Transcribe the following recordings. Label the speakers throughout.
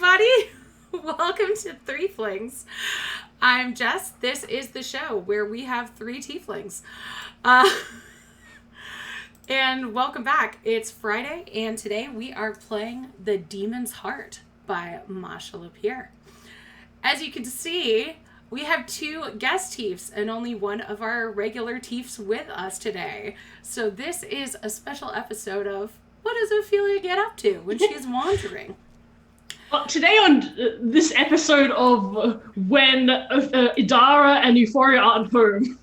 Speaker 1: everybody. Welcome to Threeflings. I'm Jess. This is the show where we have three tieflings. And welcome back. It's Friday, and today we are playing The Demon's Heart by Masha Lapierre. As you can see, we have two guest tiefs and only one of our regular tiefs with us today. So this is a special episode of what does Ophelia get up to when she's wandering?
Speaker 2: Well, today on this episode of when Idara and Euphoria aren't home.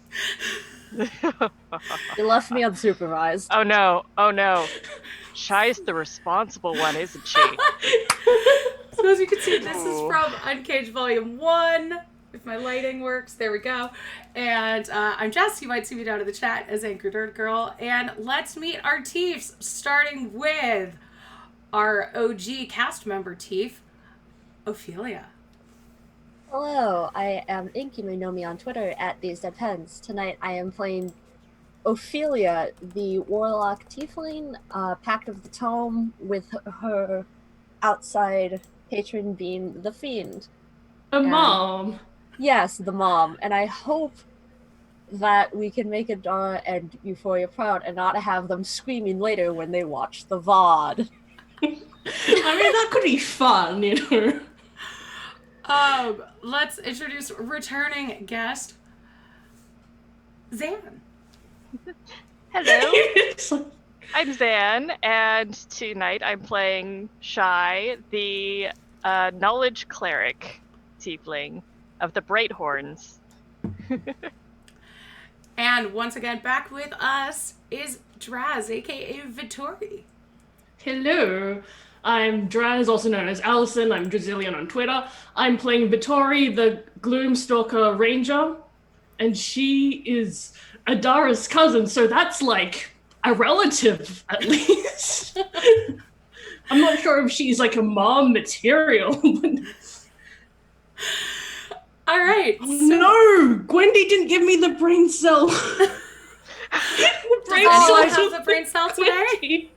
Speaker 3: You left me unsupervised.
Speaker 4: Oh no. Shy's the responsible one, isn't she?
Speaker 1: So as you can see, this is from Uncaged Volume 1. If my lighting works, there we go. And I'm Jess. You might see me down in the chat as Anchor Nerd Girl. And let's meet our tiefs, starting with our OG cast member tief, Ophelia.
Speaker 3: Hello, I am Ink. You may know me on Twitter at These Dead Pens. Tonight I am playing Ophelia, the warlock tiefling, Pact of the Tome, with her outside patron being the Fiend.
Speaker 2: Mom.
Speaker 3: Yes, the mom. And I hope that we can make Adara and Euphoria proud and not have them screaming later when they watch the VOD.
Speaker 2: I mean, that could be fun, you know.
Speaker 1: Let's introduce returning guest, Zan.
Speaker 4: Hello. I'm Zan, and tonight I'm playing Shy, the knowledge cleric tiefling of the Bright Horns.
Speaker 1: And once again, back with us is Draz, aka Vittori.
Speaker 2: Hello. I'm Draz, also known as Allison. I'm Drazillion on Twitter. I'm playing Vittori, the Gloomstalker Ranger, and she is Adara's cousin, so that's like a relative, at least. I'm not sure if she's like a mom material.
Speaker 1: All right.
Speaker 2: No! Gwendy didn't give me the brain cell.
Speaker 1: Does anyone have the brain cell today?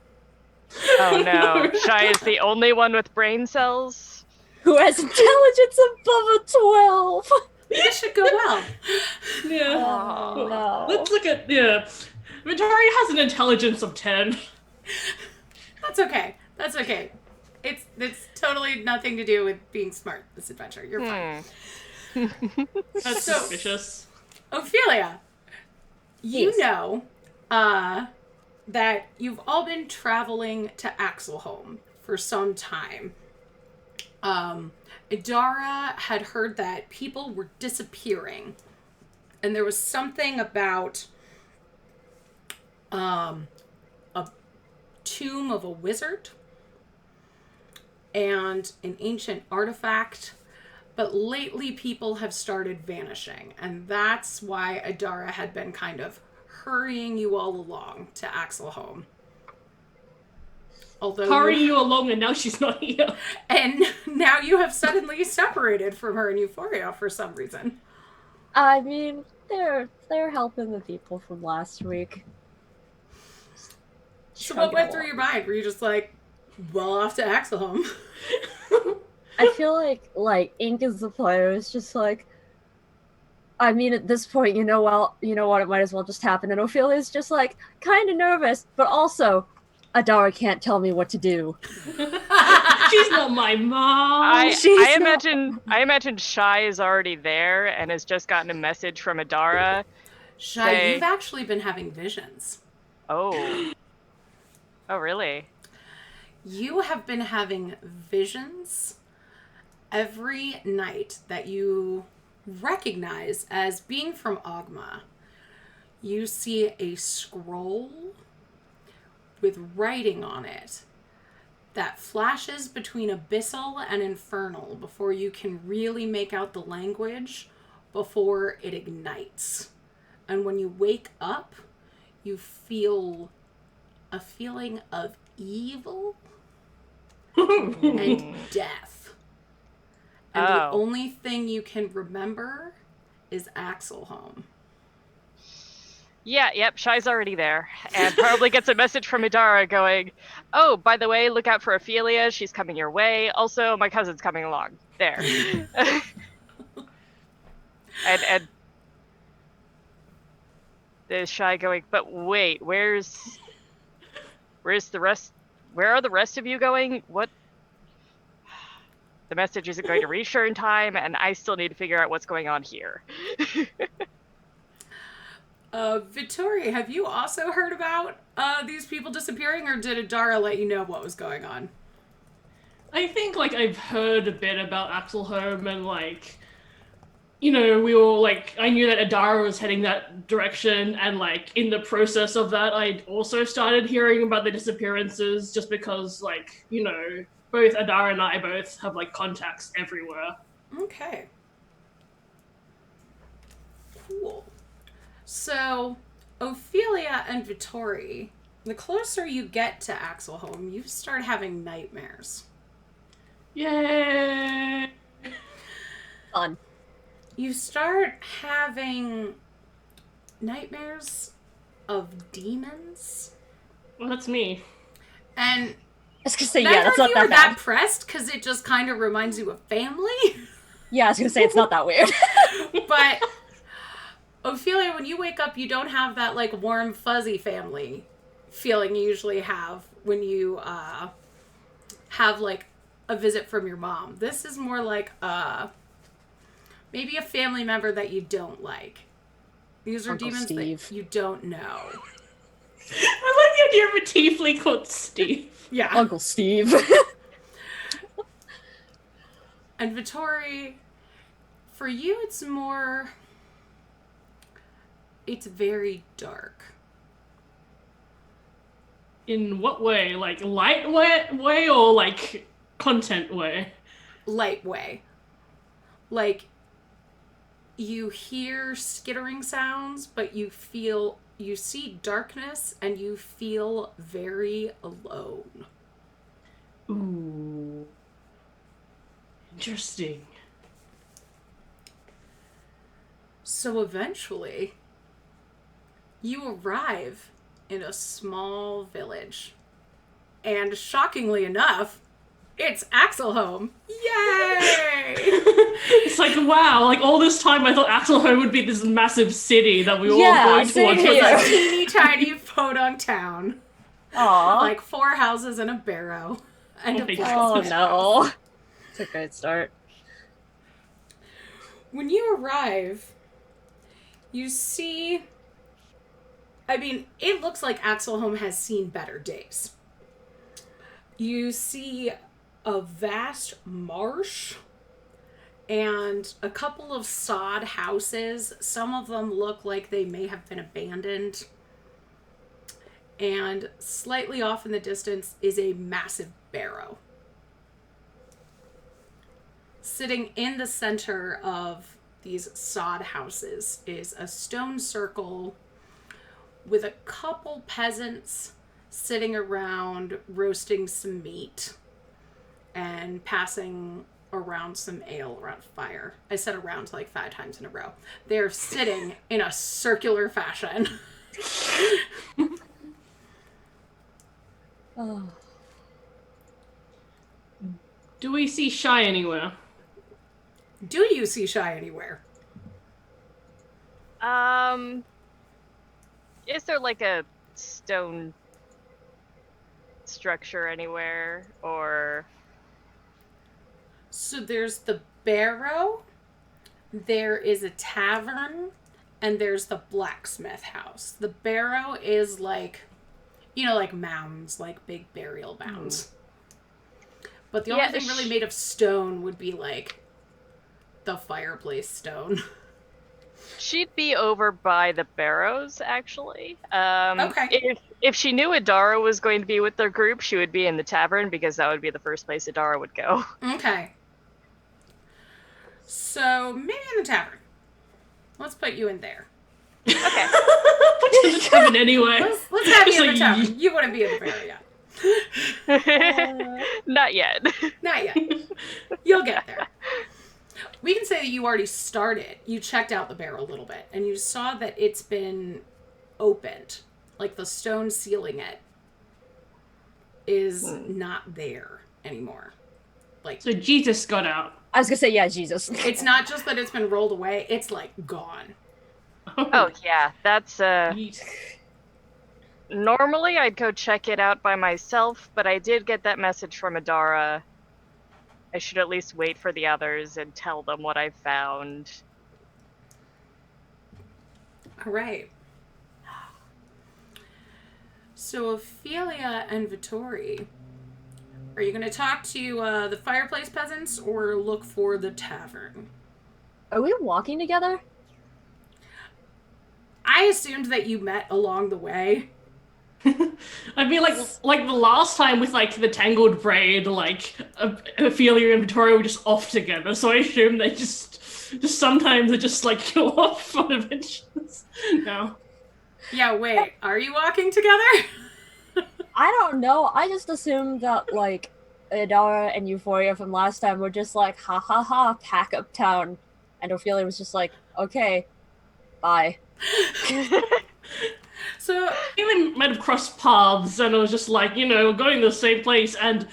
Speaker 4: Oh no. Shy is the only one with brain cells?
Speaker 3: Who has intelligence above a 12?
Speaker 1: This should go well.
Speaker 2: Yeah.
Speaker 3: Oh, no.
Speaker 2: Let's look at, Vittori has an intelligence of 10.
Speaker 1: That's okay. That's okay. It's totally nothing to do with being smart, this adventure. You're fine.
Speaker 2: That's
Speaker 1: So-
Speaker 2: suspicious.
Speaker 1: Ophelia, you
Speaker 3: Yes.
Speaker 1: know that you've all been traveling to Axelholm for some time. Idara had heard that people were disappearing, and there was something about a tomb of a wizard and an ancient artifact. But lately people have started vanishing, and that's why Idara had been kind of hurrying you all along to Axelholm. Although
Speaker 2: Hurrying you along, and now she's not here.
Speaker 1: And now you have suddenly separated from her in Euphoria for some reason.
Speaker 3: I mean, they're helping the people from last week.
Speaker 1: So what went through your mind? Were you just like, well, off to Axelholm?
Speaker 3: I feel like Ink is the player. It's just like, I mean, at this point, you know what? It might as well just happen. And Ophelia's just like kind of nervous, but also, Adara can't tell me what to do.
Speaker 2: She's not my mom.
Speaker 4: I imagine Shy is already there and has just gotten a message from Idara.
Speaker 1: Shy, you've actually been having visions.
Speaker 4: Oh. Oh, really?
Speaker 1: You have been having visions every night that you recognize as being from Ogma. You see a scroll with writing on it that flashes between abyssal and infernal before you can really make out the language before it ignites. And when you wake up, you feel a feeling of evil and death. And the only thing you can remember is Axelholm.
Speaker 4: Yeah, yep, Shy's already there. And probably gets a message from Idara going, oh, by the way, look out for Ophelia. She's coming your way. Also, my cousin's coming along. There. and there's Shy going, but wait, where's the rest? Where are the rest of you going? What? The message isn't going to reach her in time, and I still need to figure out what's going on here.
Speaker 1: Vittori, have you also heard about these people disappearing, or did Adara let you know what was going on?
Speaker 2: I think, like, I've heard a bit about Axelholm, and, like, you know, we all, like, I knew that Adara was heading that direction, and, like, in the process of that, I also started hearing about the disappearances, just because, like, you know, both Adara and I both have, like, contacts everywhere.
Speaker 1: Okay. Cool. So, Ophelia and Vittori, the closer you get to Axelholm, you start having nightmares.
Speaker 2: Yay!
Speaker 3: Fun.
Speaker 1: You start having nightmares of demons.
Speaker 2: Well, that's me.
Speaker 1: And
Speaker 3: I was gonna say,
Speaker 1: neither
Speaker 3: yeah, that's
Speaker 1: of
Speaker 3: not
Speaker 1: you
Speaker 3: that
Speaker 1: are
Speaker 3: bad.
Speaker 1: that pressed, because it just kind of reminds you of family.
Speaker 3: Yeah, I was gonna say, it's not that weird.
Speaker 1: But Ophelia, when you wake up, you don't have that, like, warm, fuzzy family feeling you usually have when you have, like, a visit from your mom. This is more like maybe a family member that you don't like. These are
Speaker 3: Uncle
Speaker 1: demons
Speaker 3: Steve.
Speaker 1: that you don't know.
Speaker 2: I like the idea of a tiefling called Steve.
Speaker 1: Yeah.
Speaker 3: Uncle Steve.
Speaker 1: And Vittori, for you, it's very dark.
Speaker 2: In what way? Like, light way or, like, content way?
Speaker 1: Light way. Like, you hear skittering sounds, but you see darkness, and you feel very alone.
Speaker 2: Ooh. Interesting.
Speaker 1: So eventually, you arrive in a small village. And shockingly enough, it's Axelholm. Yay!
Speaker 2: It's like, wow, like, all this time I thought Axelholm would be this massive city that we were
Speaker 3: Yeah,
Speaker 2: all going
Speaker 3: same
Speaker 2: towards.
Speaker 3: here.
Speaker 1: It's a teeny tiny podunk town.
Speaker 3: Aw.
Speaker 1: Like 4 houses and a barrow. And
Speaker 2: Oh
Speaker 1: a
Speaker 2: my
Speaker 1: blacksmith.
Speaker 3: Oh no. It's a great start.
Speaker 1: When you arrive, you see... I mean, it looks like Axelholm has seen better days. You see a vast marsh and a couple of sod houses. Some of them look like they may have been abandoned. And slightly off in the distance is a massive barrow. Sitting in the center of these sod houses is a stone circle with a couple peasants sitting around roasting some meat and passing around some ale around a fire. I said around like 5 times in a row. They're sitting in a circular fashion.
Speaker 3: Oh.
Speaker 2: Do we see Shy anywhere?
Speaker 1: Do you see Shy anywhere?
Speaker 4: Is there like a stone structure anywhere, or...
Speaker 1: So there's the barrow, there is a tavern, and there's the blacksmith house. The barrow is like, you know, like mounds, like big burial mounds. But the only thing really made of stone would be like the fireplace stone.
Speaker 4: She'd be over by the barrows, actually.
Speaker 1: Okay.
Speaker 4: If she knew Adara was going to be with their group, she would be in the tavern, because that would be the first place Adara would go.
Speaker 1: Okay. So maybe in the tavern. Let's put you in there.
Speaker 4: Okay.
Speaker 2: Put you in the tavern anyway.
Speaker 1: Let's have
Speaker 2: It's
Speaker 1: you in
Speaker 2: like,
Speaker 1: the tavern. You wouldn't be in the barrow yet.
Speaker 4: Not yet.
Speaker 1: Not yet. You'll get there. We can say that you already started. You checked out the barrel a little bit, and you saw that it's been opened. Like the stone sealing it is not there anymore. Like,
Speaker 2: So Jesus got out.
Speaker 3: I was gonna say, yeah, Jesus.
Speaker 1: it's not just that it's been rolled away, it's like gone.
Speaker 4: Oh yeah, that's
Speaker 2: Yeet.
Speaker 4: normally I'd go check it out by myself, but I did get that message from Adara. I should at least wait for the others and tell them what I found.
Speaker 1: All right. So Ophelia and Vittori, are you going to talk to the fireplace peasants or look for the tavern?
Speaker 3: Are we walking together?
Speaker 1: I assumed that you met along the way.
Speaker 2: I mean, like the last time with like the tangled braid, like Ophelia and Victoria were just off together. So I assume they just sometimes they just like go off on adventures. No.
Speaker 1: Yeah, wait, are you walking together?
Speaker 3: I don't know. I just assumed that like Adara and Euphoria from last time were just like, ha ha ha, pack up town. And Ophelia was just like, okay, bye.
Speaker 1: So
Speaker 2: Even might have crossed paths, and I was just like, we're going to the same place. And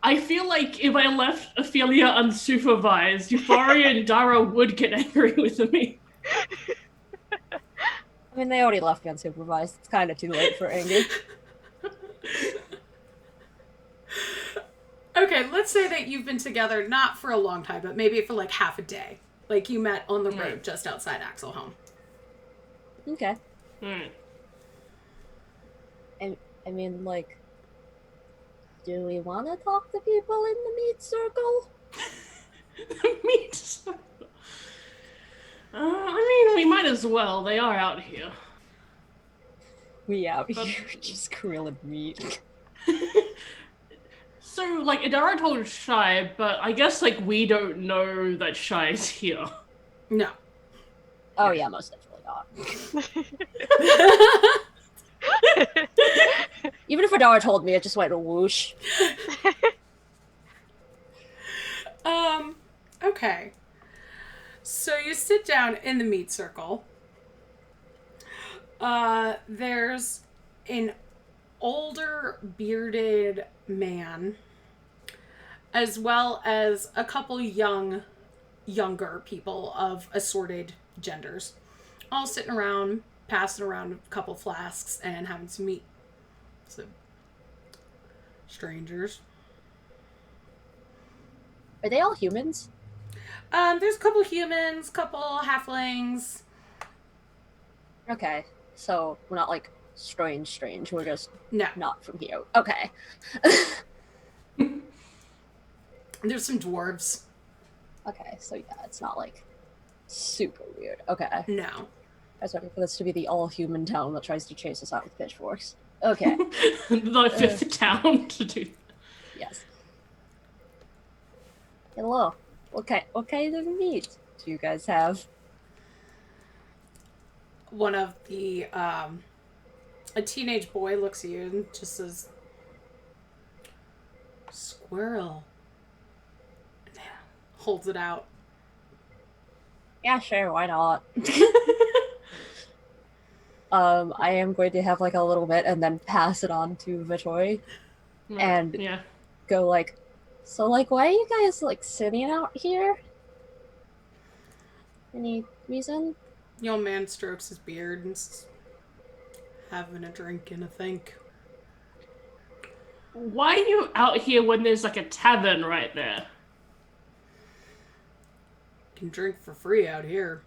Speaker 2: I feel like if I left Ophelia unsupervised, Euphoria and Dara would get angry with me.
Speaker 3: I mean, they already left me unsupervised. It's kind of too late for anger.
Speaker 1: okay, let's say that you've been together not for a long time, but maybe for like half a day. Like you met on the road just outside Axelholm.
Speaker 3: Okay.
Speaker 2: Hmm.
Speaker 3: I mean, like, do we want to talk to people in the meat circle?
Speaker 2: Meat. I mean, we might as well. They are out here.
Speaker 3: We out here just grilling meat.
Speaker 2: So, like, Adara told Shy, but I guess, like, we don't know that Shy is here.
Speaker 1: No.
Speaker 3: Oh yeah, most definitely not. Even if Adara told me, it just went whoosh.
Speaker 1: Okay. So you sit down in the meat circle. There's an older bearded man, as well as a couple younger people of assorted genders, all sitting around, passing around a couple flasks and having some meat. So, strangers.
Speaker 3: Are they all humans?
Speaker 1: There's a couple humans, couple halflings.
Speaker 3: Okay, so we're not like strange. We're just
Speaker 1: No.
Speaker 3: not from here. Okay.
Speaker 1: There's some dwarves.
Speaker 3: Okay, so yeah, it's not like super weird. Okay.
Speaker 1: No.
Speaker 3: I was waiting for this to be the all-human town that tries to chase us out with pitchforks. Okay.
Speaker 2: The fifth town to do.
Speaker 3: Yes. Hello. What kind of meat do you guys have?
Speaker 1: One of the, a teenage boy looks at you and just says, squirrel. Holds it out.
Speaker 3: Yeah, sure, why not? I am going to have like a little bit and then pass it on to Vittori and
Speaker 2: Yeah.
Speaker 3: go like, so like, why are you guys like sitting out here? Any reason?
Speaker 1: The old man strokes his beard and says, having a drink and a think.
Speaker 2: Why are you out here when there's like a tavern right there?
Speaker 1: Can drink for free out here.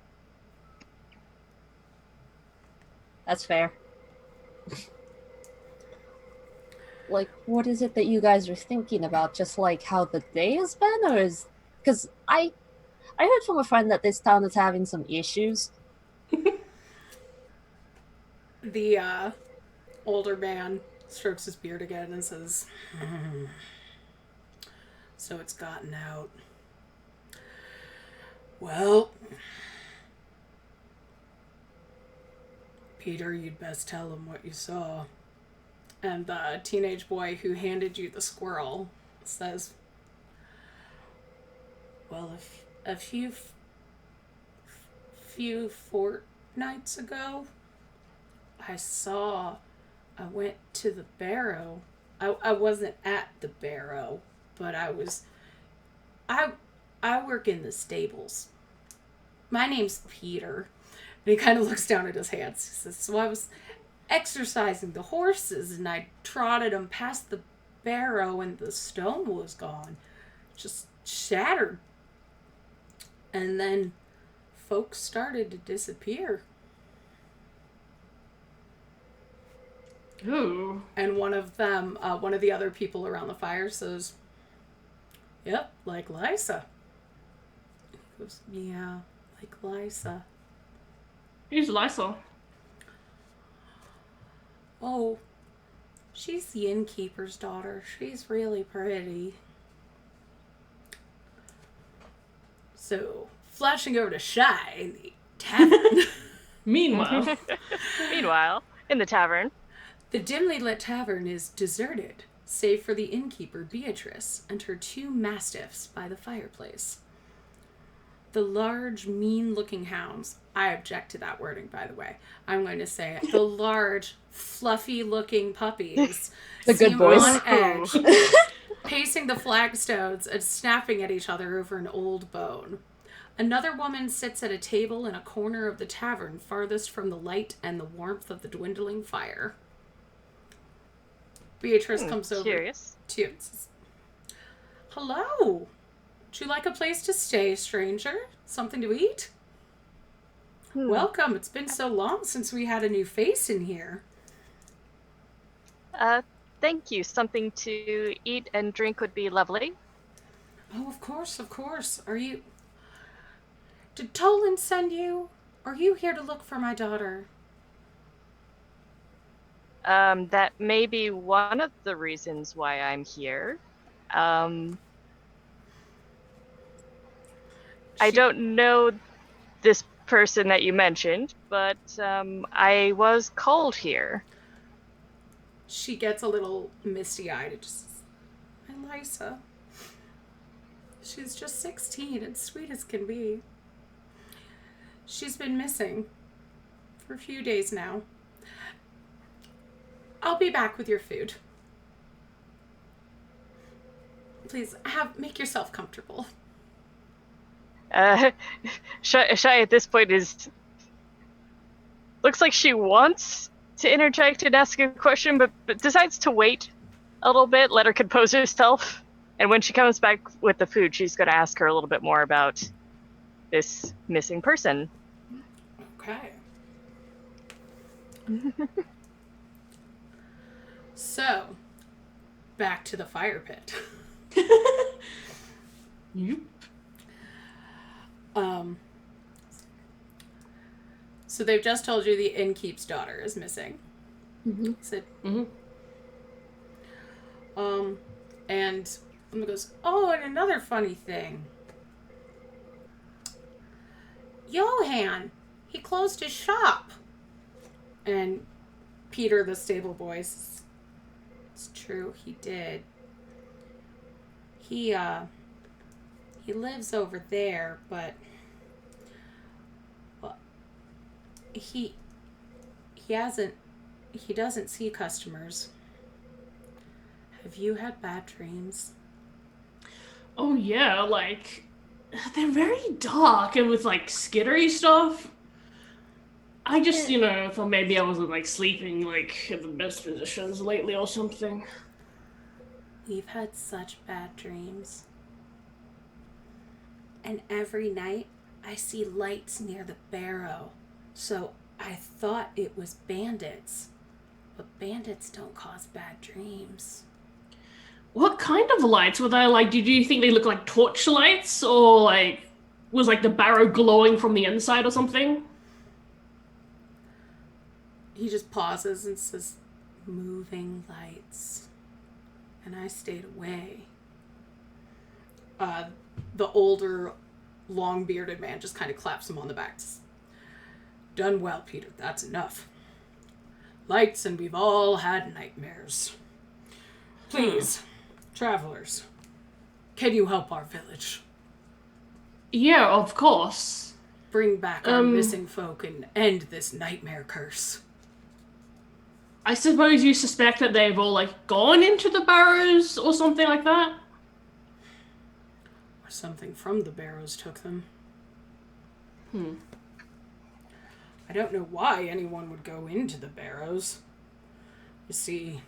Speaker 3: That's fair. Like, what is it that you guys are thinking about? Just like how the day has been, or is because I heard from a friend that this town is having some issues.
Speaker 1: The older man strokes his beard again and says, so it's gotten out. Well, Peter, you'd best tell him what you saw. And the teenage boy who handed you the squirrel says, well, a few fortnights ago, I I went to the barrow. I wasn't at the barrow, but I work in the stables. My name's Peter. And he kind of looks down at his hands. He says, so I was exercising the horses, and I trotted them past the barrow, and the stone was gone. Just shattered. And then folks started to disappear.
Speaker 2: Ooh.
Speaker 1: And one of the other people around the fire says, yep, like Lysa. He goes, yeah, like Lysa.
Speaker 2: Who's Lysol?
Speaker 1: Oh, she's the innkeeper's daughter. She's really pretty. So, flashing over to Shy in the tavern.
Speaker 2: Meanwhile.
Speaker 4: Meanwhile, in the tavern.
Speaker 1: The dimly lit tavern is deserted, save for the innkeeper Beatrice and her 2 mastiffs by the fireplace. The large, mean-looking hounds, I object to that wording, by the way. I'm going to say the large, fluffy-looking puppies
Speaker 3: The good
Speaker 1: seem
Speaker 3: boys.
Speaker 1: on edge, pacing the flagstones and snapping at each other over an old bone. Another woman sits at a table in a corner of the tavern, farthest from the light and the warmth of the dwindling fire. Beatrice comes over
Speaker 4: Curious.
Speaker 1: to you and says, hello. Would you like a place to stay, stranger? Something to eat? Welcome. It's been so long since we had a new face in here.
Speaker 4: Thank you. Something to eat and drink would be lovely.
Speaker 1: Oh, of course, of course. Did Tolan send you? Are you here to look for my daughter?
Speaker 4: That may be one of the reasons why I'm here. I don't know this person that you mentioned, but I was called here.
Speaker 1: She gets a little misty-eyed. It just says, I'm Lysa. She's just 16 and sweet as can be. She's been missing for a few days now. I'll be back with your food. Please, make yourself comfortable.
Speaker 4: Shy at this point looks like she wants to interject and ask a question, but decides to wait a little bit, let her compose herself, and when she comes back with the food, she's going to ask her a little bit more about this missing person.
Speaker 1: Okay. So, back to the fire pit.
Speaker 2: Yep.
Speaker 1: So they've just told you the innkeep's daughter is missing.
Speaker 2: Mm-hmm.
Speaker 1: So,
Speaker 2: Mm-hmm.
Speaker 1: and Emma goes, oh, and another funny thing. Johan, he closed his shop. And Peter, the stable boy, says, it's true, he did. He lives over there, but he doesn't see customers. Have you had bad dreams?
Speaker 2: Oh yeah, like they're very dark and with like skittery stuff. I just, thought maybe I wasn't like sleeping like in the best positions lately or something.
Speaker 1: We've had such bad dreams. And every night I see lights near the barrow. So I thought it was bandits. But bandits don't cause bad dreams.
Speaker 2: What kind of lights were they? Like, did you think they looked like torch lights, or like was like the barrow glowing from the inside or something?
Speaker 1: He just pauses and says, moving lights. And I stayed away. The older, long-bearded man just kind of claps him on the back. Done well, Peter. That's enough. Lights, and we've all had nightmares. Please, travelers, can you help our village?
Speaker 2: Yeah, of course.
Speaker 1: Bring back our missing folk and end this nightmare curse.
Speaker 2: I suppose you suspect that they've all, like, gone into the barrows or something like that?
Speaker 1: Or something from the barrows took them. I don't know why anyone would go into the barrows. You see,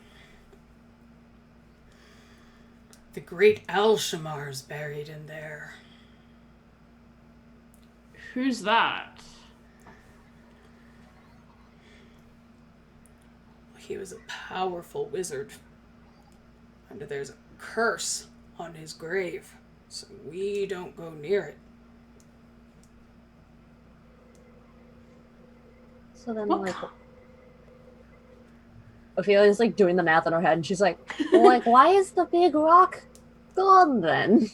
Speaker 1: the great Alshamar's buried in there.
Speaker 2: Who's that?
Speaker 1: He was a powerful wizard. And there's a curse on his grave, so we don't go near it.
Speaker 3: So then,
Speaker 2: What
Speaker 3: like, Ophelia's like doing the math in her head, and she's like, well, like, why is the big rock gone then?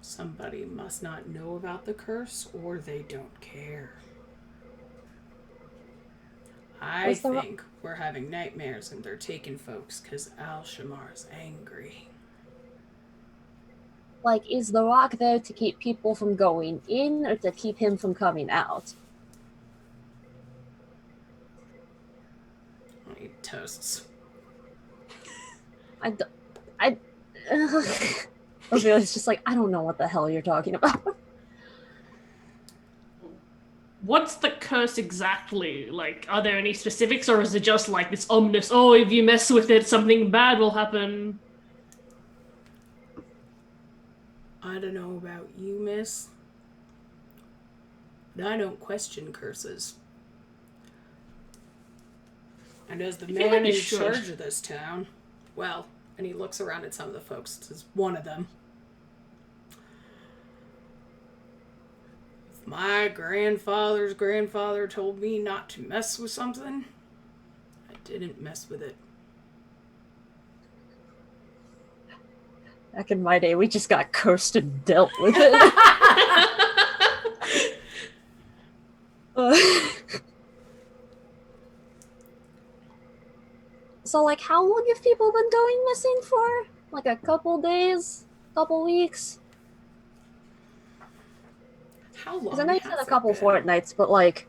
Speaker 1: Somebody must not know about the curse, or they don't care. I think we're having nightmares and they're taking folks because Al-Shamar's angry.
Speaker 3: Like, is the rock there to keep people from going in, or to keep him from coming out?
Speaker 1: He toasts.
Speaker 3: Ophelia's just like, I don't know what the hell you're talking about.
Speaker 2: What's the curse exactly? Like, are there any specifics, or is it just like this ominous, oh, if you mess with it, something bad will happen?
Speaker 1: I don't know about you, miss, but I don't question curses. And as the man in charge of this town, well, and he looks around at some of the folks, as one of them. If my grandfather's grandfather told me not to mess with something, I didn't mess with it.
Speaker 3: Back in my day, we just got cursed and dealt with it. So, like, how long have people been going missing for? Like a couple days? Couple weeks?
Speaker 1: How long?
Speaker 3: Because I know you said a couple fortnights, but, like,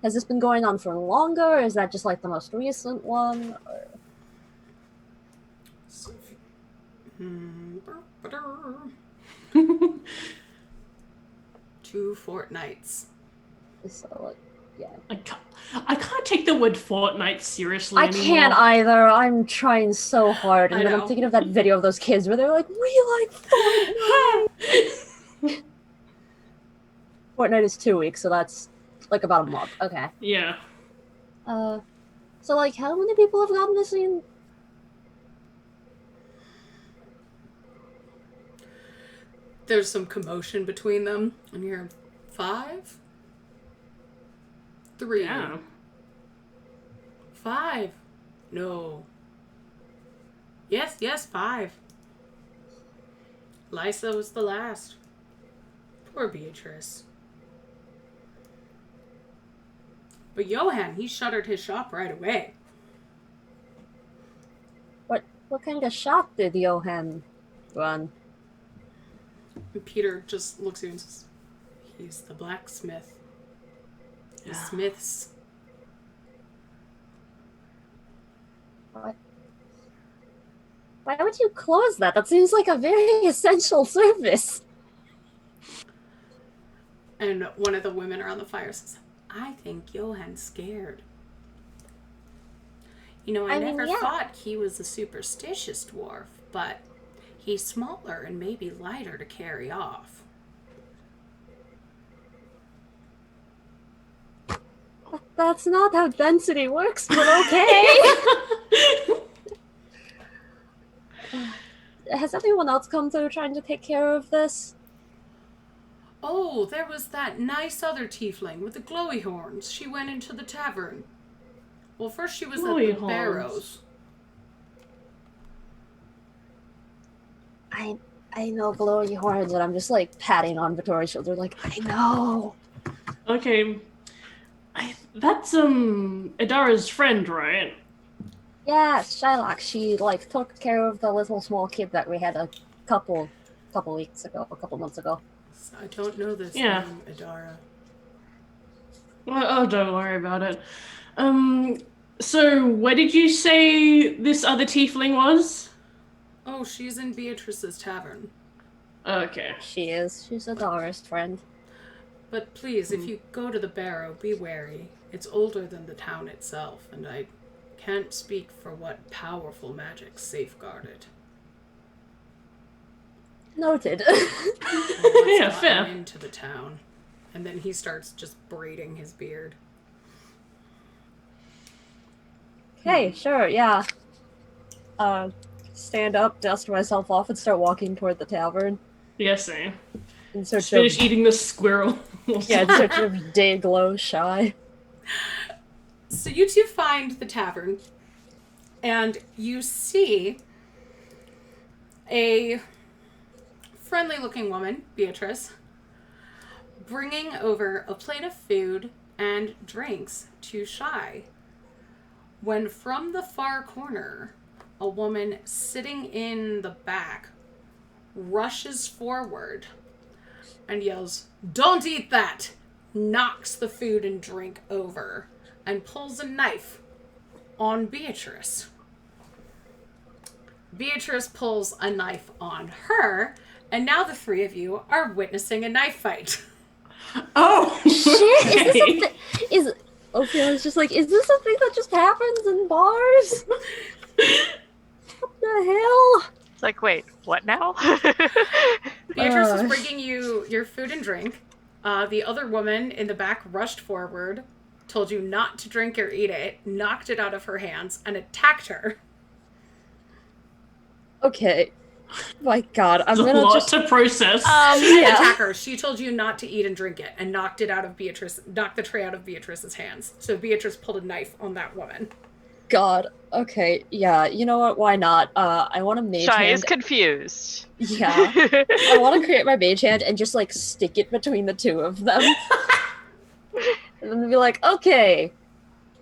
Speaker 3: has this been going on for longer, or is that just, like, the most recent one? Or...
Speaker 1: So, 2 fortnights.
Speaker 3: So, like, yeah.
Speaker 2: I can't take the word fortnight seriously anymore.
Speaker 3: I can't either. I'm trying so hard, and then I'm thinking of that video of those kids where they're like, "We like Fortnite." Fortnite is 2 weeks, so that's like about a month. Okay.
Speaker 2: Yeah.
Speaker 3: So like, how many people have gone missing?
Speaker 1: There's some commotion between them, and you're 5? 3.
Speaker 2: Yeah.
Speaker 1: 5. No. Yes, 5. Lysa was the last. Poor Beatrice. But Johann, he shuttered his shop right away.
Speaker 3: What kind of shop did Johann run?
Speaker 1: And Peter just looks at him and says, he's the blacksmith. The smiths.
Speaker 3: What? Why would you close that? That seems like a very essential service.
Speaker 1: And one of the women around the fire says, I think Johann's scared. You know, I never thought he was a superstitious dwarf, but he's smaller and maybe lighter to carry off.
Speaker 3: That's not how density works, but okay. Has everyone else come through trying to take care of this?
Speaker 1: Oh, there was that nice other tiefling with the glowy horns. She went into the tavern. Well, first she was at the barrows.
Speaker 3: I know glowy horns, and I'm just like patting on Vittoria's shoulder, like, I know.
Speaker 2: Okay. That's Adara's friend, right?
Speaker 3: Yeah, Shylock. She like took care of the little small kid that we had a couple months ago.
Speaker 1: I don't know this name, Adara.
Speaker 2: Oh, don't worry about it. So, where did you say this other tiefling was?
Speaker 1: Oh, she's in Beatrice's tavern.
Speaker 2: Okay.
Speaker 3: She is. She's a Doris friend.
Speaker 1: But please, if you go to the barrow, be wary. It's older than the town itself, and I can't speak for what powerful magic safeguard it.
Speaker 3: Noted.
Speaker 1: Well, what's
Speaker 2: Yeah,
Speaker 1: gotten
Speaker 2: fair.
Speaker 1: into the town? And then he starts just braiding his beard.
Speaker 3: Okay, sure, yeah. Stand up, dust myself off, and start walking toward the tavern
Speaker 2: Yeah, same.
Speaker 3: in
Speaker 2: Just
Speaker 3: search
Speaker 2: finish
Speaker 3: of
Speaker 2: eating the squirrel.
Speaker 3: yeah, in search of Dayglow Shy.
Speaker 1: So you two find the tavern, and you see a friendly-looking woman, Beatrice, bringing over a plate of food and drinks to Shy. When from the far corner, a woman sitting in the back rushes forward and yells, "Don't eat that!" knocks the food and drink over, and pulls a knife on Beatrice. Beatrice pulls a knife on her, and now the three of you are witnessing a knife fight.
Speaker 2: Oh,
Speaker 3: Shit,
Speaker 2: okay.
Speaker 3: is this something? Is Ophelia's just like, is this something that just happens in bars? What the hell?
Speaker 4: It's like, wait, what now?
Speaker 1: Beatrice was bringing you your food and drink. The other woman in the back rushed forward, told you not to drink or eat it, knocked it out of her hands, and attacked her.
Speaker 3: Okay. My god, I'm
Speaker 2: It's a
Speaker 3: gonna
Speaker 2: lot
Speaker 3: just
Speaker 2: to process.
Speaker 1: She didn't
Speaker 3: yeah.
Speaker 1: attack her. She told you not to eat and drink it, and knocked the tray out of Beatrice's hands. So Beatrice pulled a knife on that woman.
Speaker 3: God. Okay, yeah, you know what, why not? I wanna mage
Speaker 4: Shy
Speaker 3: hand.
Speaker 4: is confused.
Speaker 3: Yeah. I wanna create my mage hand and just like stick it between the two of them. And then be like, okay.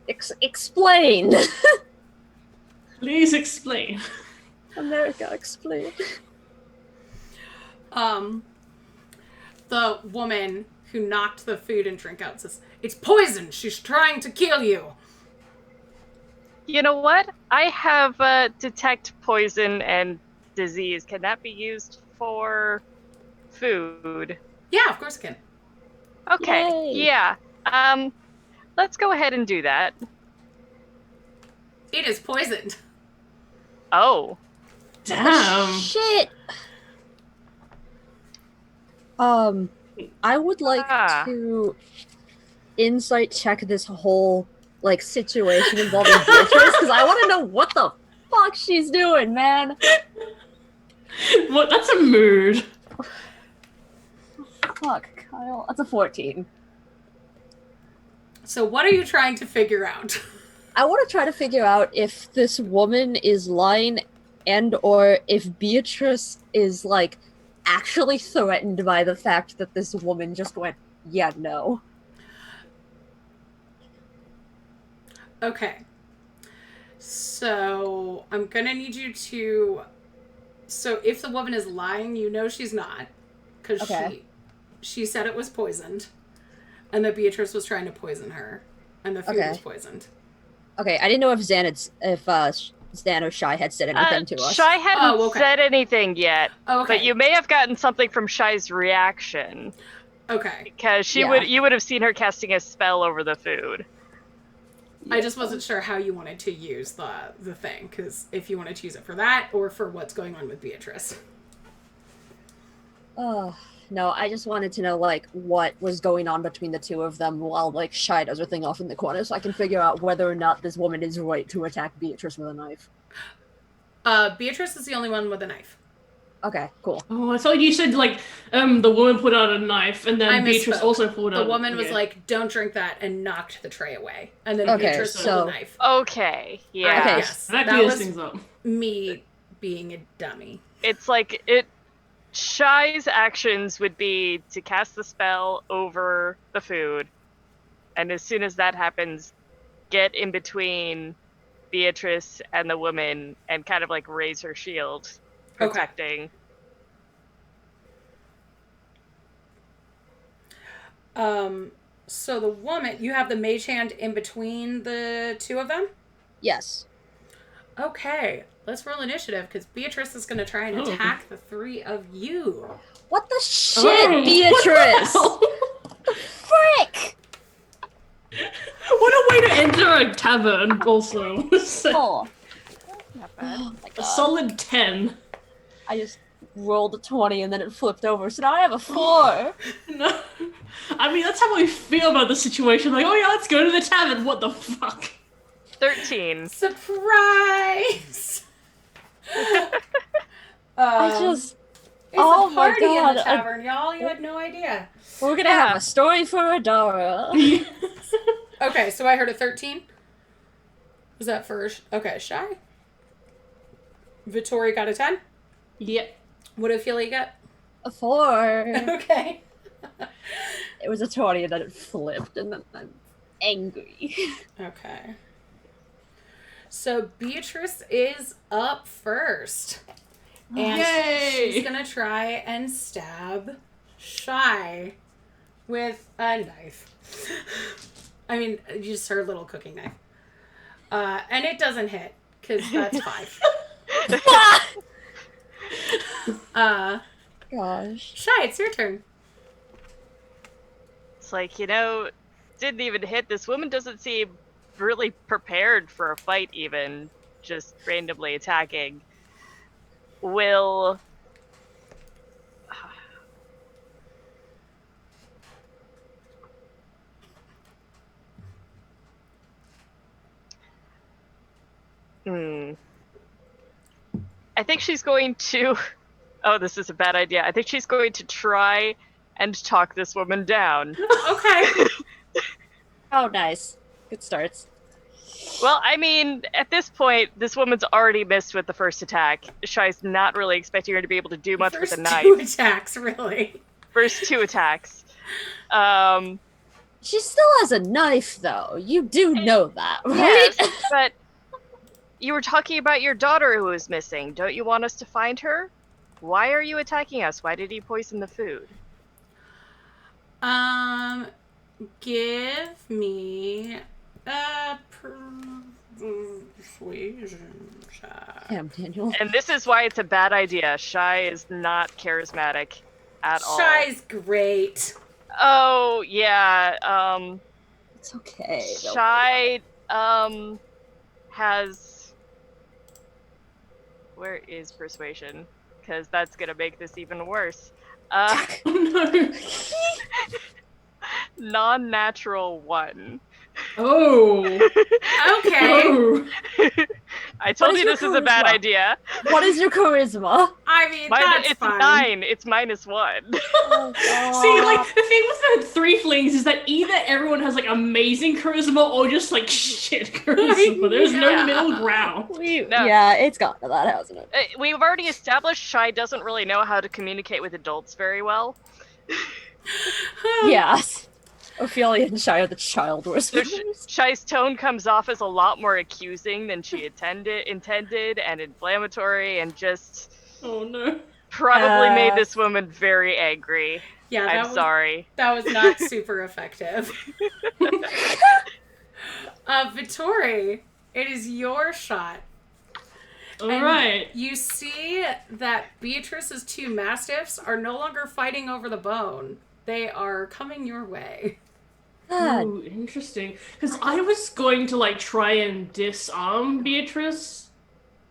Speaker 3: Explain.
Speaker 2: Please explain.
Speaker 3: America, explain.
Speaker 1: The woman who knocked the food and drink out says, "It's poison! She's trying to kill you!"
Speaker 4: You know what? I have detect poison and disease. Can that be used for food?
Speaker 1: Yeah, of course it can.
Speaker 4: Okay.
Speaker 3: Yay.
Speaker 4: Yeah. Let's go ahead and do that.
Speaker 1: It is poisoned.
Speaker 4: Oh.
Speaker 2: Damn.
Speaker 3: Shit. I would like to insight check this whole like situation involving Beatrice because I want to know what the fuck she's doing, man.
Speaker 2: What? That's a mood.
Speaker 3: Fuck, Kyle. That's a 14.
Speaker 1: So what are you trying to figure out?
Speaker 3: I want to try to figure out if this woman is lying and or if Beatrice is like actually threatened by the fact that this woman just went, yeah, no.
Speaker 1: Okay. So I'm gonna need you to. So if the woman is lying, you know she's not, because
Speaker 3: Okay.
Speaker 1: she said it was poisoned, and that Beatrice was trying to poison her, and the food
Speaker 3: Okay.
Speaker 1: was poisoned.
Speaker 3: Okay, I didn't know if Zan or Shy had said anything to us.
Speaker 4: Shy hadn't
Speaker 1: Oh, okay.
Speaker 4: said anything yet,
Speaker 1: Oh, okay.
Speaker 4: but you may have gotten something from Shy's reaction
Speaker 1: Okay.
Speaker 4: because
Speaker 3: Yeah.
Speaker 4: you would have seen her casting a spell over the food.
Speaker 1: I just wasn't sure how you wanted to use the thing, because if you wanted to use it for that or for what's going on with Beatrice.
Speaker 3: Oh, no, I just wanted to know, like, what was going on between the two of them while, like, Shy does her thing off in the corner so I can figure out whether or not this woman is right to attack Beatrice with a knife.
Speaker 1: Beatrice is the only one with a knife.
Speaker 3: Okay, cool.
Speaker 2: Oh, I thought you said like the woman put out a knife and
Speaker 1: I
Speaker 2: then Beatrice
Speaker 1: misspoke.
Speaker 2: also pulled out.
Speaker 1: The woman was
Speaker 2: okay.
Speaker 1: like, "Don't drink that," and knocked the tray away. And then
Speaker 3: Okay,
Speaker 1: Beatrice pulled
Speaker 3: so-
Speaker 1: a knife.
Speaker 4: Okay, yeah.
Speaker 3: Okay.
Speaker 1: Yes,
Speaker 2: That
Speaker 1: that
Speaker 2: clears
Speaker 1: was
Speaker 2: things up.
Speaker 1: me being a dummy.
Speaker 4: It's like Shy's actions would be to cast the spell over the food, and as soon as that happens, get in between Beatrice and the woman and kind of like raise her shield, protecting.
Speaker 1: So the woman, you have the mage hand in between the two of them?
Speaker 3: Yes.
Speaker 1: Okay, let's roll initiative because Beatrice is going to try and attack the three of you.
Speaker 3: What the shit, Beatrice? Frick!
Speaker 2: What a way to enter a tavern, also.
Speaker 3: Oh.
Speaker 4: Not bad.
Speaker 3: Oh my
Speaker 2: A
Speaker 3: god.
Speaker 2: solid 10.
Speaker 3: I just rolled a 20 and then it flipped over, so now I have a 4.
Speaker 2: No. I mean, that's how I feel about the situation. Like, oh yeah, let's go to the tavern. What the fuck?
Speaker 4: 13.
Speaker 1: Surprise!
Speaker 3: I just...
Speaker 1: It's
Speaker 3: Oh
Speaker 1: a
Speaker 3: my
Speaker 1: party in
Speaker 3: God,
Speaker 1: the tavern, y'all. You had no idea.
Speaker 3: We're gonna have a story for Adara.
Speaker 1: Okay, so I heard a 13. Was that first? Okay, Shy. Vittori got a 10.
Speaker 2: Yep.
Speaker 1: What did Ophelia get?
Speaker 3: A 4.
Speaker 1: Okay.
Speaker 3: It was a 20 and then it flipped and then I'm angry.
Speaker 1: Okay. So Beatrice is up first. And
Speaker 2: Yay!
Speaker 1: she's gonna try and stab Shy with a knife. I mean, just her little cooking knife. And it doesn't hit, because that's 5.
Speaker 3: Gosh.
Speaker 1: Shy, it's your turn.
Speaker 4: It's like, didn't even hit. This woman doesn't seem really prepared for a fight even, just randomly attacking. Will... I think she's going to... Oh, this is a bad idea. I think she's going to try and talk this woman down.
Speaker 1: Okay.
Speaker 3: Oh, nice. Good starts.
Speaker 4: Well, I mean, at this point, this woman's already missed with the first attack. Shy's not really expecting her to be able to do much with a knife.
Speaker 1: First 2 attacks, really.
Speaker 4: First 2 attacks.
Speaker 3: She still has a knife, though. You do know that, right?
Speaker 4: Yes, but you were talking about your daughter who was missing. Don't you want us to find her? Why are you attacking us? Why did he poison the food?
Speaker 1: Give me a persuasion check.
Speaker 3: Damn, Daniel.
Speaker 4: And this is why it's a bad idea. Shy is not charismatic at all.
Speaker 1: Shy's great.
Speaker 4: Oh, yeah.
Speaker 3: It's okay.
Speaker 4: Shy, has... Where is persuasion? Because that's gonna make this even worse.
Speaker 2: Oh no.
Speaker 4: Non-natural 1.
Speaker 2: Oh.
Speaker 1: Okay.
Speaker 2: Oh.
Speaker 4: I told
Speaker 3: What is
Speaker 4: you
Speaker 3: your
Speaker 4: this is a bad
Speaker 3: charisma?
Speaker 4: idea.
Speaker 3: What is your charisma?
Speaker 1: I mean, that's
Speaker 4: It's
Speaker 1: fine.
Speaker 4: 9. It's -1.
Speaker 3: Oh,
Speaker 2: See, like, the thing with the Threeflings is that either everyone has, like, amazing charisma or just, like, shit charisma. There's no
Speaker 4: Yeah.
Speaker 2: middle ground.
Speaker 4: No.
Speaker 3: Yeah, it's gotten to that, hasn't it?
Speaker 4: We've already established Shy doesn't really know how to communicate with adults very well.
Speaker 3: Yes. Ophelia and Shy are the child
Speaker 4: So
Speaker 3: whisperers.
Speaker 4: Shy's tone comes off as a lot more accusing than she intended and inflammatory, and just
Speaker 2: Oh no.
Speaker 4: probably made this woman very angry.
Speaker 1: Yeah,
Speaker 4: I'm sorry.
Speaker 1: That was not super effective. Vittori, it is your shot.
Speaker 2: Alright.
Speaker 1: You see that Beatrice's 2 mastiffs are no longer fighting over the bone. They are coming your way.
Speaker 3: God.
Speaker 2: Ooh, interesting. Because I was going to, like, try and disarm Beatrice,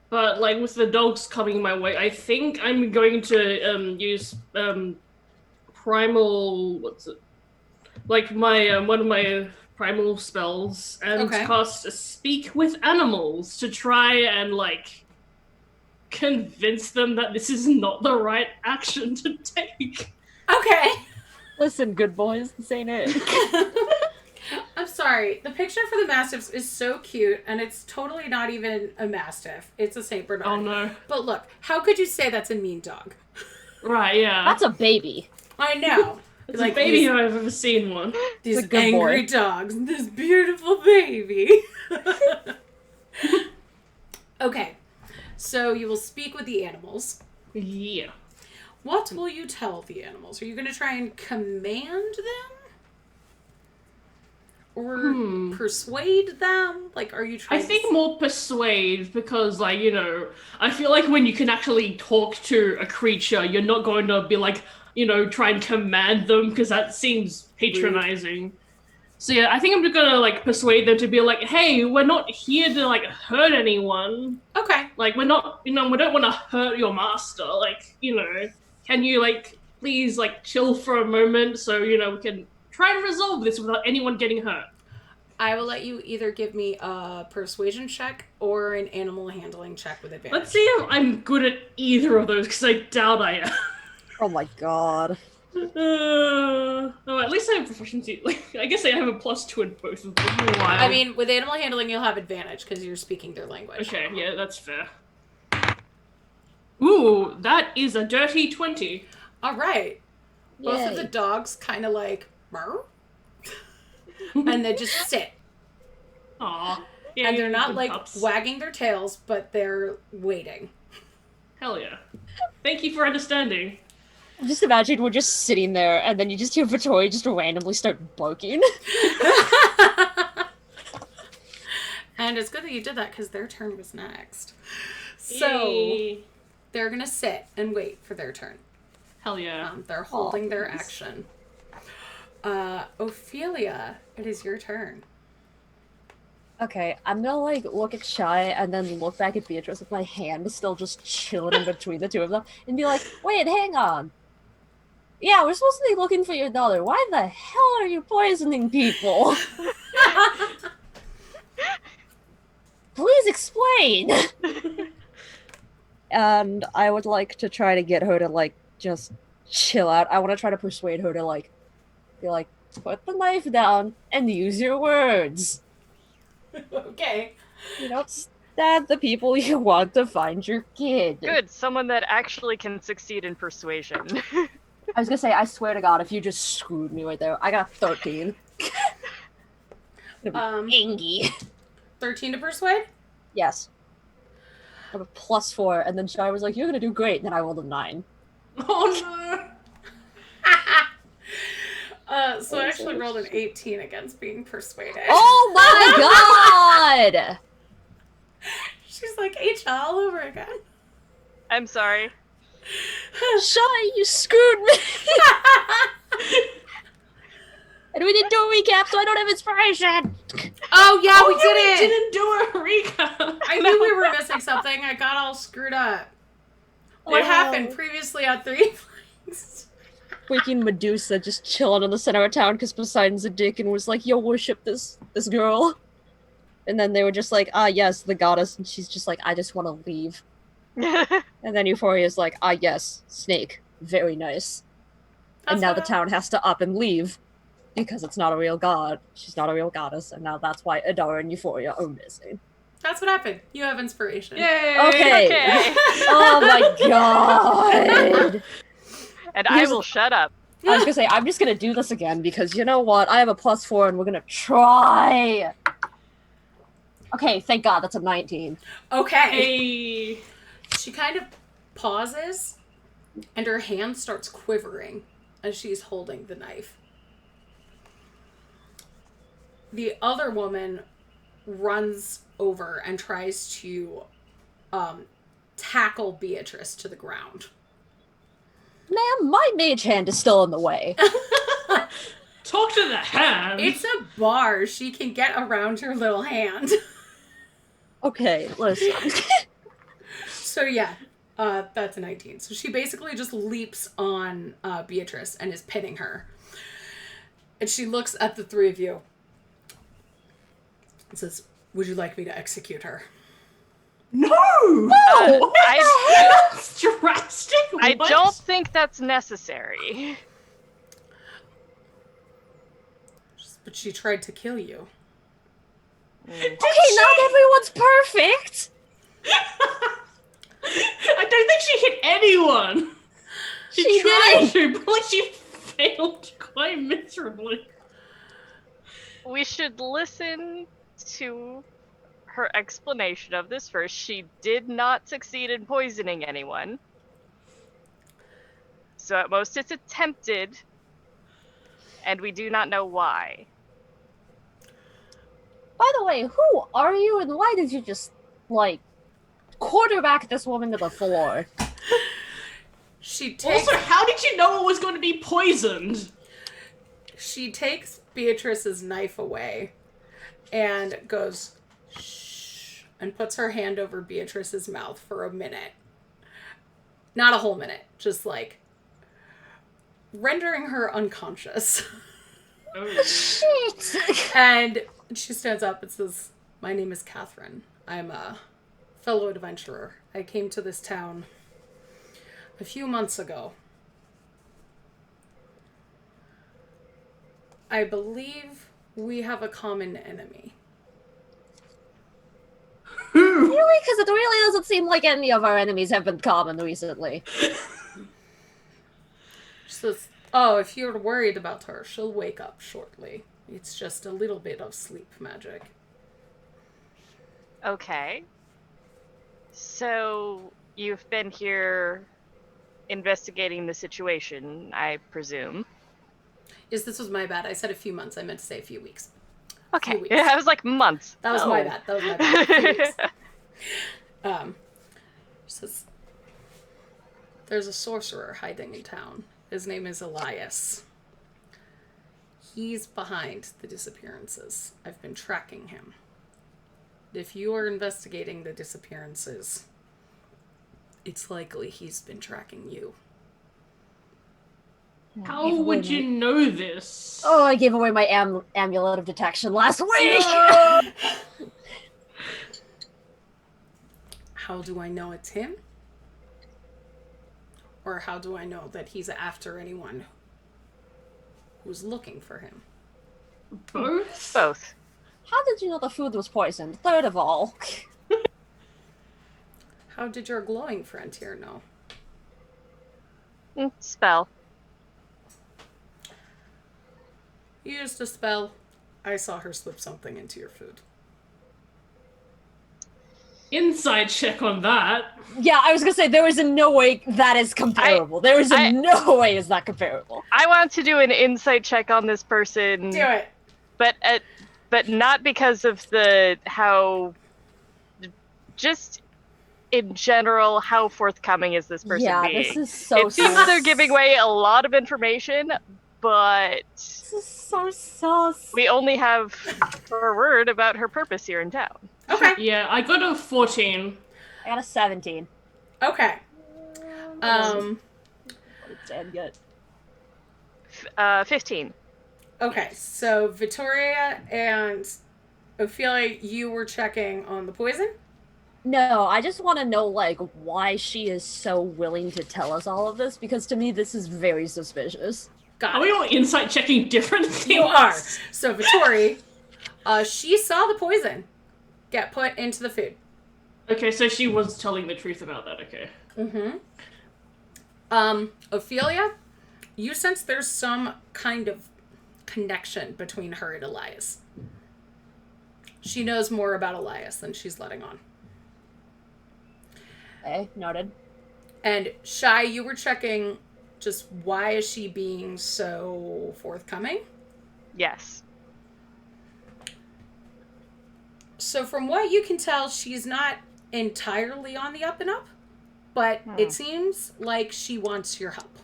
Speaker 2: but, like, with the dogs coming my way, I think I'm going to use primal... What's it? Like, my one of my primal spells, and cast Speak with Animals to try and, like, convince them that this is not the right action to take.
Speaker 1: Okay.
Speaker 3: Listen, good boys, this ain't it.
Speaker 1: I'm sorry. The picture for the mastiffs is so cute, and it's totally not even a mastiff. It's a Saint Bernard.
Speaker 2: Oh no.
Speaker 1: But look, how could you say that's a mean dog?
Speaker 2: Right, yeah.
Speaker 3: That's a baby.
Speaker 1: I know.
Speaker 2: It's
Speaker 1: like
Speaker 2: a baby
Speaker 1: these,
Speaker 2: if I've ever seen one.
Speaker 1: these
Speaker 3: It's a good
Speaker 1: angry
Speaker 3: boy.
Speaker 1: dogs and this beautiful baby. Okay. So you will speak with the animals.
Speaker 2: Yeah.
Speaker 1: What will you tell the animals? Are you going to try and command them? Or persuade them? Like, are you trying
Speaker 2: I think more persuade, because, like, you know, I feel like when you can actually talk to a creature, you're not going to be like, you know, try and command them, because that seems patronizing. So yeah, I think I'm just gonna, like, persuade them to be like, hey, we're not here to, like, hurt anyone.
Speaker 1: Okay.
Speaker 2: Like, we're not, you know, we don't want to hurt your master. Like, you know, can you, like, please, like, chill for a moment so, you know, we can try and resolve this without anyone getting hurt.
Speaker 1: I will let you either give me a persuasion check or an animal handling check with advantage.
Speaker 2: Let's see if I'm good at either of those, because I doubt I am.
Speaker 3: Oh my god.
Speaker 2: Oh, at least I have proficiency. Like, I guess I have a +2 in both of them. Wow.
Speaker 1: I mean, with animal handling, you'll have advantage because you're speaking their language.
Speaker 2: Okay, yeah, that's fair. Ooh, that is a dirty 20.
Speaker 1: All right. Both of the dogs kind of like, "Meow," and they just sit.
Speaker 2: Aw. Yeah,
Speaker 1: And they're not like
Speaker 2: pups.
Speaker 1: wagging their tails, but they're waiting.
Speaker 2: Hell yeah. Thank you for understanding.
Speaker 3: Just imagine we're just sitting there, and then you just hear Vittoria just randomly start barking.
Speaker 1: And it's good that you did that because their turn was next. So they're going to sit and wait for their turn.
Speaker 2: Hell yeah.
Speaker 1: They're holding their action. Ophelia, it is your turn.
Speaker 3: Okay, I'm gonna like look at Shy and then look back at Beatrice with my hand still just chilling in between the two of them and be like, wait, hang on. Yeah, we're supposed to be looking for your daughter. Why the hell are you poisoning people? Please explain! And I would like to try to get her to like just chill out. I want to try to persuade her to like be like, put the knife down and use your words.
Speaker 1: Okay.
Speaker 3: You don't stab the people you want to find your kid.
Speaker 4: Good, someone that actually can succeed in persuasion.
Speaker 3: I was gonna say, I swear to God, if you just screwed me right there, I got 13. Angy.
Speaker 1: 13 to persuade?
Speaker 3: Yes. I have a +4, and then Shy was like, you're gonna do great, and then I rolled a 9.
Speaker 2: Oh no!
Speaker 1: So I actually rolled an 18 against being persuaded.
Speaker 3: Oh my God!
Speaker 1: She's like, H all over again.
Speaker 4: I'm sorry.
Speaker 3: Shy, you screwed me! And we didn't do a recap, so I don't have inspiration!
Speaker 1: Oh yeah, we did
Speaker 2: We
Speaker 1: it!
Speaker 2: didn't do a recap!
Speaker 1: I knew we were missing something. I got all screwed up. What happened previously on Threeflings?
Speaker 3: Freaking Medusa just chilling in the center of town because Poseidon's a dick and was like, yo, worship this girl. And then they were just like, ah, yes, the goddess. And she's just like, I just want to leave. And then Euphoria's like, ah, yes, snake. Very nice. And now the town has to up and leave because it's not a real god. She's not a real goddess. And now that's why Adara and Euphoria are missing.
Speaker 1: That's what happened. You have inspiration.
Speaker 2: Yay!
Speaker 3: Okay. Oh my god.
Speaker 4: And I will shut up.
Speaker 3: I was gonna say, I'm just gonna do this again because you know what? I have a +4 and we're gonna try. Okay, thank God, that's a 19.
Speaker 1: Okay.
Speaker 2: Hey.
Speaker 1: She kind of pauses and her hand starts quivering as she's holding the knife. The other woman runs over and tries to tackle Beatrice to the ground.
Speaker 3: Ma'am, my mage hand is still in the way.
Speaker 2: Talk to the hand.
Speaker 1: It's a bar. She can get around her little hand.
Speaker 3: Okay, listen.
Speaker 1: So yeah, that's a 19. So she basically just leaps on Beatrice and is pinning her. And she looks at the three of you and says, would you like me to execute her?
Speaker 2: No! That's drastic.
Speaker 4: I
Speaker 2: What?
Speaker 4: don't think that's necessary.
Speaker 1: But she tried to kill you.
Speaker 3: Okay, not everyone's perfect!
Speaker 2: I don't think she hit anyone. She tried to, but like she failed quite miserably.
Speaker 4: We should listen to her explanation of this first. She did not succeed in poisoning anyone. So at most it's attempted, and we do not know why.
Speaker 3: By the way, who are you and why did you just, like, quarterback this woman to the floor?
Speaker 1: She takes
Speaker 2: Also, how did you know it was going to be poisoned?
Speaker 1: she takes Beatrice's knife away and goes shh and puts her hand over Beatrice's mouth for a minute. Not a whole minute, just like rendering her unconscious.
Speaker 2: Oh.
Speaker 3: Shit!
Speaker 1: And she stands up and says, "My name is Catherine. I'm a fellow adventurer. I came to this town a few months ago. I believe we have a common enemy."
Speaker 3: Really? Because it really doesn't seem like any of our enemies have been common recently.
Speaker 1: She says, "Oh, if you're worried about her, she'll wake up shortly. It's just a little bit of sleep magic."
Speaker 4: Okay. So you've been here investigating the situation, I presume.
Speaker 1: Yes, this was my bad. I said a few months. I meant to say a few weeks.
Speaker 4: Okay.
Speaker 1: weeks.
Speaker 4: Yeah, I was like months.
Speaker 1: That was
Speaker 4: Oh.
Speaker 1: my bad. A few weeks. She says, "There's a sorcerer hiding in town. His name is Elias. He's behind the disappearances. I've been tracking him. If you are investigating the disappearances, it's likely he's been tracking you."
Speaker 2: How would you know this?
Speaker 3: Oh, I gave away my amulet of detection last week!
Speaker 1: How do I know it's him? Or how do I know that he's after anyone who's looking for him?
Speaker 2: Both?
Speaker 4: Both.
Speaker 3: How did you know the food was poisoned? Third of all.
Speaker 1: How did your glowing friend here know?
Speaker 4: Spell.
Speaker 1: You used a spell. I saw her slip something into your food.
Speaker 2: Inside check on that.
Speaker 3: Yeah, I was gonna say, there is in no way that is comparable. There is in no way is that comparable.
Speaker 4: I want to do an insight check on this person.
Speaker 1: Do it.
Speaker 4: But not because of the how, just in general, how forthcoming is this person
Speaker 3: Yeah,
Speaker 4: being?
Speaker 3: this is so
Speaker 4: It seems they're giving away a lot of information, but
Speaker 3: This is so sus.
Speaker 4: we only have her word about her purpose here in town.
Speaker 1: Okay.
Speaker 2: Yeah, I got a 14.
Speaker 3: I got a 17.
Speaker 1: Okay.
Speaker 3: What did Dan get?
Speaker 4: 15.
Speaker 1: Okay, so Victoria and Ophelia, you were checking on the poison?
Speaker 3: No, I just want to know, like, why she is so willing to tell us all of this, because to me this is very suspicious.
Speaker 1: Got
Speaker 2: Are we
Speaker 1: it.
Speaker 2: all insight checking different things?
Speaker 1: You are. So Victoria, she saw the poison get put into the food.
Speaker 2: Okay, so she was telling the truth about that, okay.
Speaker 1: Ophelia, you sense there's some kind of connection between her and Elias. She knows more about Elias than she's letting on.
Speaker 3: Okay, noted.
Speaker 1: And Shy, you were checking just why is she being so forthcoming?
Speaker 4: Yes.
Speaker 1: So from what you can tell, she's not entirely on the up and up, but it seems like she wants your help.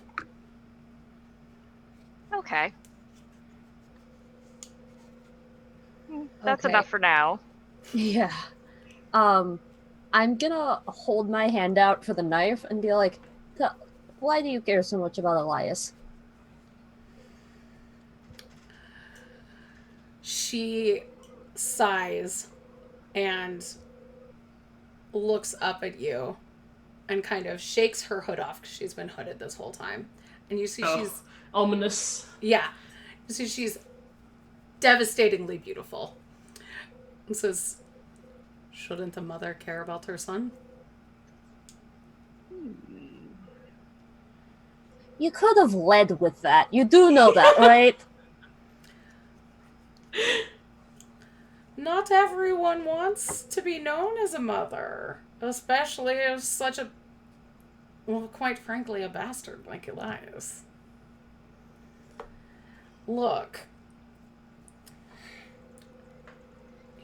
Speaker 4: Okay. That's
Speaker 3: Okay.
Speaker 4: enough for now.
Speaker 3: Yeah. I'm gonna hold my hand out for the knife and be like, why do you care so much about Elias?
Speaker 1: She sighs and looks up at you and kind of shakes her hood off because she's been hooded this whole time. And you see she's...
Speaker 2: Ominous.
Speaker 1: Yeah. You see she's devastatingly beautiful. And says, "Shouldn't a mother care about her son?"
Speaker 3: You could have led with that. You do know that, right?
Speaker 1: Not everyone wants to be known as a mother, especially as such a, well, quite frankly, a bastard like Elias. Look,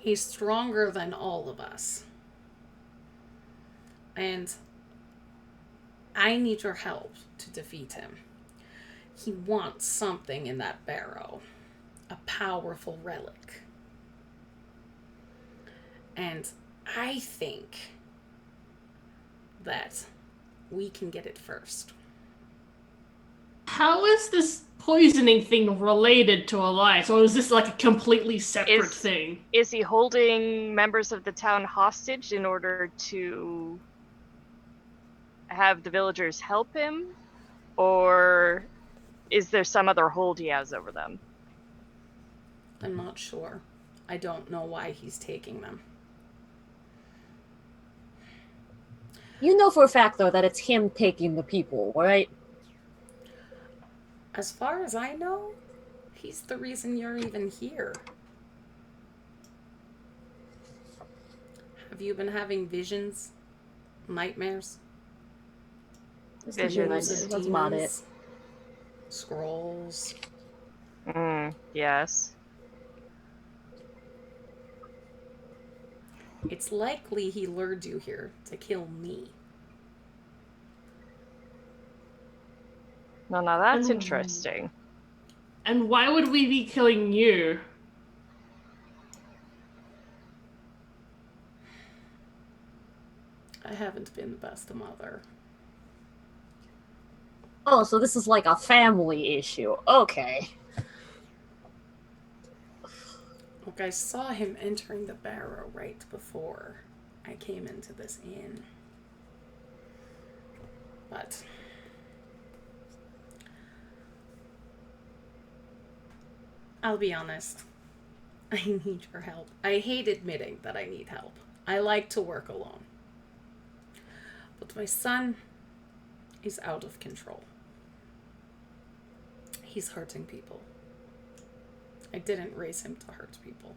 Speaker 1: He's stronger than all of us. And I need your help to defeat him. He wants something in that barrow. A powerful relic. And I think that we can get it first.
Speaker 2: How is this poisoning thing related to Elias, or is this like a completely separate thing?
Speaker 4: Is he holding members of the town hostage in order to have the villagers help him? Or is there some other hold he has over them?
Speaker 1: I'm not sure. I don't know why he's taking them.
Speaker 3: You know for a fact, though, that it's him taking the people, right?
Speaker 1: As far as I know, he's the reason you're even here. Have you been having visions? Nightmares?
Speaker 4: Visions.
Speaker 3: That's about it.
Speaker 1: Scrolls?
Speaker 4: Yes.
Speaker 1: It's likely he lured you here to kill me.
Speaker 4: No, now that's interesting.
Speaker 2: And why would we be killing you?
Speaker 1: I haven't been the best mother.
Speaker 3: Oh, so this is like a family issue. Okay.
Speaker 1: Look, I saw him entering the barrow right before I came into this inn. But I'll be honest. I need your help. I hate admitting that I need help. I like to work alone. But my son is out of control. He's hurting people. I didn't raise him to hurt people.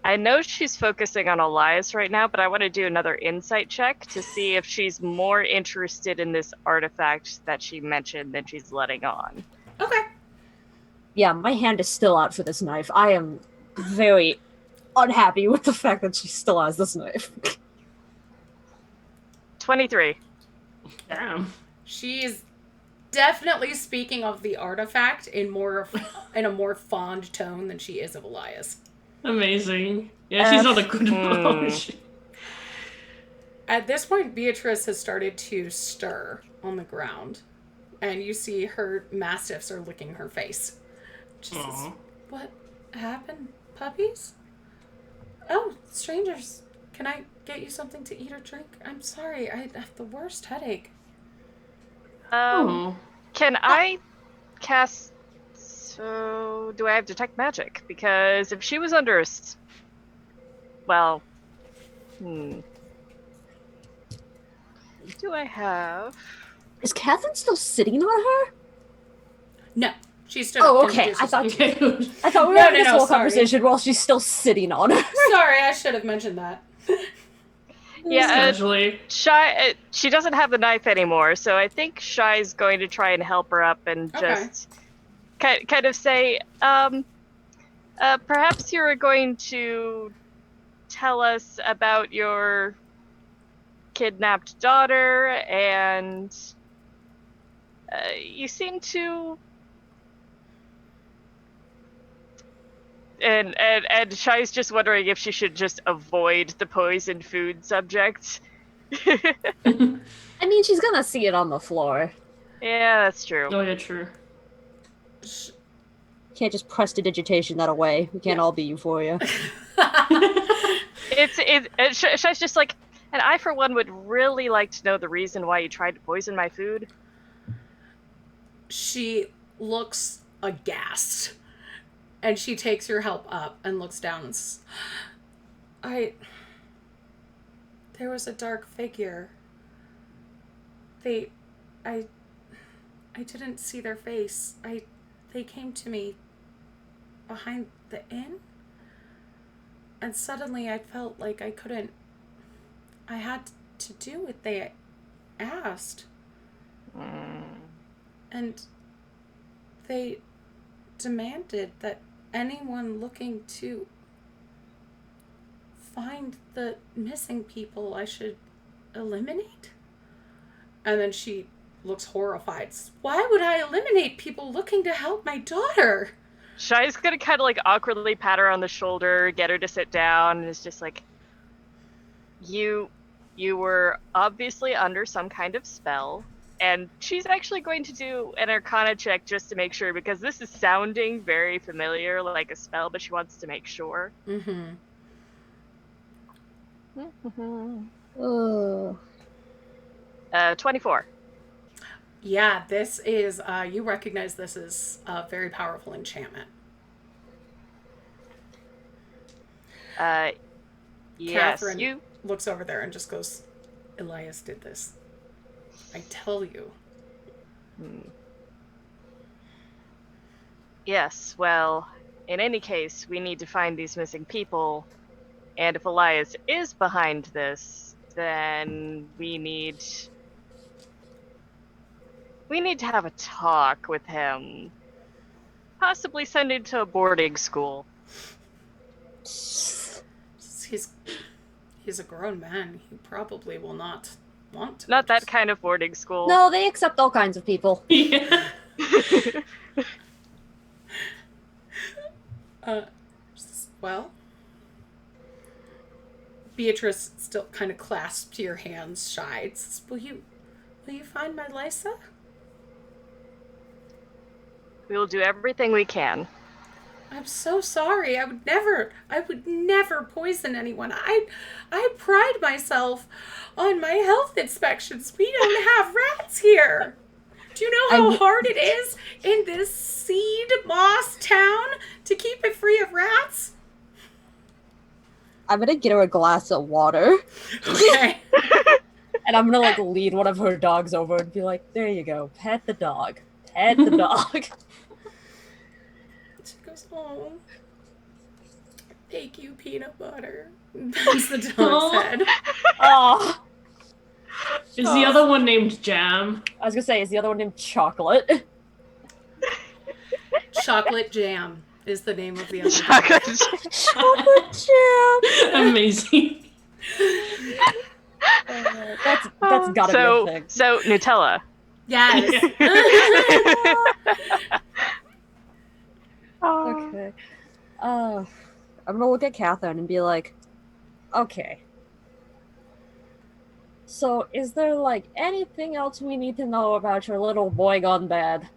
Speaker 4: I know she's focusing on Elias right now, but I want to do another insight check to see if she's more interested in this artifact that she mentioned than she's letting on.
Speaker 1: Okay.
Speaker 3: Yeah, my hand is still out for this knife. I am very unhappy with the fact that she still has this knife.
Speaker 4: 23.
Speaker 2: Damn.
Speaker 1: She is definitely speaking of the artifact in a more fond tone than she is of Elias.
Speaker 2: Amazing. Yeah, she's not a good mom.
Speaker 1: At this point, Beatrice has started to stir on the ground, and you see her mastiffs are licking her face. She says, "What happened, puppies? Oh, strangers, can I get you something to eat or drink? I'm sorry, I have the worst headache."
Speaker 4: Can I cast... So, do I have detect magic? Because if she was under well... Do I have...
Speaker 3: Is Catherine still sitting on her?
Speaker 1: No, she's still.
Speaker 3: Oh, okay. I thought we were having this whole conversation while she's still sitting on her.
Speaker 1: Sorry, I should have mentioned that.
Speaker 4: Yeah, Shy, she doesn't have the knife anymore, so I think Shy's going to try and help her up and just kind of say, perhaps you're going to tell us about your kidnapped daughter, and you seem to... And Shy's just wondering if she should just avoid the poisoned food subject.
Speaker 3: I mean, she's gonna see it on the floor.
Speaker 4: Yeah, that's true.
Speaker 2: Oh, yeah, true.
Speaker 3: Can't just prestidigitation that away. We can't all be Euphoria.
Speaker 4: Shy's just like, and I, for one, would really like to know the reason why you tried to poison my food.
Speaker 1: She looks aghast. And she takes your help up and looks down and says, there was a dark figure. I didn't see their face. They came to me behind the inn. And suddenly I felt like I had to do what they asked. And they demanded that anyone looking to find the missing people I should eliminate? And then she looks horrified. Why would I eliminate people looking to help my daughter?
Speaker 4: Shai's gonna kind of like awkwardly pat her on the shoulder, get her to sit down, and it's just like, you were obviously under some kind of spell, and she's actually going to do an Arcana check just to make sure, because this is sounding very familiar, like a spell, but she wants to make sure.
Speaker 1: Mm-hmm.
Speaker 4: 24.
Speaker 1: Yeah, this is, you recognize this as a very powerful enchantment.
Speaker 4: Yes,
Speaker 1: Catherine
Speaker 4: you...
Speaker 1: looks over there and just goes, Elias did this. I tell you.
Speaker 4: Yes, well, in any case, we need to find these missing people, and if Elias is behind this, then we need to have a talk with him. Possibly send him to a boarding school.
Speaker 1: He's a grown man. He probably will not want to.
Speaker 4: Not that kind of boarding school.
Speaker 3: No, they accept all kinds of people.
Speaker 2: Yeah.
Speaker 1: Well, Beatrice still kind of clasps your hands shy. Says, will you find my Lysa?
Speaker 4: We will do everything we can.
Speaker 1: I'm so sorry. I would never poison anyone. I pride myself on my health inspections. We don't have rats here. Do you know how hard it is in this seed moss town to keep it free of rats?
Speaker 3: I'm gonna get her a glass of water.
Speaker 1: Okay.
Speaker 3: And I'm gonna like lead one of her dogs over and be like, there you go, pet the dog. Pet the dog.
Speaker 1: She goes, oh, thank you, peanut butter. That's the dog's head.
Speaker 3: Oh.
Speaker 2: Is the other one named Jam?
Speaker 3: I was gonna say, is the other one named Chocolate?
Speaker 1: Chocolate Jam is the name of the other
Speaker 4: Chocolate
Speaker 1: dog.
Speaker 3: Chocolate Jam!
Speaker 2: Amazing.
Speaker 3: That's gotta be a thing.
Speaker 4: So, Nutella.
Speaker 1: Yes.
Speaker 3: Okay. I'm gonna look at Catherine and be like, okay. So, is there, like, anything else we need to know about your little boy gone bad?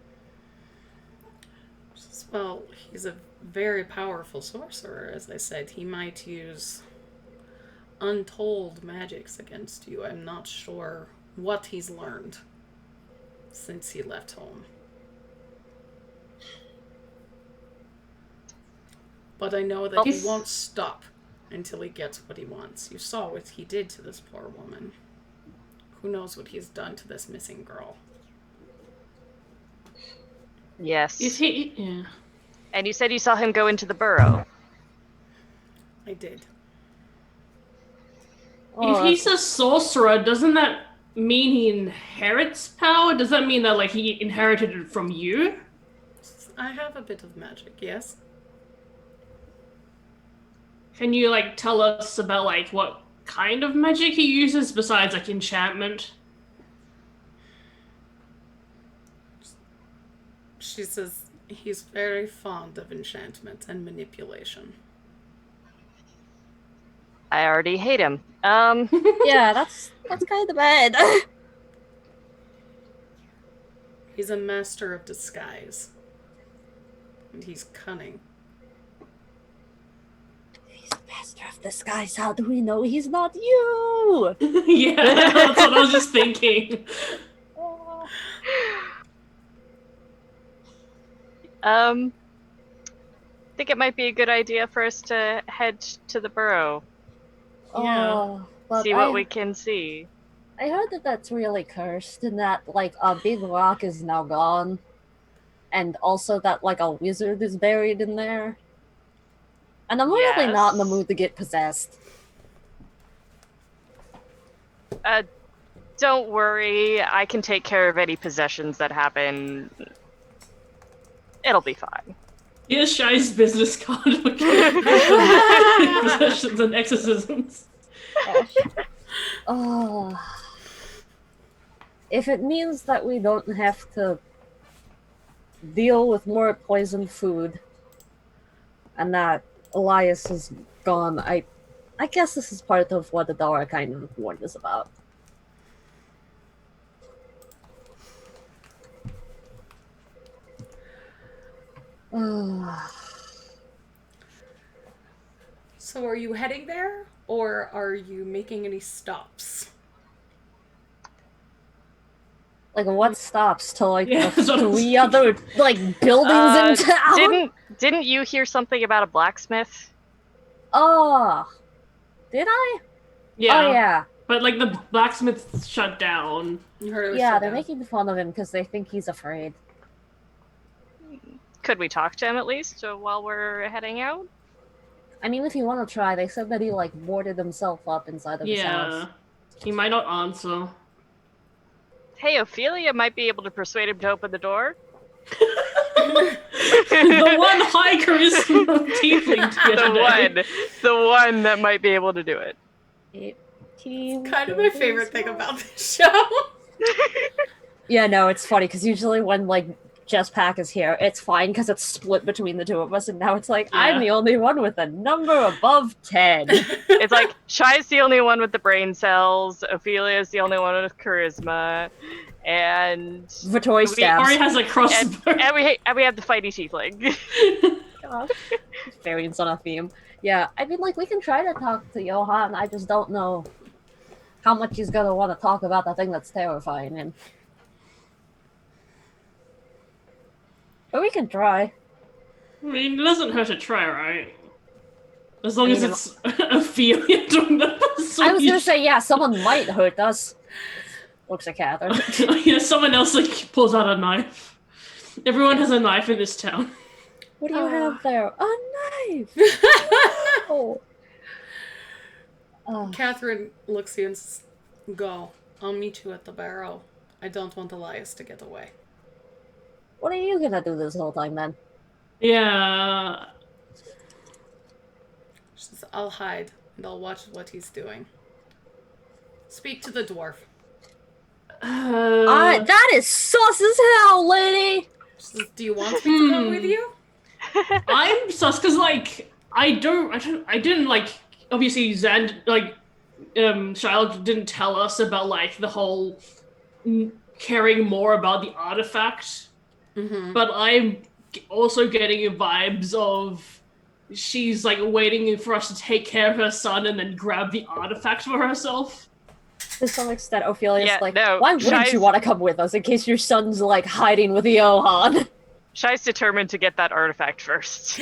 Speaker 1: Well, he's a very powerful sorcerer, as I said. He might use untold magics against you. I'm not sure what he's learned since he left home. But I know that he won't stop until he gets what he wants. You saw what he did to this poor woman. Who knows what he's done to this missing girl?
Speaker 4: Yes.
Speaker 2: Is he? Yeah.
Speaker 4: And you said you saw him go into the burrow.
Speaker 1: I did.
Speaker 2: If he's a sorcerer, doesn't that mean he inherits power? Does that mean that like he inherited it from you?
Speaker 1: I have a bit of magic, yes.
Speaker 2: Can you like tell us about like what kind of magic he uses besides like enchantment?
Speaker 1: She says he's very fond of enchantment and manipulation.
Speaker 4: I already hate him.
Speaker 3: Yeah, that's kind of bad.
Speaker 1: He's a master of disguise. And he's cunning.
Speaker 3: He's the master of disguise. How do we know he's not you?
Speaker 2: Yeah, that's what I was just thinking.
Speaker 4: I think it might be a good idea for us to head to the burrow.
Speaker 2: Yeah.
Speaker 3: Oh, but
Speaker 4: See what we can see.
Speaker 3: I heard that that's really cursed and that, like, a big rock is now gone. And also that, like, a wizard is buried in there. And I'm really not in the mood to get possessed.
Speaker 4: Don't worry. I can take care of any possessions that happen. It'll be fine.
Speaker 2: Here's Shai's business card for possessions and exorcisms.
Speaker 3: Gosh. Oh. If it means that we don't have to deal with more poisoned food and that Elias is gone, I guess this is part of what Adara kind of warned us about.
Speaker 1: So are you heading there, or are you making any stops?
Speaker 3: Like, what stops to, like,
Speaker 2: Yeah,
Speaker 3: the
Speaker 2: that's what I was
Speaker 3: 3 other, like, buildings in town?
Speaker 4: Didn't you hear something about a blacksmith?
Speaker 3: Oh. Did I?
Speaker 2: Yeah.
Speaker 3: Oh, yeah.
Speaker 2: But, like, the blacksmith shut down.
Speaker 1: You heard it was
Speaker 3: Yeah,
Speaker 1: shut
Speaker 3: they're
Speaker 1: down.
Speaker 3: making fun of him because they think he's afraid.
Speaker 4: Could we talk to him at least while we're heading out?
Speaker 3: I mean, if you want to try, they said that he, like, boarded himself up inside of his house.
Speaker 2: Yeah. He might not answer.
Speaker 4: Hey, Ophelia might be able to persuade him to open the door.
Speaker 2: The one high charisma tiefling today.
Speaker 4: The one that might be able to do it.
Speaker 1: Kind of my favorite thing about this show.
Speaker 3: Yeah, no, it's funny because usually when like Jess Pack is here, it's fine because it's split between the two of us, and now it's like I'm the only one with a number above 10.
Speaker 4: It's like Shai's the only one with the brain cells, Ophelia's the only one with charisma, and
Speaker 3: Vittori stabs.
Speaker 2: Vittori has a crossbow.
Speaker 4: and we have the fighty tiefling.
Speaker 3: Gosh. Variants on a theme. Yeah, I mean, like, we can try to talk to Johan, I just don't know how much he's gonna want to talk about the thing that's terrifying him. But we can try.
Speaker 2: I mean, it doesn't hurt to try, right? As long as it's Ophelia doing the
Speaker 3: I was gonna say, yeah, someone might hurt us. Looks at Catherine.
Speaker 2: Yeah, someone else like pulls out a knife. Everyone has a knife in this town.
Speaker 3: What do you have there? A knife! Oh.
Speaker 1: Catherine looks at you and says, "Go. I'll meet you at the barrow. I don't want Elias to get away."
Speaker 3: What are you gonna do this whole time, then?
Speaker 2: Yeah.
Speaker 1: She says, "I'll hide, and I'll watch what he's doing. Speak to the dwarf."
Speaker 3: That is sus as hell, lady!
Speaker 1: She says, "Do you want me to go with you?"
Speaker 2: I'm sus because like I didn't like obviously Zand like Shild didn't tell us about like the whole caring more about the artifact.
Speaker 1: Mm-hmm.
Speaker 2: But I'm also getting vibes of she's like waiting for us to take care of her son and then grab the artifact for herself.
Speaker 3: To some extent, Ophelia's like,
Speaker 4: no,
Speaker 3: why wouldn't you want to come with us in case your son's like hiding with Johan?
Speaker 4: Shai's determined to get that artifact first.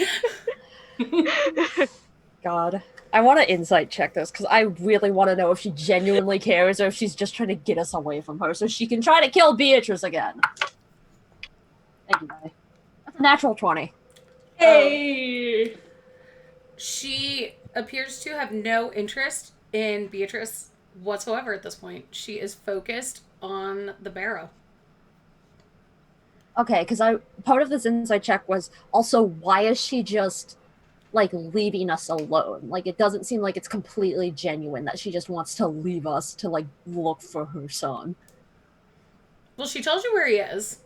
Speaker 3: God. I want to insight check this because I really want to know if she genuinely cares or if she's just trying to get us away from her so she can try to kill Beatrice again. Thank you, buddy. That's a natural 20.
Speaker 2: Hey!
Speaker 1: She appears to have no interest in Beatrice whatsoever at this point. She is focused on the barrow.
Speaker 3: Okay, because part of this insight check was also why is she just like leaving us alone? Like it doesn't seem like it's completely genuine that she just wants to leave us to like look for her son.
Speaker 1: Well, she tells you where he is.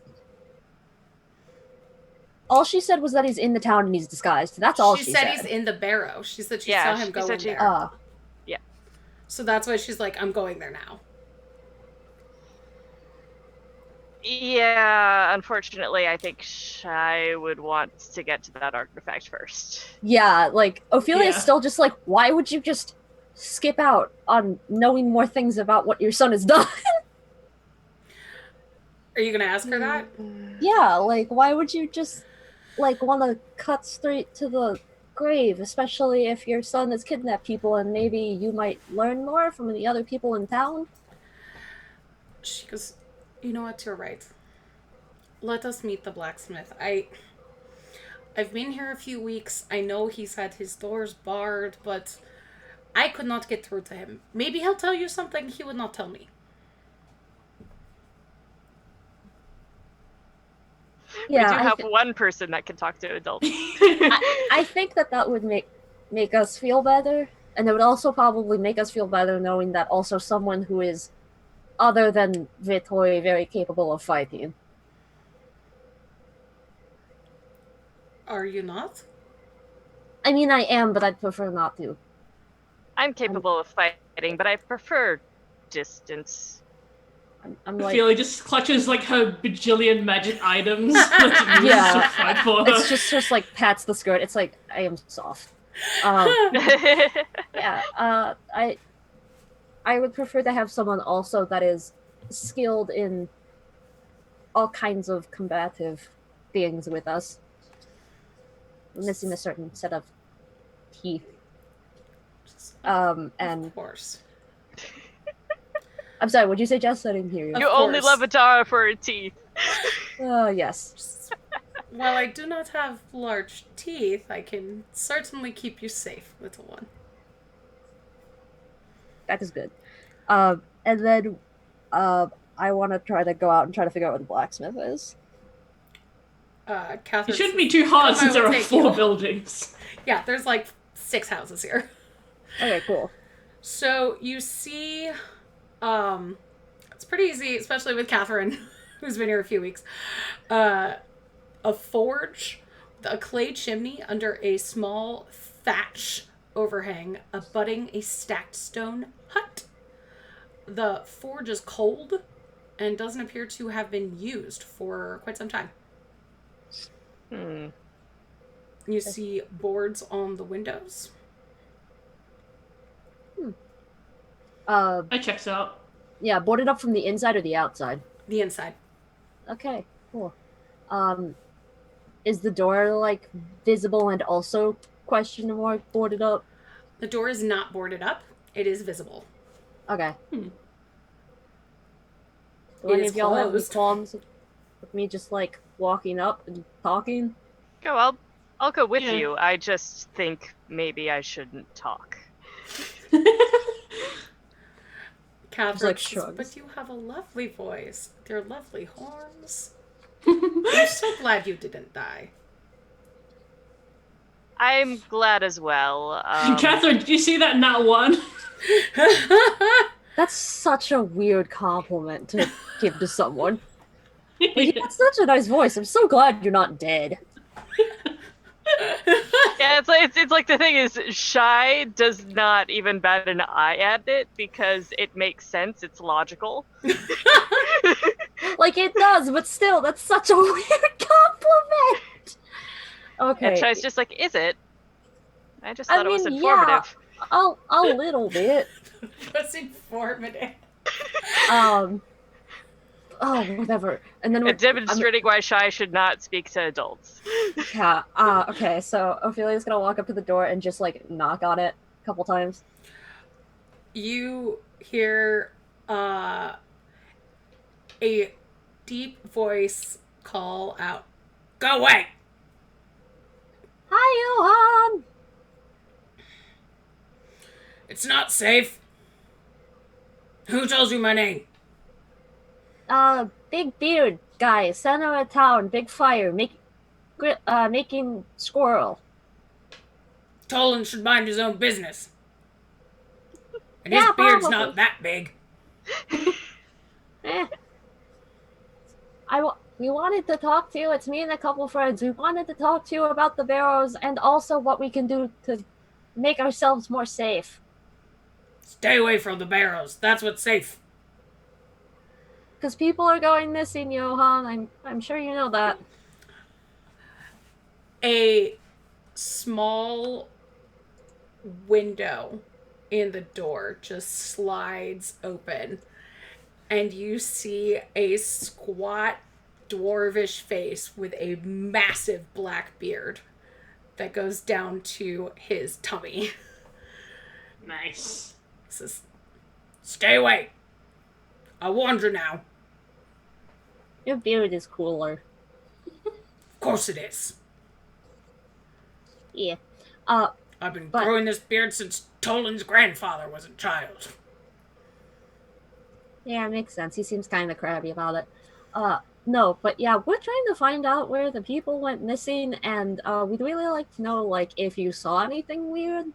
Speaker 3: All she said was that he's in the town and he's disguised. That's all she said.
Speaker 1: She said he's in the barrow. She said she saw him go in there.
Speaker 4: Yeah.
Speaker 1: So that's why she's like, I'm going there now.
Speaker 4: Yeah, unfortunately, I think Shai would want to get to that artifact first.
Speaker 3: Yeah, like, Ophelia's still just like, why would you just skip out on knowing more things about what your son has done?
Speaker 1: Are you going to ask her that?
Speaker 3: Yeah, like, why would you just, like, want to cut straight to the grave, especially if your son has kidnapped people and maybe you might learn more from the other people in town?
Speaker 1: She goes, you know what, you're right. Let us meet the blacksmith. I've been here a few weeks. I know he's had his doors barred, but I could not get through to him. Maybe he'll tell you something he would not tell me.
Speaker 3: Yeah,
Speaker 4: we do have one person that can talk to adults.
Speaker 3: I think that would make us feel better, and it would also probably make us feel better knowing that also someone who is other than Vittori very capable of fighting.
Speaker 1: Are you not?
Speaker 3: I mean, I am, but I'd prefer not to.
Speaker 4: I'm capable of fighting, but I prefer distance.
Speaker 3: I'm like,
Speaker 2: Ophelia just clutches like her bajillion magic items that she uses to fight for her.
Speaker 3: it's just like pats the skirt. It's like I am soft. Yeah. I would prefer to have someone also that is skilled in all kinds of combative things with us. We're missing a certain set of teeth. And
Speaker 1: Of course.
Speaker 3: I'm sorry, would you say Jess? I didn't hear you.
Speaker 4: You only love Atara for her teeth.
Speaker 3: Yes.
Speaker 1: While I do not have large teeth, I can certainly keep you safe, little one.
Speaker 3: That is good. And then I want to try to go out and try to figure out where the blacksmith is.
Speaker 1: Catherine.
Speaker 2: It shouldn't be too hard since there are 4
Speaker 1: you.
Speaker 2: buildings.
Speaker 1: Yeah, there's like 6 houses here.
Speaker 3: Okay, cool.
Speaker 1: So you see, it's pretty easy, especially with Catherine, who's been here a few weeks. A forge, a clay chimney under a small thatch overhang, abutting a stacked stone hut. The forge is cold and doesn't appear to have been used for quite some time. You see boards on the windows.
Speaker 2: That checks out.
Speaker 3: Yeah, boarded up from the inside or the outside?
Speaker 1: The inside.
Speaker 3: Okay, cool. Is the door like visible and also question mark boarded up?
Speaker 1: The door is not boarded up. It is visible.
Speaker 3: Okay.
Speaker 1: It
Speaker 3: Do any
Speaker 1: is
Speaker 3: of y'all have any
Speaker 1: closed.
Speaker 3: qualms with me just like walking up and talking?
Speaker 4: Go, I'll go with
Speaker 2: Yeah.
Speaker 4: you. I just think maybe I shouldn't talk.
Speaker 1: Catherine
Speaker 3: like
Speaker 1: says,
Speaker 3: shrugs.
Speaker 1: but you have a lovely voice. Your lovely horns. I'm so glad you didn't die.
Speaker 4: I'm glad as well.
Speaker 2: Catherine, did you see that nat 1?
Speaker 3: That's such a weird compliment to give to someone. Like, you got such a nice voice. I'm so glad you're not dead.
Speaker 4: Yeah, it's like the thing is, Shy does not even bat an eye at it because it makes sense. It's logical.
Speaker 3: Like, it does, but still, that's such a weird compliment. Okay.
Speaker 4: And Shy's just like, is it? I just thought it was informative.
Speaker 3: Yeah, a little bit.
Speaker 1: That's informative.
Speaker 3: Oh, whatever. And then
Speaker 4: And demonstrating why Shy should not speak to adults.
Speaker 3: Yeah. Okay. So Ophelia's gonna walk up to the door and just like knock on it a couple times.
Speaker 1: You hear a deep voice call out, "Go away!"
Speaker 3: Hi, Johan.
Speaker 1: It's not safe. Who tells you my name?
Speaker 3: Big beard guy, center of town, big fire, making squirrel.
Speaker 1: Tolan should mind his own business. And
Speaker 3: Yeah,
Speaker 1: his beard's
Speaker 3: probably.
Speaker 1: not that big.
Speaker 3: We wanted to talk to you. It's me and a couple friends. We wanted to talk to you about the barrows and also what we can do to make ourselves more safe.
Speaker 1: Stay away from the barrows. That's what's safe.
Speaker 3: Because people are going missing, Johan. I'm sure you know that.
Speaker 1: A small window in the door just slides open, and you see a squat dwarvish face with a massive black beard that goes down to his tummy.
Speaker 2: Nice.
Speaker 1: Says, "Stay away. I warned you now."
Speaker 3: Your beard is cooler.
Speaker 1: Of course it is.
Speaker 3: Yeah.
Speaker 1: I've been growing this beard since Tolan's grandfather was a child.
Speaker 3: Yeah, it makes sense. He seems kind of crabby about it. No, but yeah, we're trying to find out where the people went missing, and we'd really like to know, like, if you saw anything weird,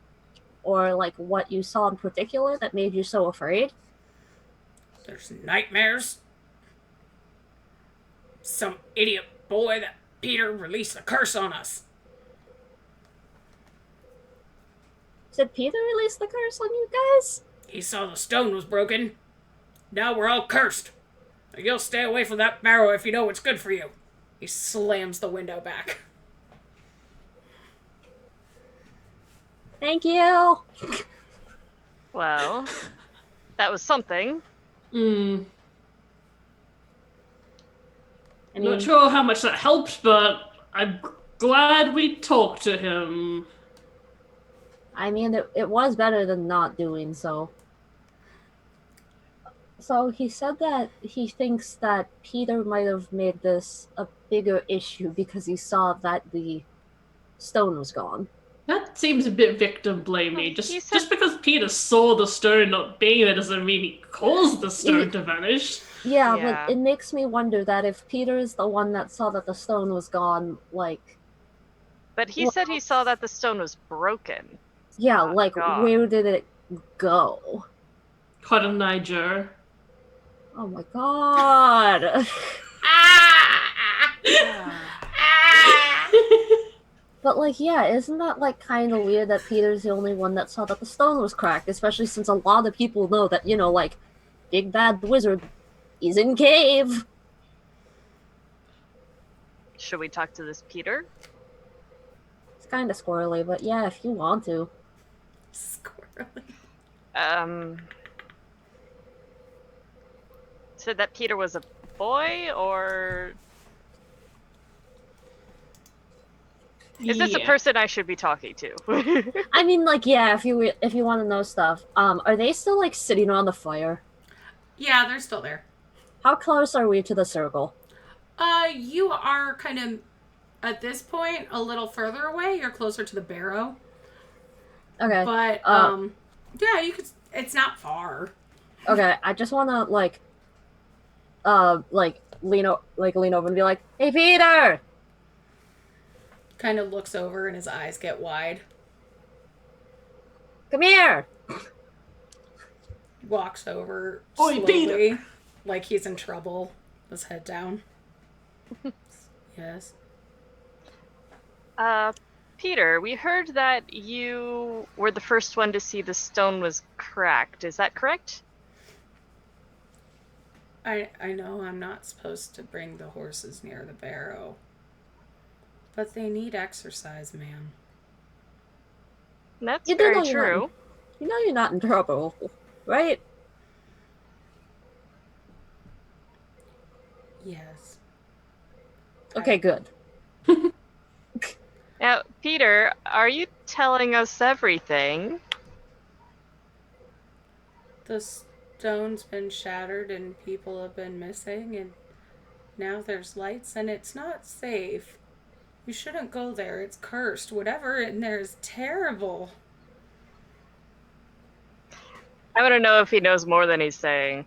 Speaker 3: or like what you saw in particular that made you so afraid.
Speaker 1: There's nightmares. Some idiot boy that Peter released a curse on us.
Speaker 3: Did Peter release the curse on you guys?
Speaker 1: He saw the stone was broken. Now we're all cursed. You'll stay away from that barrow if you know what's good for you. He slams the window back.
Speaker 3: Thank you.
Speaker 4: Well, that was something.
Speaker 2: Hmm.
Speaker 3: I mean,
Speaker 2: Not sure how much that helped, but I'm glad we talked to him.
Speaker 3: it was better than not doing so. So he said that he thinks that Peter might have made this a bigger issue because he saw that the stone was gone.
Speaker 2: That seems a bit victim blamey.
Speaker 4: He said-
Speaker 2: Just because Peter saw the stone not being there doesn't mean he caused the stone to vanish.
Speaker 3: Yeah,
Speaker 4: Yeah.
Speaker 3: but it makes me wonder that if Peter is the one that saw that the stone was gone, like,
Speaker 4: But he said he saw that the stone was broken.
Speaker 3: yeah,
Speaker 4: Oh,
Speaker 3: like,
Speaker 4: God.
Speaker 3: where did it go?
Speaker 2: Cotton Niger.
Speaker 3: Oh my god. But, like, yeah, isn't that, like, kind of weird that Peter's the only one that saw that the stone was cracked, especially since a lot of people know that, like, Big Bad Wizard is in cave.
Speaker 4: Should we talk to this Peter?
Speaker 3: It's kind of squirrely, but yeah, if you want to.
Speaker 1: Squirrely.
Speaker 4: Said that Peter was a boy, or is this a person I should be talking to?
Speaker 3: I mean, like, yeah, if you want to know stuff. Are they still, like, sitting on the fire?
Speaker 1: Yeah, they're still there.
Speaker 3: How close are we to the circle?
Speaker 1: You are kind of, at this point, a little further away. You're closer to the barrow.
Speaker 3: Okay.
Speaker 1: But, yeah, you could, it's not far.
Speaker 3: Okay, I just want to, like, lean over and be like, "Hey, Peter!"
Speaker 1: Kind of looks over and his eyes get wide.
Speaker 3: Come here!
Speaker 1: Walks over
Speaker 2: Oi,
Speaker 1: slowly,
Speaker 2: Peter!
Speaker 1: like he's in trouble. His head down. Yes.
Speaker 4: Peter, we heard that you were the first one to see the stone was cracked. Is that correct?
Speaker 1: I know I'm not supposed to bring the horses near the barrow. But they need exercise, ma'am.
Speaker 4: That's
Speaker 3: You do
Speaker 4: very
Speaker 3: know you're
Speaker 4: true.
Speaker 3: not- You know you're not in trouble, right?
Speaker 1: Yes.
Speaker 3: Okay, good.
Speaker 4: Now, Peter, are you telling us everything?
Speaker 1: The stone's been shattered and people have been missing and now there's lights and it's not safe. You shouldn't go there. It's cursed. Whatever in there is terrible.
Speaker 4: I want to know if he knows more than he's saying.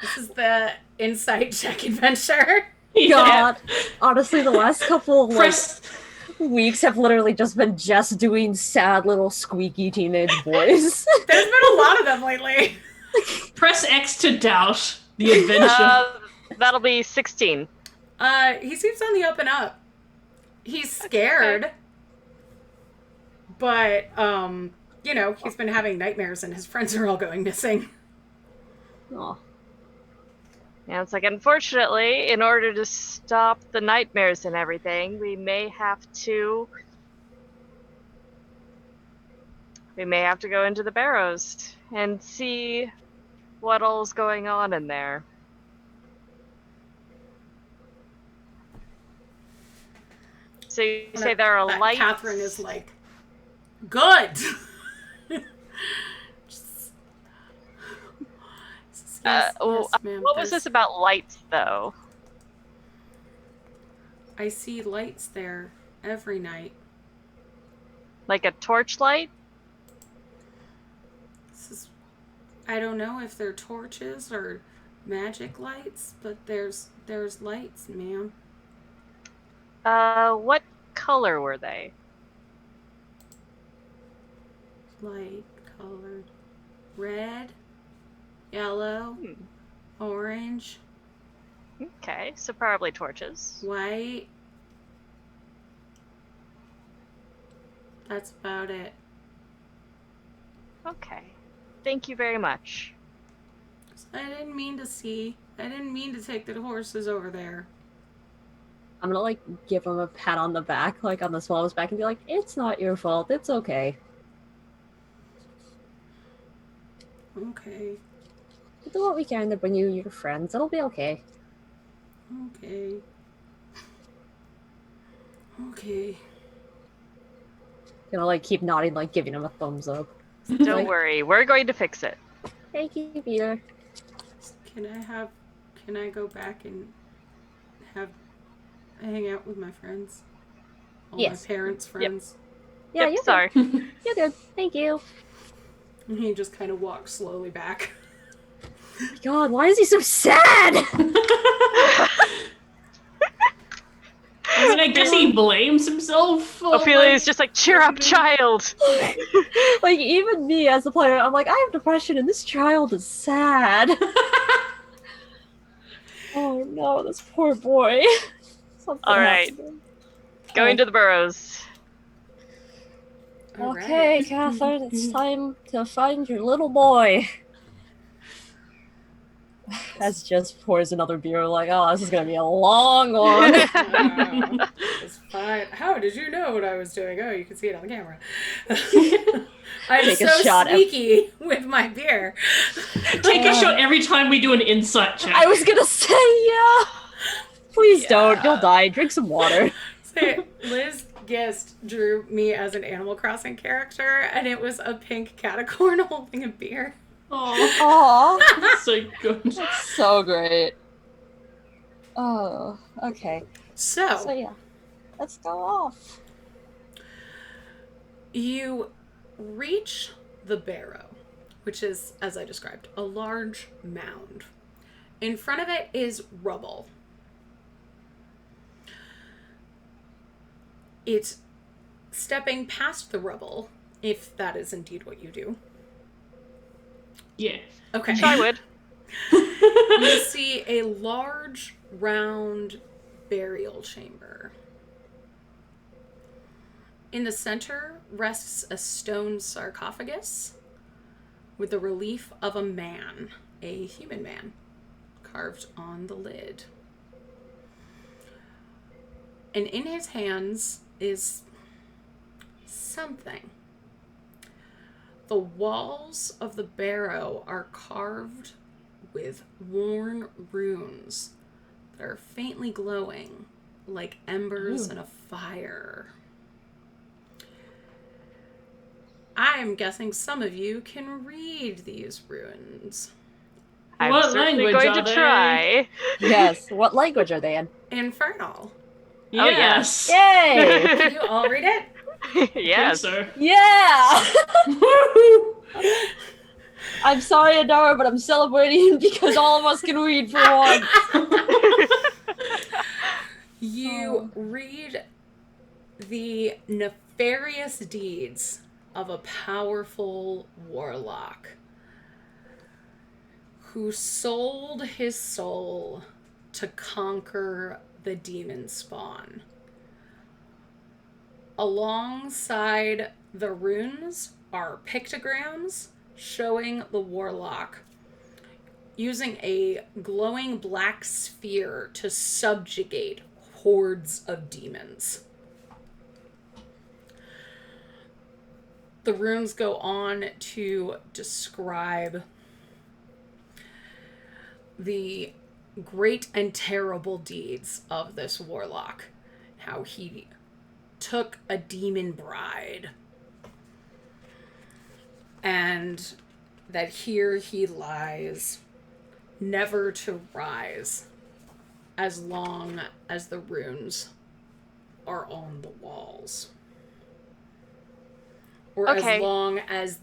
Speaker 1: This is the insight check adventure.
Speaker 3: God, honestly, the last couple of,
Speaker 2: Press
Speaker 3: weeks have literally just been Jess doing sad little squeaky teenage boys.
Speaker 1: There's been a lot of them lately.
Speaker 2: press X to doubt the adventure.
Speaker 4: That'll be 16.
Speaker 1: He seems on the up and up. He's scared.
Speaker 4: Okay.
Speaker 1: But, he's been having nightmares and his friends are all going missing.
Speaker 3: Aw.
Speaker 4: Yeah, it's like, unfortunately, in order to stop the nightmares and everything, we may have to go into the barrows and see what all's going on in there. So you say there are lights?
Speaker 1: Catherine is like, good! Yes, ma'am,
Speaker 4: what was this about lights, though?
Speaker 1: I see lights there every night.
Speaker 4: Like a torchlight?
Speaker 1: This is I don't know if they're torches or magic lights, but there's lights, ma'am.
Speaker 4: What color were they?
Speaker 1: Light colored. Red, yellow, orange,
Speaker 4: Okay, so probably torches.
Speaker 1: white. That's about it.
Speaker 4: Okay. Thank you very much.
Speaker 1: I didn't mean to see. I didn't mean to take the horses over there.
Speaker 3: I'm gonna like give him a pat on the back, like on the swallow's back, and be like, "It's not your fault. It's okay.
Speaker 1: Okay.
Speaker 3: We'll do what we can to bring you your friends. It'll be okay."
Speaker 1: Okay. Okay.
Speaker 3: Gonna like keep nodding, like giving him a thumbs up.
Speaker 4: Don't worry, we're going to fix it.
Speaker 3: Thank you, Peter.
Speaker 1: Can I go back and hang out with my friends? All
Speaker 3: Yes.
Speaker 1: my parents' friends.
Speaker 3: Yeah,
Speaker 4: Yep,
Speaker 3: you're
Speaker 4: sorry.
Speaker 3: good. You're good. Thank you.
Speaker 1: And he just kind of walks slowly back.
Speaker 3: Oh my God, why is he so sad?
Speaker 2: I mean, I guess he blames himself for,
Speaker 4: Ophelia's just like, cheer up, child!
Speaker 3: Like, even me as a player, I'm like, I have depression and this child is sad. Oh no, this poor boy. Something
Speaker 4: Alright.
Speaker 3: happened.
Speaker 4: Going to the burrows.
Speaker 1: All
Speaker 3: Okay,
Speaker 1: right.
Speaker 3: Catherine, it's time to find your little boy. As just pours another beer, like, oh, this is gonna be a long one.
Speaker 1: It's fine. How did you know what I was doing? Oh, you can see it on the camera. I'm
Speaker 3: Take a
Speaker 1: so
Speaker 3: shot at-
Speaker 1: sneaky with my beer.
Speaker 2: Take a shot every time we do an insight check.
Speaker 3: I was gonna say, yeah. Please don't. You'll die. Drink some water.
Speaker 1: Say, Liz Gist drew me as an Animal Crossing character, and it was a pink catacorn holding a beer.
Speaker 2: Oh,
Speaker 3: Aw.
Speaker 2: so good.
Speaker 3: That's so great. Oh, okay. So
Speaker 1: So,
Speaker 3: yeah, let's go off.
Speaker 1: you reach the barrow, which is, as I described, a large mound. In front of it is rubble. It's stepping past the rubble, if that is indeed what you do.
Speaker 2: Yeah.
Speaker 1: Okay.
Speaker 4: I would.
Speaker 1: You see a large, round burial chamber. In the center rests a stone sarcophagus with the relief of a man, a human man, carved on the lid. And in his hands is something. The walls of the barrow are carved with worn runes that are faintly glowing like embers in a fire. I'm guessing some of you can read these runes.
Speaker 4: I'm
Speaker 2: What
Speaker 4: certainly
Speaker 2: language
Speaker 4: going
Speaker 2: are
Speaker 4: to
Speaker 2: they?
Speaker 4: try.
Speaker 3: Yes. What language are they in?
Speaker 1: Infernal.
Speaker 4: Oh,
Speaker 2: Yes.
Speaker 3: Yay!
Speaker 1: Can you all read it?
Speaker 4: Yes.
Speaker 2: I think
Speaker 3: Yeah!
Speaker 2: so. Woo!
Speaker 3: I'm sorry, Adara, but I'm celebrating because all of us can read for once.
Speaker 1: You read the nefarious deeds of a powerful warlock who sold his soul to conquer the demon spawn. Alongside the runes are pictograms showing the warlock using a glowing black sphere to subjugate hordes of demons. The runes go on to describe the great and terrible deeds of this warlock. How he took a demon bride. And that here he lies, never to rise, as long as the runes are on the walls. Or
Speaker 4: Okay.
Speaker 1: as long as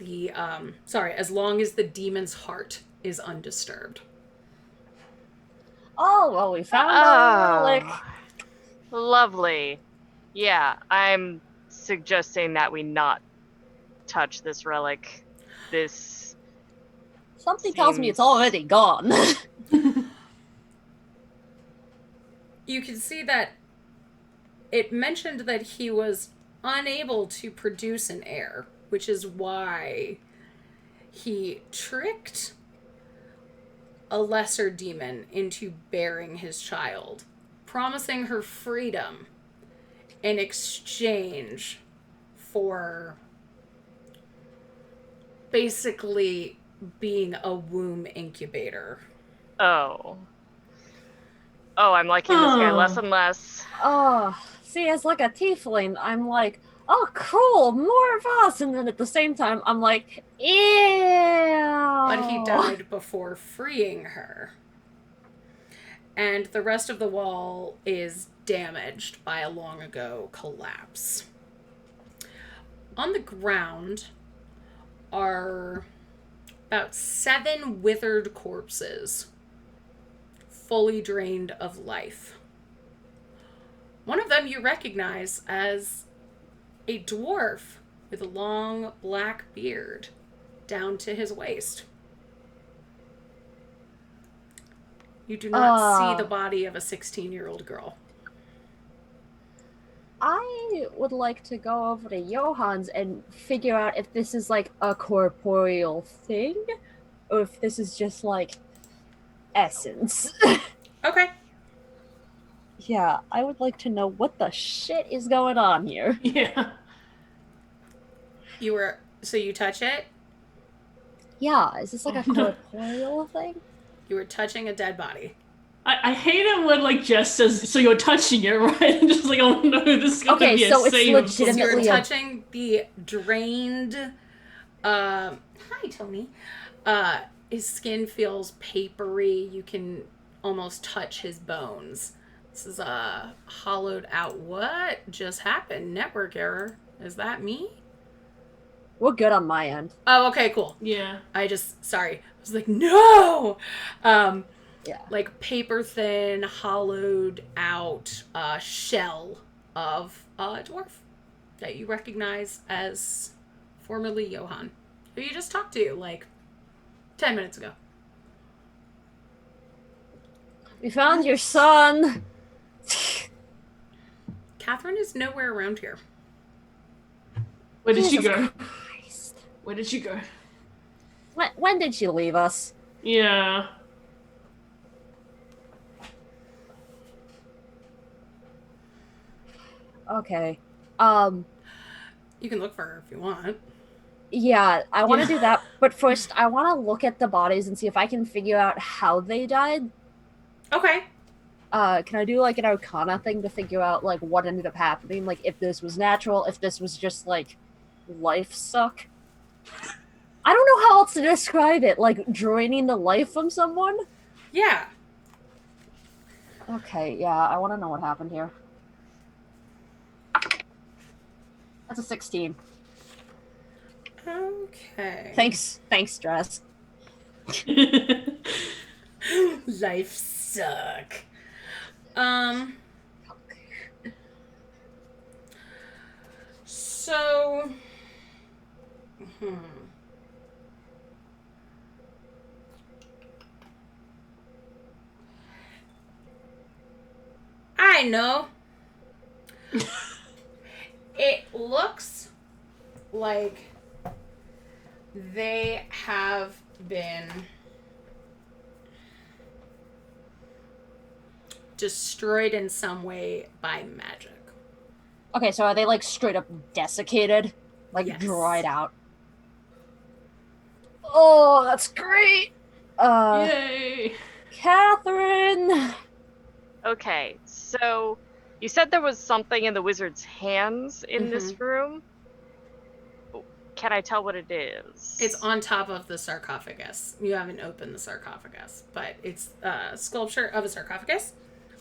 Speaker 1: the demon's heart is undisturbed.
Speaker 3: Oh, well, we found our relic.
Speaker 4: Lovely. Yeah, I'm suggesting that we not touch this relic. This
Speaker 3: Something tells me it's
Speaker 4: seems-
Speaker 3: already gone.
Speaker 1: You can see that it mentioned that he was unable to produce an heir, which is why he tricked a lesser demon into bearing his child, promising her freedom in exchange for basically being a womb incubator.
Speaker 4: Oh, I'm liking this guy less
Speaker 2: Oh.
Speaker 4: and less.
Speaker 3: Oh, see, as like a tiefling, I'm like, oh, cool, more of us. And then at the same time, I'm like, ew.
Speaker 1: But he died before freeing her. And the rest of the wall is damaged by a long ago collapse. On the ground are about 7 withered corpses, fully drained of life. One of them you recognize as a dwarf with a long black beard down to his waist. You do not see the body of a 16-year-old girl.
Speaker 3: I would like to go over to Johann's and figure out if this is like a corporeal thing or if this is just like essence.
Speaker 1: Okay.
Speaker 3: Yeah, I would like to know what the shit is going on here.
Speaker 2: Yeah.
Speaker 1: So you touch it?
Speaker 3: Yeah, is this like a
Speaker 2: Oh, no.
Speaker 3: corporeal thing?
Speaker 1: You were touching a dead body.
Speaker 2: I hate it when like Jess says, "So you're touching it, right?" And just like, "Oh no, this is gonna
Speaker 3: Okay,
Speaker 2: be a
Speaker 3: so it's
Speaker 2: save."
Speaker 3: legitimate-
Speaker 1: So you're
Speaker 3: Definitely a-
Speaker 1: touching the drained. Hi, Tony. His skin feels papery. You can almost touch his bones. This is a hollowed out. What just happened? Network error. Is that me?
Speaker 3: We're good on my end.
Speaker 1: Oh, okay, cool.
Speaker 2: Yeah.
Speaker 1: Sorry. I was like, no!
Speaker 3: Yeah.
Speaker 1: Like paper thin, hollowed out shell of a dwarf that you recognize as formerly Johann, who you just talked to like 10 minutes ago.
Speaker 3: We found your son.
Speaker 1: Catherine is nowhere around here.
Speaker 2: Where did she
Speaker 3: Jesus
Speaker 2: go?
Speaker 3: Christ.
Speaker 2: Where did she go?
Speaker 3: When did she leave us?
Speaker 2: Yeah.
Speaker 3: Okay.
Speaker 1: You can look for her if you want.
Speaker 3: Yeah, I want to
Speaker 2: Yeah.
Speaker 3: do that, but first I want to look at the bodies and see if I can figure out how they died.
Speaker 1: Okay.
Speaker 3: Can I do like an Arcana thing to figure out like what ended up happening? Like if this was natural, if this was just like life suck. I don't know how else to describe it. Like draining the life from someone.
Speaker 1: Yeah.
Speaker 3: Okay, yeah, I want to know what happened here. That's a 16.
Speaker 1: Okay.
Speaker 3: Thanks, Dress.
Speaker 1: Life suck. So. I know. It looks like they have been destroyed in some way by magic.
Speaker 3: Okay, so are they like straight up desiccated? Like
Speaker 1: Yes.
Speaker 3: dried out? Oh, that's great!
Speaker 2: Yay!
Speaker 3: Catherine!
Speaker 4: Okay, so you said there was something in the wizard's hands in this room. Can I tell what it is?
Speaker 1: It's on top of the sarcophagus. You haven't opened the sarcophagus, but it's a sculpture of a sarcophagus.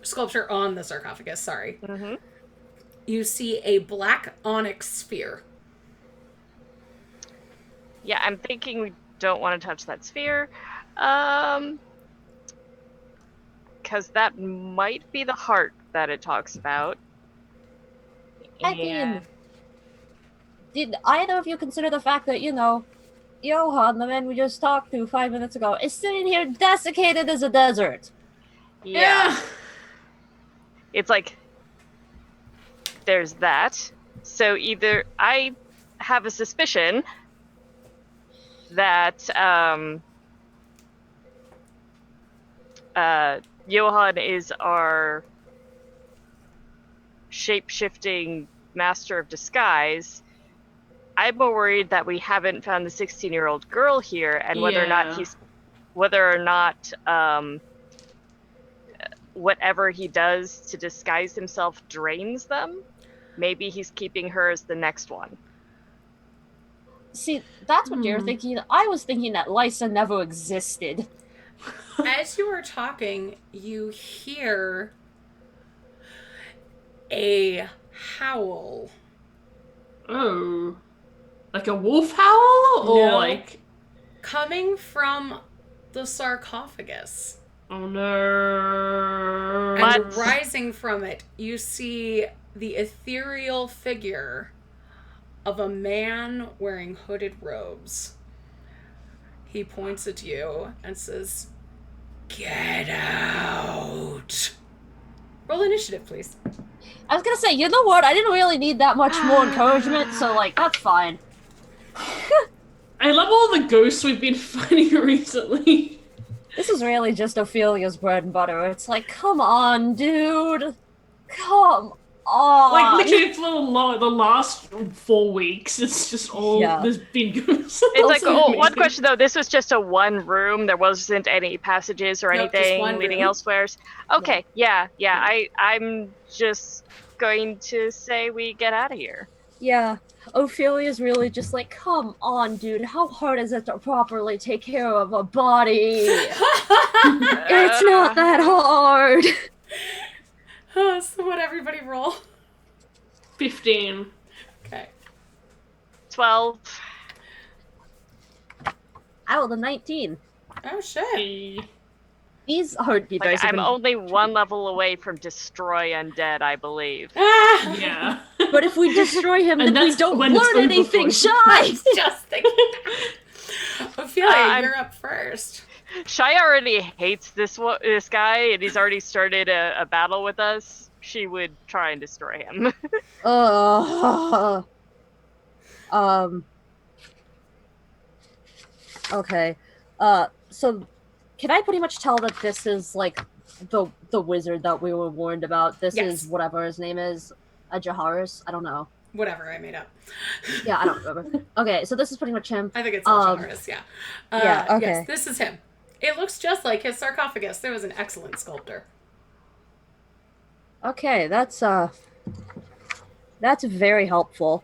Speaker 1: Sculpture on the sarcophagus, sorry.
Speaker 4: Mm-hmm.
Speaker 1: You see a black onyx sphere.
Speaker 4: Yeah, I'm thinking we don't want to touch that sphere. Because that might be the heart that it talks about.
Speaker 3: I mean, did either of you consider the fact that, Johan, the man we just talked to 5 minutes ago, is sitting here desiccated as a desert?
Speaker 4: Yeah. It's like, there's that. So either I have a suspicion that Johan is our shape-shifting master of disguise. I'm more worried that we haven't found the 16-year-old girl here, and whether or not whatever he does to disguise himself drains them. Maybe he's keeping her as the next one.
Speaker 3: See, that's what you're thinking. I was thinking that Lysa never existed.
Speaker 1: As you are talking, you hear a howl.
Speaker 2: Oh. Like a wolf howl? Or
Speaker 1: No.
Speaker 2: like...
Speaker 1: Coming from the sarcophagus.
Speaker 2: Oh no.
Speaker 1: And rising from it, you see the ethereal figure of a man wearing hooded robes. He points at you and says, "Get out." Roll initiative, please.
Speaker 3: I was gonna say, you know what? I didn't really need that much more encouragement, so, that's fine.
Speaker 2: I love all the ghosts we've been fighting recently.
Speaker 3: This is really just Ophelia's bread and butter. It's like, come on, dude. Come on.
Speaker 2: Like, literally for the last 4 weeks, it's just all, there's been ghosts.
Speaker 4: It's like, one question though, this was just a one room, there wasn't any passages or anything leading elsewhere. Okay, yeah, I'm just going to say we get out of here.
Speaker 3: Yeah, Ophelia's really just like, come on, dude, how hard is it to properly take care of a body? It's not that hard.
Speaker 1: So what, everybody roll?
Speaker 2: 15.
Speaker 1: Okay.
Speaker 4: 12.
Speaker 3: I rolled a 19.
Speaker 1: Oh, shit.
Speaker 3: These heartbeat dice
Speaker 4: I'm only one level away from destroy undead, I believe.
Speaker 2: Yeah.
Speaker 3: But if we destroy him, then we don't learn anything, Shy!
Speaker 1: I was just thinking that. Ophelia, you're up first.
Speaker 4: Shy already hates this guy, and he's already started a battle with us. She would try and destroy him.
Speaker 3: Okay. So, can I pretty much tell that this is, like, the wizard that we were warned about? This is whatever his name is. Jaharis? I don't know.
Speaker 1: Whatever, I made up.
Speaker 3: Yeah, I don't remember. Okay, so this is pretty much him.
Speaker 1: I think it's Jaharis, yeah.
Speaker 3: Okay.
Speaker 1: Yes, this is him. It looks just like his sarcophagus. There was an excellent sculptor.
Speaker 3: Okay, that's very helpful.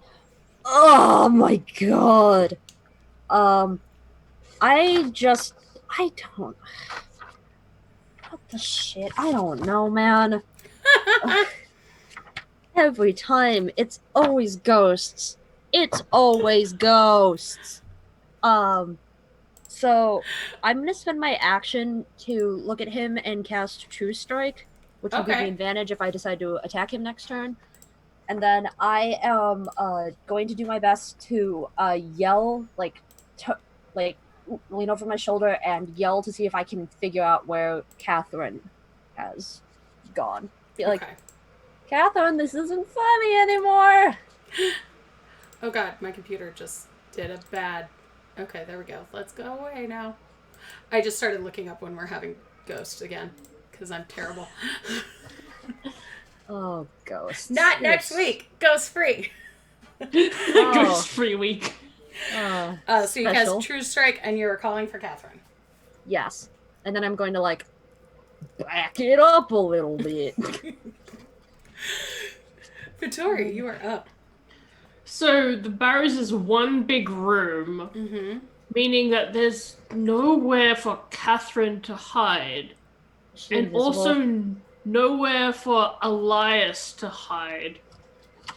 Speaker 3: Oh my god. I don't... What the shit? I don't know, man. Every time, it's always ghosts. It's always ghosts. So, I'm gonna spend my action to look at him and cast True Strike, which will give me advantage if I decide to attack him next turn. And then I am going to do my best to yell, lean over my shoulder and yell to see if I can figure out where Catherine has gone. Be like, Catherine, this isn't funny anymore!
Speaker 1: Oh god, my computer just did a bad... Okay, there we go. Let's go away now. I just started looking up when we're having ghosts again, because I'm terrible.
Speaker 3: Oh, ghosts.
Speaker 1: Not next week! Ghost free!
Speaker 2: Ghost free week.
Speaker 1: So you cast True Strike, and you're calling for Catherine.
Speaker 3: Yes. And then I'm going to, back it up a little bit.
Speaker 1: Vittori, you are up.
Speaker 2: So, the barrows is one big room, meaning that there's nowhere for Catherine to hide. And also nowhere for Elias to hide.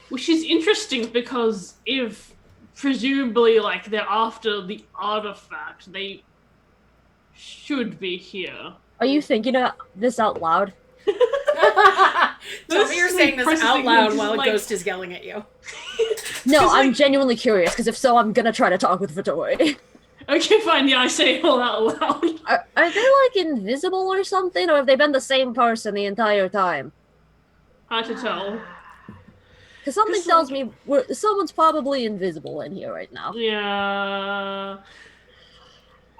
Speaker 2: Which is interesting because if presumably, like, they're after the artifact. They should be here.
Speaker 3: Are you thinking of this out loud?
Speaker 1: Tell me you're saying this out loud while a ghost is yelling at you.
Speaker 3: No, I'm genuinely curious, because if so, I'm gonna try to talk with Vittori.
Speaker 2: Okay, fine, yeah, I say it all out loud.
Speaker 3: Are they, like, invisible or something, or have they been the same person the entire time?
Speaker 2: Hard to tell.
Speaker 3: Because something tells me someone's probably invisible in here right now.
Speaker 2: Yeah.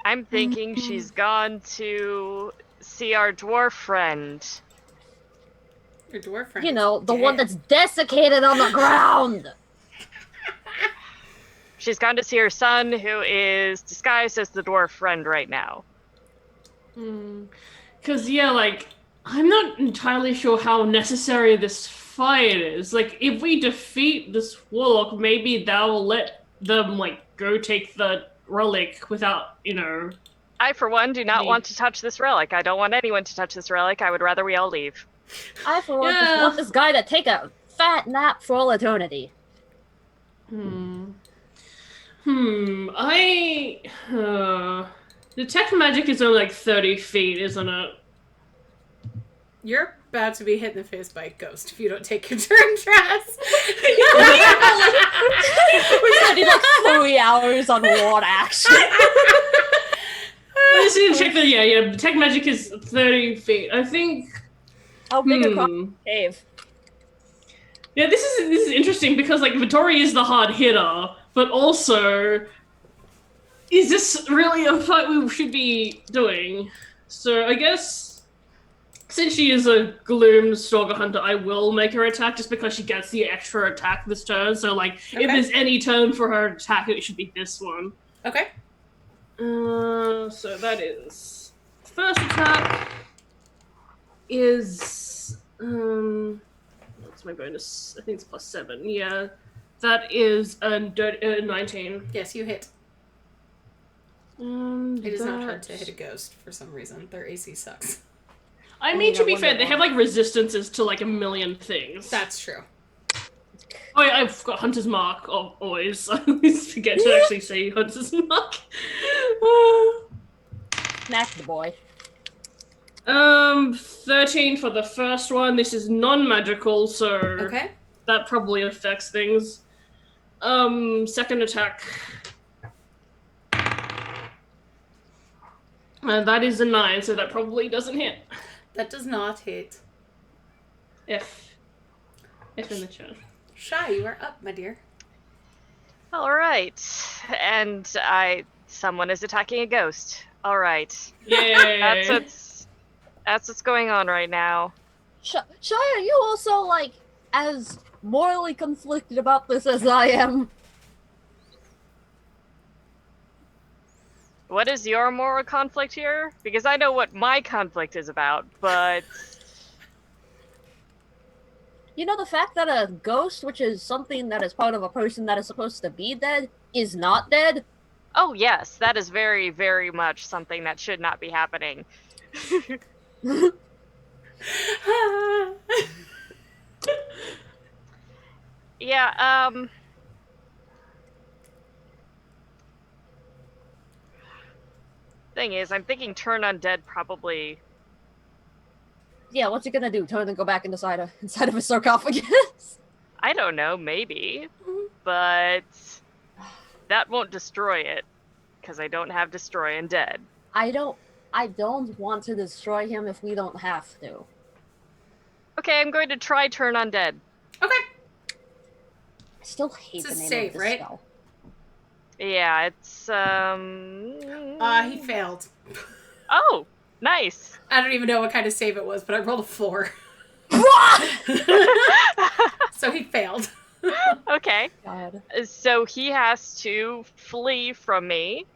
Speaker 4: I'm thinking she's gone to see our dwarf friend.
Speaker 1: Your dwarf friend.
Speaker 3: You know, the one that's desiccated on the ground!
Speaker 4: She's gone to see her son, who is disguised as the dwarf friend right now.
Speaker 2: Because, yeah, like, I'm not entirely sure how necessary this fight is. Like, if we defeat this warlock, maybe that'll let them, like, go take the relic without, you know...
Speaker 4: I, for one, do not want to touch this relic. I don't want anyone to touch this relic. I would rather we all leave.
Speaker 3: I, for one, just want this guy to take a fat nap for all eternity.
Speaker 2: Detect magic is only like 30 feet, isn't it?
Speaker 1: You're about to be hit in the face by a ghost if you don't take your turn, Trass.
Speaker 3: We're gonna need like 3 hours on one action.
Speaker 2: I just need to check that. Yeah. Detect magic is 30 feet. I think.
Speaker 3: How big across the cave?
Speaker 2: Yeah, this is interesting because like Vittori is the hard hitter, but also, is this really a fight we should be doing? So I guess since she is a Gloom Stalker Hunter, I will make her attack just because she gets the extra attack this turn. So like, if there's any turn for her to attack, it should be this one.
Speaker 1: Okay.
Speaker 2: So that is first attack is what's my bonus? I think it's +7. Yeah, that is a 19.
Speaker 1: Yes, you hit. It is not hard to hit a ghost for some reason. Their AC sucks.
Speaker 2: I mean, to be fair, they have like resistances to like a million things.
Speaker 1: That's true.
Speaker 2: Oh yeah, I've got Hunter's Mark always. I always forget to actually say Hunter's Mark.
Speaker 3: Smack the boy.
Speaker 2: 13 for the first one. This is non-magical, so that probably affects things. Second attack. That is a 9, so that probably doesn't hit.
Speaker 1: That does not hit.
Speaker 2: F in the chat.
Speaker 1: Shy, you are up, my dear.
Speaker 4: All right, and someone is attacking a ghost. All right.
Speaker 2: Yay.
Speaker 4: That's what's going on right now.
Speaker 3: Shy, are you also like as morally conflicted about this as I am?
Speaker 4: What is your moral conflict here? Because I know what my conflict is about, but...
Speaker 3: You know, the fact that a ghost, which is something that is part of a person that is supposed to be dead, is not dead?
Speaker 4: Oh yes, that is very, very much something that should not be happening. Yeah, thing is, I'm thinking turn undead probably...
Speaker 3: Yeah, what's he gonna do? Turn and go back inside of a sarcophagus?
Speaker 4: I don't know, maybe. But that won't destroy it, because I don't have destroy undead.
Speaker 3: I don't want to destroy him if we don't have to.
Speaker 4: Okay, I'm going to try turn undead.
Speaker 1: Okay.
Speaker 3: I still hate the name
Speaker 1: save,
Speaker 3: of this
Speaker 1: right?
Speaker 3: spell.
Speaker 4: Yeah, it's,
Speaker 1: he failed.
Speaker 4: Oh, nice.
Speaker 1: I don't even know what kind of save it was, but I rolled a 4. So he failed.
Speaker 4: Okay.
Speaker 3: God.
Speaker 4: So he has to flee from me.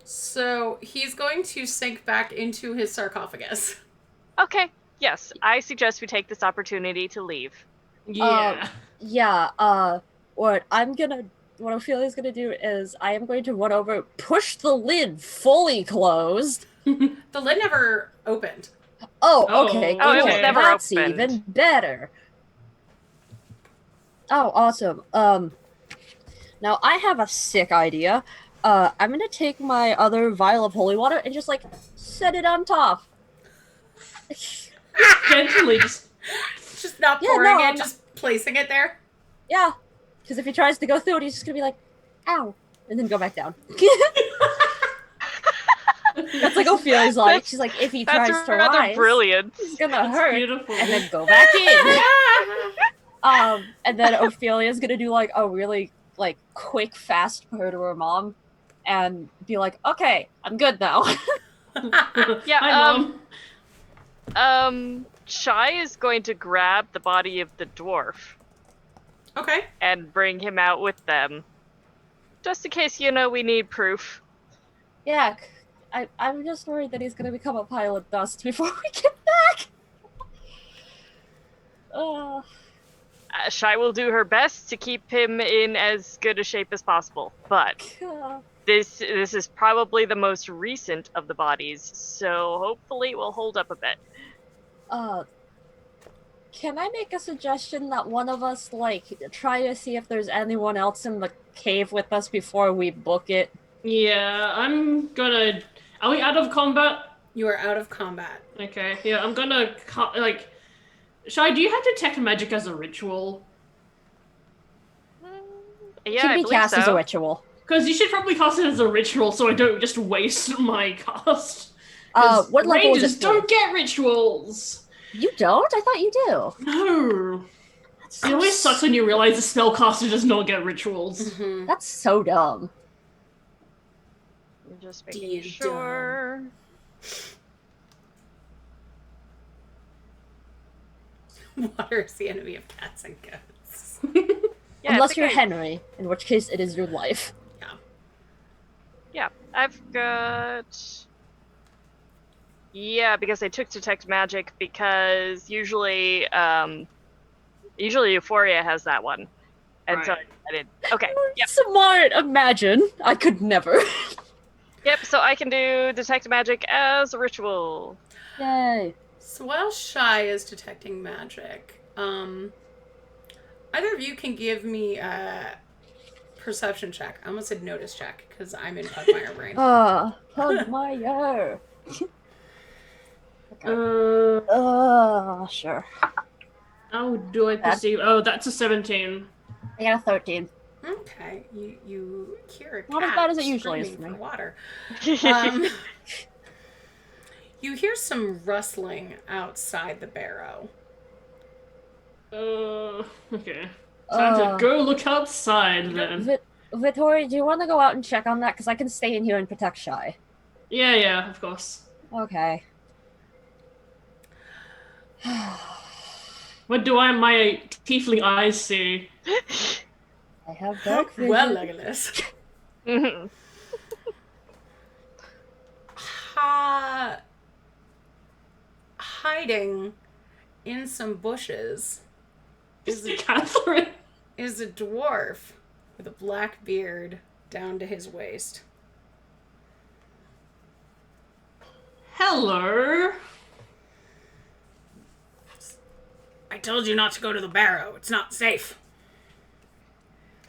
Speaker 1: So he's going to sink back into his sarcophagus.
Speaker 4: Okay, yes. I suggest we take this opportunity to leave.
Speaker 2: Yeah.
Speaker 3: What Ophelia's gonna do is I am going to run over, push the lid fully closed.
Speaker 1: The lid never opened.
Speaker 3: Oh, okay.
Speaker 4: Oh, it was
Speaker 3: cool.
Speaker 4: never
Speaker 3: That's
Speaker 4: opened.
Speaker 3: even better. Oh, awesome. Now, I have a sick idea. I'm gonna take my other vial of holy water and just, like, set it on top.
Speaker 2: Gently, just
Speaker 1: Just not
Speaker 3: Yeah,
Speaker 1: pouring
Speaker 3: no,
Speaker 1: it,
Speaker 3: I'm not-
Speaker 1: just placing it there.
Speaker 3: Yeah, because if he tries to go through it, he's just gonna be like, ow, and then go back down. That's like Ophelia's like. She's like, if he
Speaker 4: That's
Speaker 3: tries to
Speaker 4: rather
Speaker 3: rise,
Speaker 4: brilliant.
Speaker 3: he's gonna
Speaker 2: That's
Speaker 3: hurt,
Speaker 2: beautiful.
Speaker 3: and then go back in. And then Ophelia's gonna do like a really like quick, fast purr to her mom, and be like, "Okay, I'm good now."
Speaker 4: Yeah,
Speaker 2: Hi, Mom.
Speaker 4: Shy is going to grab the body of the dwarf
Speaker 1: Okay.
Speaker 4: and bring him out with them. Just in case, we need proof.
Speaker 3: Yeah, I'm just worried that he's gonna become a pile of dust before we get back.
Speaker 4: Shy will do her best to keep him in as good a shape as possible, but this is probably the most recent of the bodies, so hopefully it will hold up a bit.
Speaker 3: Can I make a suggestion that one of us, like, try to see if there's anyone else in the cave with us before we book it?
Speaker 2: Yeah, I'm gonna. Are we out of combat?
Speaker 1: You are out of combat.
Speaker 2: Okay, yeah, I'm gonna like. Shai, do you have detect magic as a ritual?
Speaker 4: Yeah,
Speaker 3: Should
Speaker 4: I
Speaker 3: be
Speaker 4: believe
Speaker 3: cast
Speaker 4: so.
Speaker 3: as a ritual.
Speaker 2: Because you should probably cast it as a ritual so I don't just waste my cast.
Speaker 3: What level is
Speaker 2: Rangers
Speaker 3: it?
Speaker 2: don't get rituals.
Speaker 3: You don't? I thought you do.
Speaker 2: No. It always sucks when you realize the spellcaster does not get rituals.
Speaker 1: Mm-hmm.
Speaker 3: That's so dumb.
Speaker 4: I'm just making sure.
Speaker 1: Water is the enemy of cats and goats.
Speaker 4: Yeah,
Speaker 3: Unless you're Henry, in which case it is your life.
Speaker 4: Yeah, I've got... Yeah, because I took Detect Magic because usually Euphoria has that one. And
Speaker 2: Right.
Speaker 4: so I did. Okay, yep.
Speaker 3: Smart, imagine. I could never.
Speaker 4: Yep, so I can do Detect Magic as a ritual.
Speaker 3: Yay.
Speaker 1: So while Shy is detecting magic, either of you can give me a perception check. I almost said notice check because I'm in Pugmire brain.
Speaker 3: Pugmire. Sure.
Speaker 2: How do I perceive? Oh, that's a 17.
Speaker 3: I got a 13.
Speaker 1: Okay, you hear a cat
Speaker 3: Not as bad as it usually is
Speaker 1: screaming
Speaker 3: for me.
Speaker 1: for water. You hear some rustling outside the barrow.
Speaker 2: Okay. Time to go look outside then.
Speaker 3: Vittori, do you want to go out and check on that? Because I can stay in here and protect Shy.
Speaker 2: Yeah, of course.
Speaker 3: Okay.
Speaker 2: What do my tiefling eyes see?
Speaker 3: I have dark vision.
Speaker 1: Well, Legolas. Hiding in some bushes
Speaker 2: Is Catherine?
Speaker 1: is a dwarf with a black beard down to his waist.
Speaker 2: Hello.
Speaker 1: I told you not to go to the barrow. It's not safe.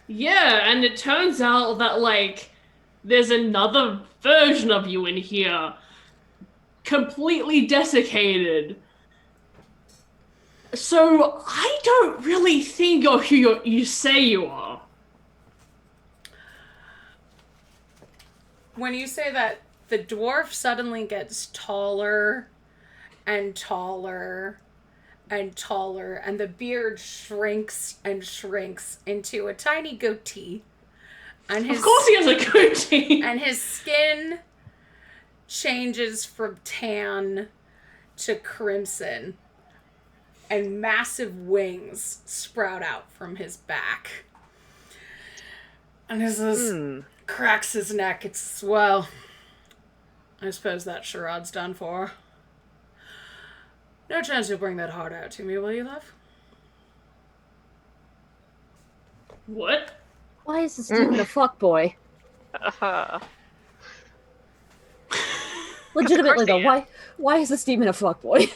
Speaker 2: Yeah, and it turns out that, like, there's another version of you in here. Completely desiccated. So, I don't really think you're who you say you are.
Speaker 1: When you say that, the dwarf suddenly gets taller and taller and taller, and the beard shrinks and shrinks into a tiny goatee. And
Speaker 2: Of course he has a goatee!
Speaker 1: And his skin changes from tan to crimson, and massive wings sprout out from his back. And as this cracks his neck, it's, well, I suppose that charade's done for. No chance you'll bring that heart out to me, will you, love?
Speaker 2: What?
Speaker 3: Why is this dude a fuckboy? Legitimately though, why is this demon a fuckboy?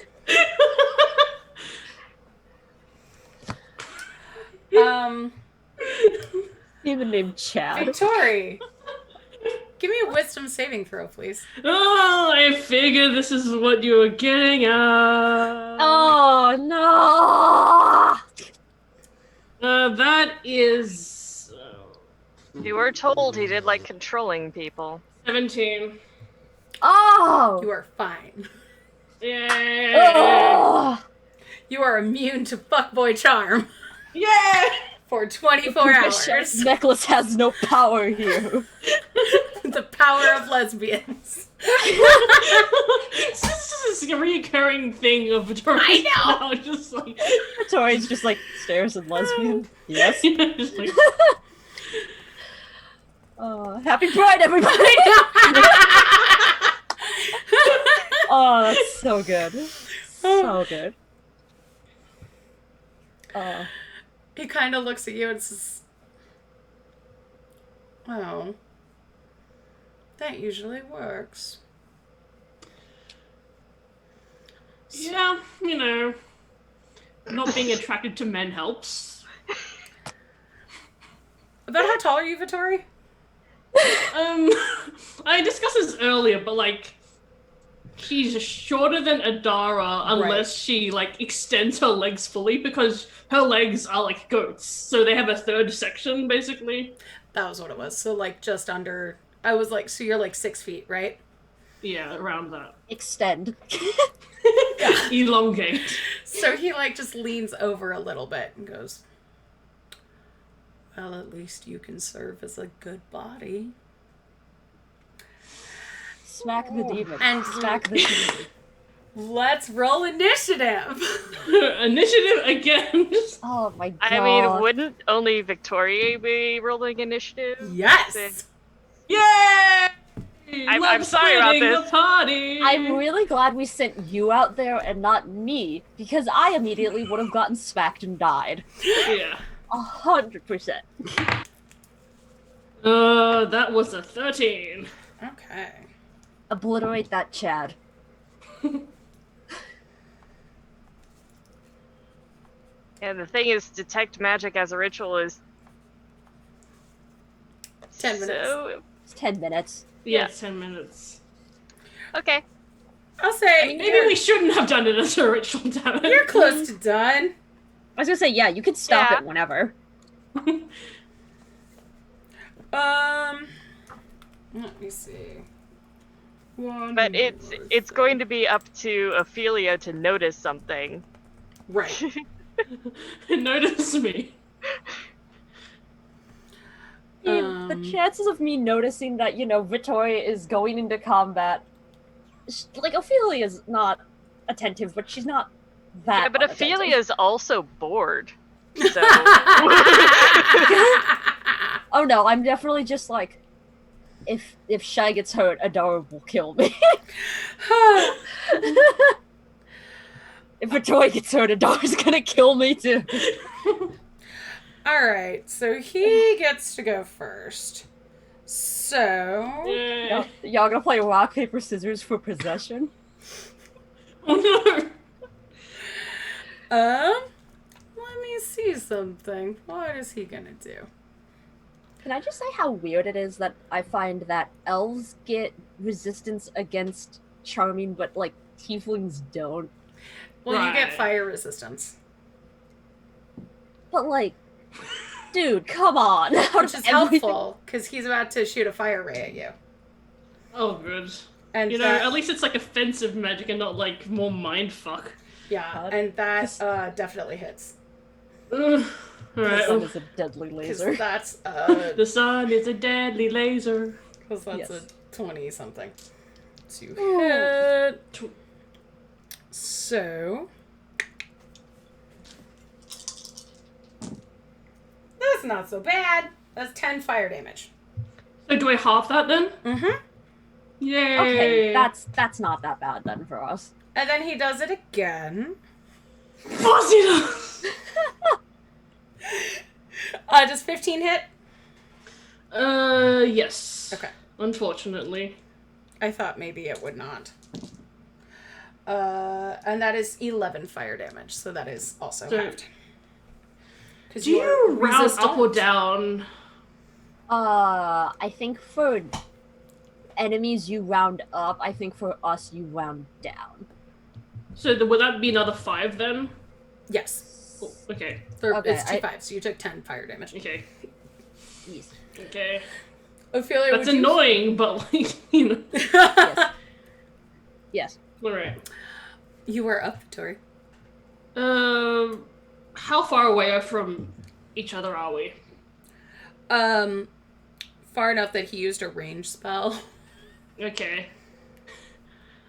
Speaker 3: Even named Chad.
Speaker 1: Victory! Give me a wisdom saving throw, please.
Speaker 2: Oh, I figured this is what you were getting at.
Speaker 3: Oh no!
Speaker 2: That is
Speaker 4: You were told he did like controlling people.
Speaker 2: 17.
Speaker 3: Oh!
Speaker 1: You are fine.
Speaker 2: Yay!
Speaker 3: Oh!
Speaker 1: You are immune to fuckboy charm
Speaker 2: Yeah!
Speaker 1: for 24 hours.
Speaker 3: This necklace has no power here.
Speaker 1: The power of lesbians.
Speaker 2: This is a recurring thing of Victoria's
Speaker 1: I know!
Speaker 2: now, just like...
Speaker 3: Tori's just like stares at lesbian. Yes.
Speaker 2: just like...
Speaker 3: Happy Pride, everybody! Oh, that's so good. So good.
Speaker 1: He kind of looks at you and says, "Oh, that usually works."
Speaker 2: Yeah, not being attracted to men helps.
Speaker 1: About how tall are you, Vittori?
Speaker 2: I discussed this earlier, but like, she's shorter than Adara unless she like extends her legs fully, because her legs are like goats, so they have a third section basically.
Speaker 1: That was what it was. So like just under. I was like, so you're like 6 feet, right?
Speaker 2: Yeah, around that.
Speaker 3: Extend.
Speaker 2: Elongate.
Speaker 1: So he like just leans over a little bit and goes, "Well, at least you can serve as a good body."
Speaker 3: Smack the demon.
Speaker 1: And
Speaker 3: Smack the demon.
Speaker 1: Let's roll initiative.
Speaker 2: Initiative again.
Speaker 3: Oh my god.
Speaker 4: I mean, wouldn't only Victoria be rolling initiative?
Speaker 1: Yes.
Speaker 2: Yay!
Speaker 4: I'm sorry about this.
Speaker 2: The party.
Speaker 3: I'm really glad we sent you out there and not me, because I immediately would have gotten smacked and died.
Speaker 2: Yeah.
Speaker 3: 100%.
Speaker 2: That was a 13.
Speaker 1: Okay.
Speaker 3: Obliterate that Chad.
Speaker 4: And the thing is, detect magic as a ritual is
Speaker 1: 10 minutes.
Speaker 4: So,
Speaker 3: It's 10 minutes.
Speaker 2: Yeah, 10 minutes.
Speaker 4: okay.
Speaker 1: I'll say
Speaker 2: Maybe we shouldn't have done it as a ritual damage.
Speaker 1: you're close to done.
Speaker 3: I was gonna say, yeah, you can stop
Speaker 4: Yeah.
Speaker 3: it whenever.
Speaker 1: Let me see. One
Speaker 4: But
Speaker 1: more
Speaker 4: it's going to be up to Ophelia to notice something.
Speaker 1: right.
Speaker 2: Notice me.
Speaker 3: The chances of me noticing that, Victoria is going into combat, like, Ophelia's not attentive, but she's not that
Speaker 4: Yeah, but
Speaker 3: unattentive.
Speaker 4: Ophelia's also bored. So
Speaker 3: Oh no, I'm definitely just like, if Shy gets hurt, Adara will kill me. If Victoria gets hurt, Adara's gonna kill me too.
Speaker 1: All right, so he gets to go first. So,
Speaker 3: Y'all gonna play rock, paper, scissors for possession?
Speaker 2: Oh no!
Speaker 1: let me see something. What is he gonna do?
Speaker 3: Can I just say how weird it is that I find that elves get resistance against charming, but like tieflings don't?
Speaker 1: Well, you get
Speaker 2: Right.
Speaker 1: fire resistance,
Speaker 3: But like, dude, come on.
Speaker 1: which is helpful because he's about to shoot a fire ray at you.
Speaker 2: Oh, good.
Speaker 1: And
Speaker 2: At least it's like offensive magic and not like more mindfuck.
Speaker 1: yeah, and that definitely hits.
Speaker 2: Alright.
Speaker 3: The sun is a deadly
Speaker 1: Because
Speaker 3: laser.
Speaker 1: that's
Speaker 2: The sun is a deadly laser.
Speaker 1: a
Speaker 3: Yes.
Speaker 1: 20 something to
Speaker 3: Ooh.
Speaker 1: hit. So that's not so bad. That's 10 fire damage.
Speaker 2: So do I half that then?
Speaker 1: Mm-hmm.
Speaker 2: Yay!
Speaker 3: Okay, that's not that bad then for us.
Speaker 1: And then he does it again.
Speaker 2: Fuzzy!
Speaker 1: Does 15 hit?
Speaker 2: Yes.
Speaker 1: Okay.
Speaker 2: Unfortunately.
Speaker 1: I thought maybe it would not. And that is 11 fire damage, so that is also
Speaker 2: So-
Speaker 1: halved. 'Cause
Speaker 2: Do you
Speaker 1: are
Speaker 2: round
Speaker 1: resistant.
Speaker 2: up or down?
Speaker 3: I think for enemies you round up. I think for us you round down.
Speaker 2: So would that be another 5 then?
Speaker 1: Yes.
Speaker 2: Oh, okay.
Speaker 3: Okay,
Speaker 1: It's 2 5s, so you took 10 fire damage.
Speaker 2: Okay.
Speaker 3: Yes.
Speaker 2: Okay.
Speaker 1: Ophelia,
Speaker 2: That's annoying, but like, you know.
Speaker 3: Yes. Yes.
Speaker 2: Alright.
Speaker 1: You are up, Tori.
Speaker 2: How far away from each other are we?
Speaker 1: Far enough that he used a range spell.
Speaker 2: Okay.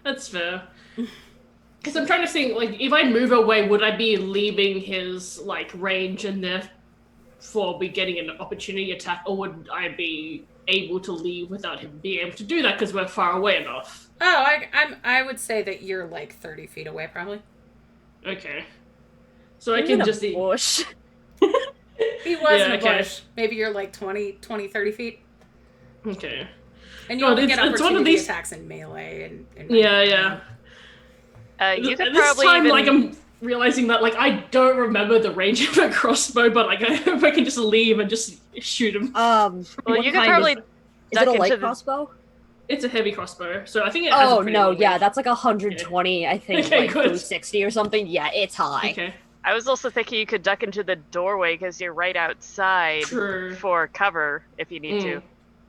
Speaker 2: That's fair. Because I'm trying to think, like, if I move away, would I be leaving his, like, range and therefore be getting an opportunity attack, or would I be able to leave without him being able to do that because we're far away enough?
Speaker 1: Oh, I would say that you're like 30 feet away, probably.
Speaker 2: Okay. So I
Speaker 3: You're
Speaker 2: can
Speaker 3: in a
Speaker 2: just...
Speaker 3: bush.
Speaker 1: He was in a
Speaker 2: okay.
Speaker 1: bush. Maybe you're like 20, 30 feet.
Speaker 2: Okay.
Speaker 1: And you
Speaker 2: God,
Speaker 1: only get
Speaker 2: it's one of
Speaker 1: opportunity
Speaker 2: these...
Speaker 1: attacks in melee. And
Speaker 2: Yeah.
Speaker 4: You could
Speaker 2: At this
Speaker 4: probably
Speaker 2: time,
Speaker 4: even...
Speaker 2: like, I'm realizing that, like, I don't remember the range of a crossbow, but, like, I hope I can just leave and just shoot him.
Speaker 4: Well,
Speaker 3: what
Speaker 4: you could
Speaker 3: kind
Speaker 4: probably
Speaker 3: is it
Speaker 4: duck
Speaker 3: a light
Speaker 4: into the...
Speaker 3: crossbow?
Speaker 2: It's a heavy crossbow, so I think it has a
Speaker 3: Oh
Speaker 2: pretty
Speaker 3: no,
Speaker 2: long
Speaker 3: yeah,
Speaker 2: range.
Speaker 3: that's like 120, I think,
Speaker 2: Okay,
Speaker 3: like
Speaker 2: good.
Speaker 3: 360 or something. Yeah, it's high.
Speaker 2: Okay.
Speaker 4: I was also thinking you could duck into the doorway because you're right outside
Speaker 2: True.
Speaker 4: for cover if you need to.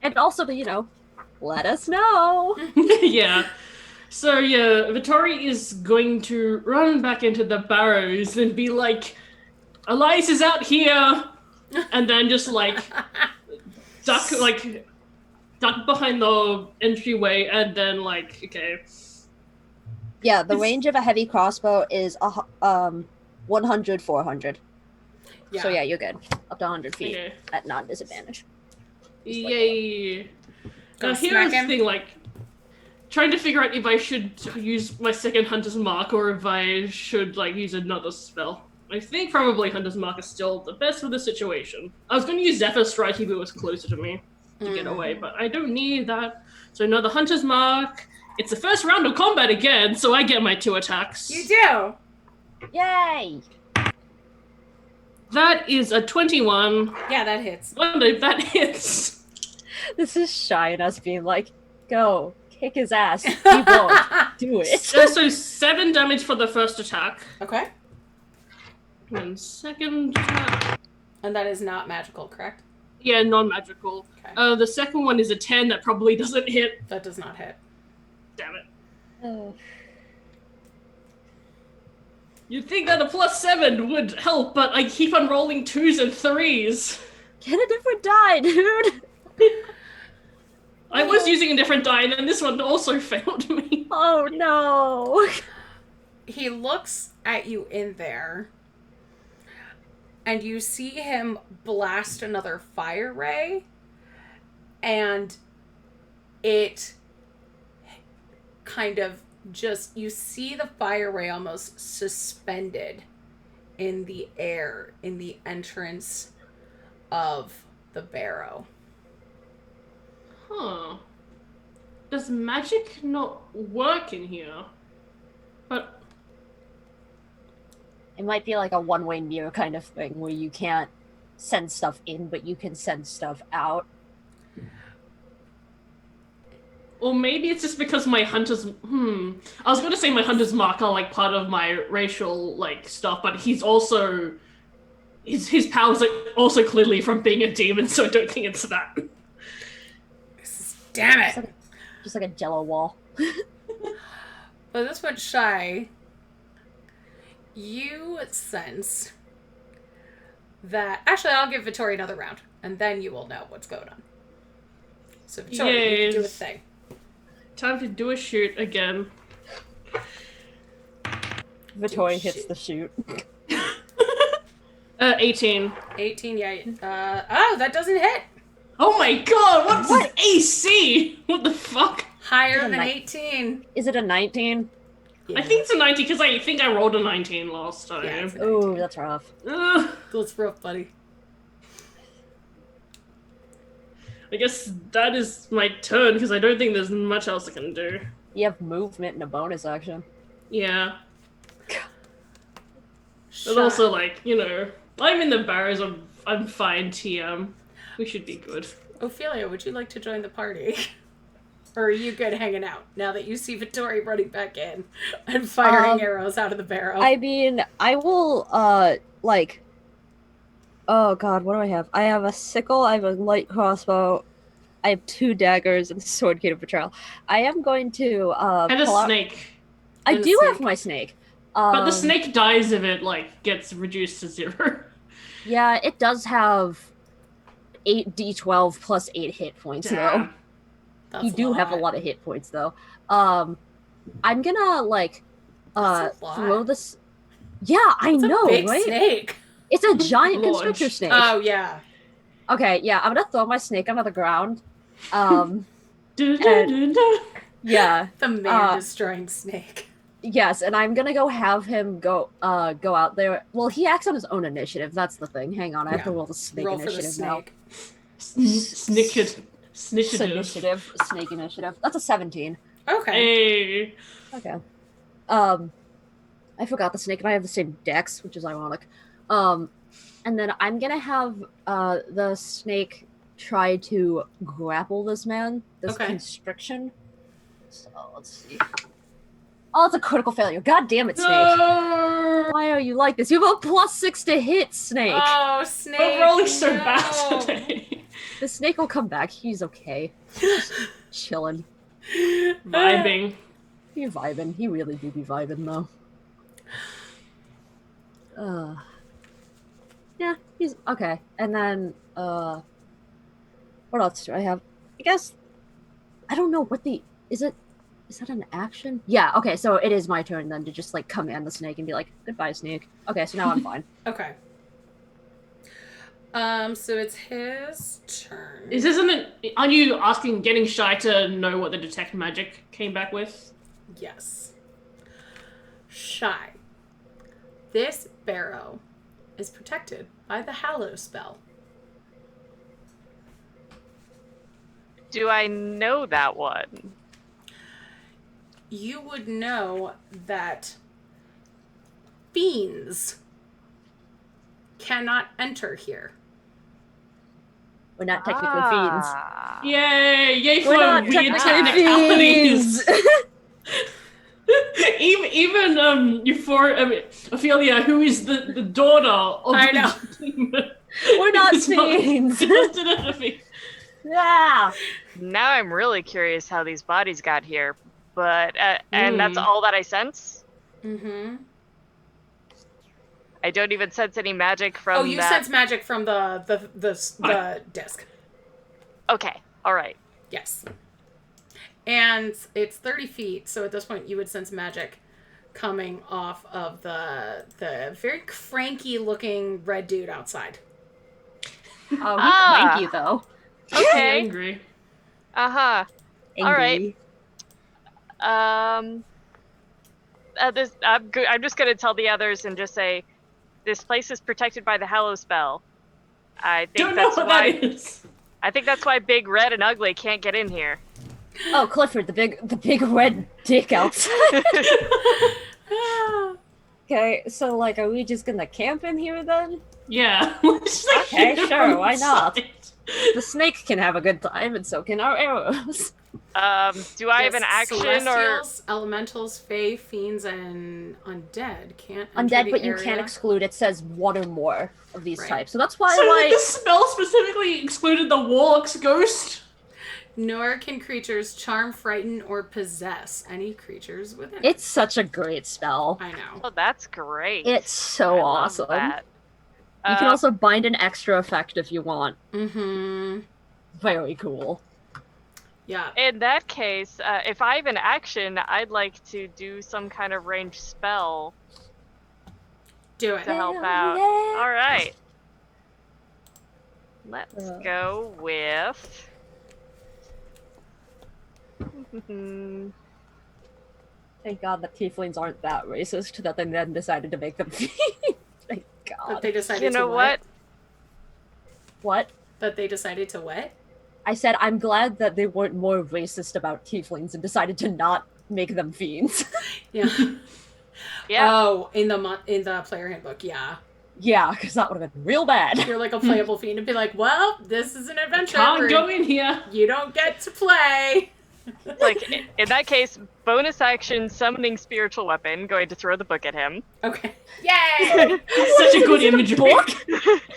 Speaker 3: And also to, you know, let us know.
Speaker 2: Yeah. So yeah, Vittori is going to run back into the barrows and be like, Elias is out here, and then just like duck behind the entryway, and then like, okay.
Speaker 3: Yeah, the range of a heavy crossbow is 100, 400.
Speaker 1: Yeah.
Speaker 3: So yeah, you're good. Up to 100 feet
Speaker 2: Okay.
Speaker 3: at non-disadvantage.
Speaker 2: Yay.
Speaker 1: Go
Speaker 2: Here's
Speaker 1: smack
Speaker 2: the
Speaker 1: him.
Speaker 2: thing, like, trying to figure out if I should use my second Hunter's Mark or if I should, like, use another spell. I think probably Hunter's Mark is still the best for the situation. I was going to use Zephyr Strike if it was closer to me to get away, but I don't need that. So another Hunter's Mark. It's the first round of combat again, so I get my 2 attacks.
Speaker 1: You do.
Speaker 3: Yay!
Speaker 2: That is a 21.
Speaker 1: Yeah, that hits.
Speaker 2: Wonder if that hits.
Speaker 3: This is shy and us being like, go, kick his ass. He won't. Do it.
Speaker 2: So 7 damage for the first attack.
Speaker 1: Okay.
Speaker 2: And second attack.
Speaker 1: And that is not magical, correct?
Speaker 2: Yeah, non-magical.
Speaker 1: Okay.
Speaker 2: The second one is a 10 that probably doesn't hit.
Speaker 1: That does not hit.
Speaker 2: Damn it.
Speaker 3: Oh.
Speaker 2: You'd think that a +7 would help, but I keep on rolling 2s and 3s.
Speaker 3: Get a different die, dude!
Speaker 2: I was using a different die, and then this one also failed me.
Speaker 3: Oh no!
Speaker 1: He looks at you in there, and you see him blast another fire ray, and it kind of just, you see the fire ray almost suspended in the air in the entrance of the barrow.
Speaker 2: Huh. Does magic not work in here? But
Speaker 3: It might be like a one-way mirror kind of thing where you can't send stuff in, but you can send stuff out.
Speaker 2: or maybe it's just because my hunter's I was gonna say my hunter's mark are like part of my racial like stuff, but he's also his powers are also clearly from being a demon, so I don't think it's that.
Speaker 1: Damn it!
Speaker 3: Just like a jello wall.
Speaker 1: But this one, Shy, you sense that... Actually, I'll give Vittori another round, and then you will know what's going on. So, Vittori, you can do a thing.
Speaker 2: Time to do a shoot again.
Speaker 3: Vittori hits the shoot.
Speaker 2: 18.
Speaker 1: 18, yeah. Oh, that doesn't hit!
Speaker 2: Oh my god, what's his AC? What the fuck?
Speaker 1: Higher than
Speaker 3: Nice.
Speaker 1: 18.
Speaker 3: Is it a 19?
Speaker 1: Yeah.
Speaker 2: I think it's a 19 because I think I rolled a 19 last time.
Speaker 1: Yeah, it's a
Speaker 3: Ooh, that's rough.
Speaker 2: Ugh.
Speaker 1: That's rough, buddy.
Speaker 2: I guess that is my turn because I don't think there's much else I can do.
Speaker 3: You have movement and a bonus action.
Speaker 2: Yeah. But also, like, you know, I'm in the barrows, I'm fine, TM. We should be good.
Speaker 1: Ophelia, would you like to join the party? Or are you good hanging out now that you see Vittori running back in and firing arrows out of the barrel?
Speaker 3: I mean, I will, like... Oh god, what do I have? I have a sickle, I have a light crossbow, I have 2 daggers, and a sword kit of betrayal. I am going to,
Speaker 2: And a
Speaker 3: pull out...
Speaker 2: snake.
Speaker 3: I
Speaker 1: And a
Speaker 3: do have
Speaker 1: snake.
Speaker 3: my snake.
Speaker 2: But the snake dies if it, like, gets reduced to 0.
Speaker 3: Yeah, it does have 8d12 plus 8 hit points, though.
Speaker 2: Damn.
Speaker 1: That's
Speaker 3: You do have a lot of hit points, though. I'm gonna, like,
Speaker 1: That's a lot.
Speaker 3: throw this... Yeah, I
Speaker 1: It's
Speaker 3: know,
Speaker 1: a big
Speaker 3: right?
Speaker 1: snake.
Speaker 3: It's a giant
Speaker 2: Large.
Speaker 3: constrictor snake.
Speaker 1: Oh, yeah.
Speaker 3: Okay, yeah, I'm gonna throw my snake onto the ground. Yeah.
Speaker 1: The man-destroying snake.
Speaker 3: Yes, and I'm gonna go have him go out there. Well, he acts on his own initiative. That's the thing. Hang on, I have to roll the snake
Speaker 1: Roll for the
Speaker 3: initiative now.
Speaker 1: snake.
Speaker 2: Snitchity.
Speaker 3: Snake initiative. That's a 17.
Speaker 1: Okay.
Speaker 2: Hey.
Speaker 3: Okay. I forgot the snake and I have the same dex, which is ironic. And then I'm gonna have the snake try to grapple this man. This
Speaker 1: Okay.
Speaker 3: constriction. So let's see. Oh, it's a critical failure. God damn it, Snake.
Speaker 2: No!
Speaker 3: Why are you like this? You have a +6 to hit, Snake.
Speaker 1: Oh, snake.
Speaker 2: We're rolling so
Speaker 1: no.
Speaker 2: bad today.
Speaker 3: The snake will come back. He's okay. He's chilling.
Speaker 2: Vibing.
Speaker 3: He's vibing. He really do be vibing, though. Yeah, he's okay. And then, what else do I have? I guess, I don't know what the, is that an action? Yeah, okay, so it is my turn then to just, like, command the snake and be like, goodbye, snake. Okay, so now I'm fine.
Speaker 1: Okay. So it's his turn.
Speaker 2: Are you asking, getting shy to know what the detect magic came back with?
Speaker 1: Yes. Shy. This barrow is protected by the Hallow spell.
Speaker 4: Do I know that one?
Speaker 1: You would know that fiends cannot enter here.
Speaker 3: We're not technically fiends.
Speaker 2: Yay! Yay
Speaker 3: We're
Speaker 2: for
Speaker 3: not
Speaker 2: weird
Speaker 3: technically
Speaker 2: technicalities!
Speaker 3: fiends!
Speaker 2: even Ophelia, who is the daughter of
Speaker 1: I know.
Speaker 3: We're not
Speaker 2: It's not-
Speaker 3: fiends!
Speaker 2: Yeah.
Speaker 3: Yeah!
Speaker 4: Now I'm really curious how these bodies got here. But and that's all that I sense.
Speaker 1: Mm-hmm.
Speaker 4: I don't even sense any magic from.
Speaker 1: Oh, you
Speaker 4: that.
Speaker 1: sense magic from the disc.
Speaker 4: Okay, all right.
Speaker 1: Yes. And it's 30 feet, so at this point you would sense magic coming off of the very cranky-looking red dude outside.
Speaker 3: Oh, he's cranky, though.
Speaker 4: Okay.
Speaker 2: Angry.
Speaker 4: Uh-huh.
Speaker 3: Angry.
Speaker 4: All right. I'm just gonna tell the others and just say, this place is protected by the Hallow spell. I think
Speaker 2: Don't know
Speaker 4: that's
Speaker 2: what
Speaker 4: why.
Speaker 2: that is.
Speaker 4: I think that's why Big Red and Ugly can't get in here.
Speaker 3: Oh, Clifford, the big red dick outside. Okay, so, like, are we just gonna camp in here, then?
Speaker 2: Yeah.
Speaker 3: Okay, sure, why not? The snake can have a good time, and so can our arrows.
Speaker 4: Do I have an action or
Speaker 1: Celestials, elementals, fae, fiends, and undead can't enter
Speaker 3: Undead,
Speaker 1: the
Speaker 3: but you
Speaker 1: area.
Speaker 3: can't exclude. It says one or more of these
Speaker 1: Right.
Speaker 3: types. So that's why,
Speaker 2: So
Speaker 3: like...
Speaker 2: the spell specifically excluded the warlock's ghost?
Speaker 1: Nor can creatures charm, frighten, or possess any creatures within it.
Speaker 3: It's such a great spell.
Speaker 1: I know.
Speaker 4: Oh, that's great.
Speaker 3: It's so
Speaker 4: I love
Speaker 3: awesome.
Speaker 4: that.
Speaker 3: You can also bind an extra effect if you want.
Speaker 1: Mm-hmm.
Speaker 3: Very cool.
Speaker 1: Yeah.
Speaker 4: In that case, if I have an action, I'd like to do some kind of ranged spell
Speaker 1: Do it.
Speaker 4: to help
Speaker 3: Hell
Speaker 4: out.
Speaker 3: yeah.
Speaker 4: All right. Let's
Speaker 3: Uh.
Speaker 4: go with.
Speaker 3: Thank God that tieflings aren't that racist that they then decided to make them Thank
Speaker 1: That
Speaker 3: God.
Speaker 1: they decided
Speaker 4: You
Speaker 1: to
Speaker 4: know what?
Speaker 3: What?
Speaker 1: That they decided to what?
Speaker 3: I said I'm glad that they weren't more racist about tieflings and decided to not make them fiends.
Speaker 1: Yeah.
Speaker 4: Yeah.
Speaker 1: Oh, in the player handbook, yeah.
Speaker 3: Yeah, because that would have been real bad.
Speaker 1: You're like a playable fiend and be like, well, this is an adventure.
Speaker 2: Can't go in here.
Speaker 1: You don't get to play.
Speaker 4: Like, in that case, bonus action summoning spiritual weapon, going to throw the book at him.
Speaker 1: Okay. Yay!
Speaker 2: Such a good
Speaker 3: Is it a
Speaker 2: imagery.
Speaker 3: book?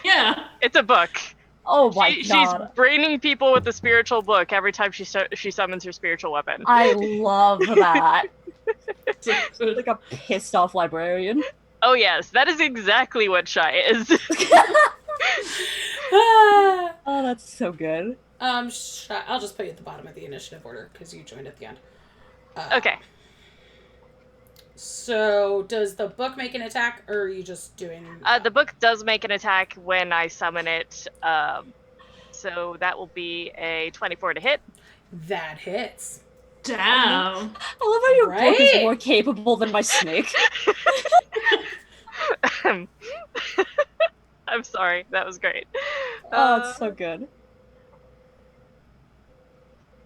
Speaker 2: Yeah.
Speaker 4: It's a book.
Speaker 3: Oh my
Speaker 4: She's
Speaker 3: god.
Speaker 4: braining people with the spiritual book every time she summons her spiritual weapon.
Speaker 3: I love that.
Speaker 2: So good.
Speaker 3: Like a pissed off librarian.
Speaker 4: Oh yes, that is exactly what Shy is.
Speaker 3: Oh, that's so good.
Speaker 1: I'll just put you at the bottom of the initiative order because you joined at the end.
Speaker 4: Okay.
Speaker 1: So, does the book make an attack, or are you just doing...
Speaker 4: The book does make an attack when I summon it, so that will be a 24 to hit.
Speaker 1: That hits.
Speaker 2: Damn.
Speaker 3: I love how your book is
Speaker 1: Right?
Speaker 3: more capable than my snake.
Speaker 4: I'm sorry, that was great.
Speaker 3: Oh, it's so good.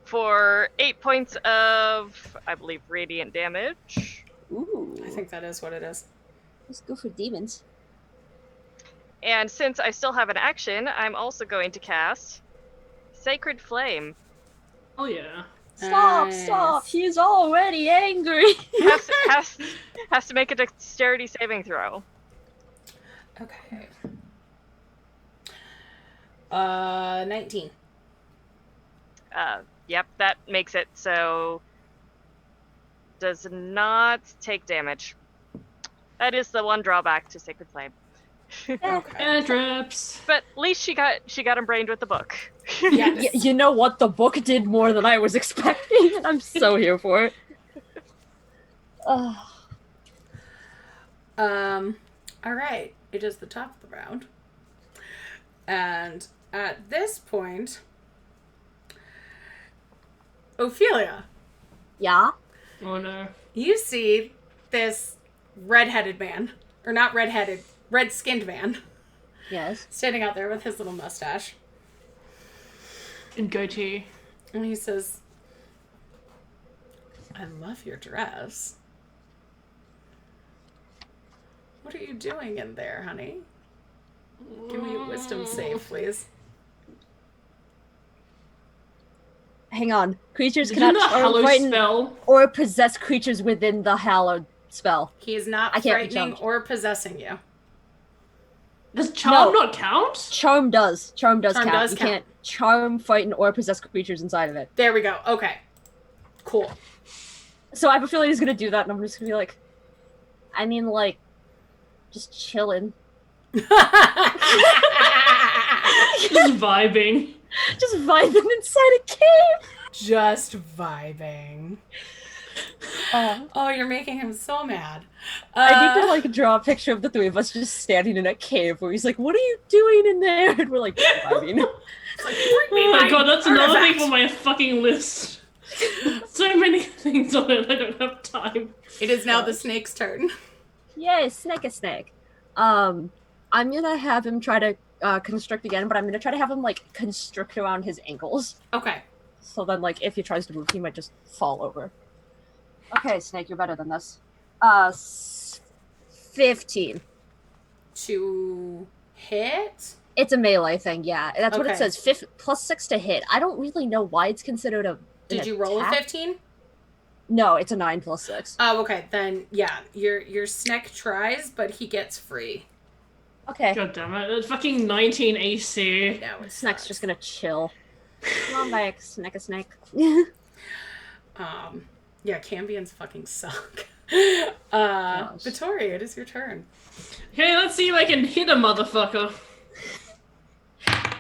Speaker 4: For 8 points of, I believe, radiant damage.
Speaker 3: Ooh.
Speaker 1: I think that is what it is.
Speaker 3: Let's go for demons.
Speaker 4: And since I still have an action, I'm also going to cast Sacred Flame.
Speaker 2: Oh yeah.
Speaker 3: Stop,
Speaker 1: Nice.
Speaker 3: stop. He's already angry.
Speaker 4: Has to make a dexterity saving throw.
Speaker 1: Okay. 19.
Speaker 4: Yep, that makes it so does not take damage. That is the one drawback to Sacred Flame.
Speaker 1: Okay.
Speaker 2: Cantrips.
Speaker 4: But at least she got him brained with the book.
Speaker 1: Yes.
Speaker 3: You know what? The book did more than I was expecting, and I'm so here for it. Ugh.
Speaker 1: All right. It is the top of the round. And at this point, Ophelia,
Speaker 3: Yeah?
Speaker 2: Oh no.
Speaker 1: you see this red-headed man, or not red-headed, red-skinned man,
Speaker 3: Yes.
Speaker 1: standing out there with his little mustache.
Speaker 2: And goatee.
Speaker 1: And he says, I love your dress. What are you doing in there, honey? Give me a wisdom save, please.
Speaker 3: Hang on. Creatures
Speaker 2: Did you
Speaker 3: cannot
Speaker 2: know
Speaker 3: charm,
Speaker 2: Hallow
Speaker 3: frighten,
Speaker 2: spell?
Speaker 3: or possess creatures within the hallowed spell.
Speaker 1: He is not
Speaker 3: I can't be
Speaker 1: frightening
Speaker 3: jumped.
Speaker 1: or possessing you.
Speaker 2: Does charm
Speaker 3: No.
Speaker 2: not count?
Speaker 3: Charm does. Charm does
Speaker 1: Charm
Speaker 3: count.
Speaker 1: does
Speaker 3: You
Speaker 1: count.
Speaker 3: can't charm, frighten, or possess creatures inside of it.
Speaker 1: There we go. Okay. Cool.
Speaker 3: So I have a feeling he's gonna do that, and I'm just gonna be like, I mean, like, just chilling.
Speaker 2: Just vibing.
Speaker 3: Just vibing inside a cave!
Speaker 1: Just vibing. Oh, you're making him so mad.
Speaker 3: I need to, like, draw a picture of the three of us just standing in a cave where he's like, what are you doing in there? And we're like, vibing.
Speaker 1: It's like, bring me
Speaker 2: Oh my god, that's another thing
Speaker 1: artifact.
Speaker 2: for my fucking list. So many things on it, I don't have time.
Speaker 1: It is now the snake's turn.
Speaker 3: Yay, snake a snake. I'm gonna have him try to constrict again, but I'm gonna try to have him, like, constrict around his ankles.
Speaker 1: Okay.
Speaker 3: So then, like, if he tries to move, he might just fall over. Okay, Snake, you're better than this. 15.
Speaker 1: To hit?
Speaker 3: It's a melee thing, yeah. That's what it
Speaker 1: Okay.
Speaker 3: says. Plus 6 to hit. I don't really know why it's considered a.
Speaker 1: Did you roll a
Speaker 3: attack.
Speaker 1: 15?
Speaker 3: No, it's a 9 plus 6.
Speaker 1: Oh, okay. Then, yeah. Your snake tries, but he gets free.
Speaker 3: Okay.
Speaker 2: God damn it, that's fucking 19 AC.
Speaker 1: No, it's
Speaker 3: Snake's just gonna chill. Come on back, Snake a snake.
Speaker 1: Yeah, Cambions fucking suck.
Speaker 3: Gosh.
Speaker 1: Vittori, it is your turn.
Speaker 2: Okay, let's see if I can hit a motherfucker.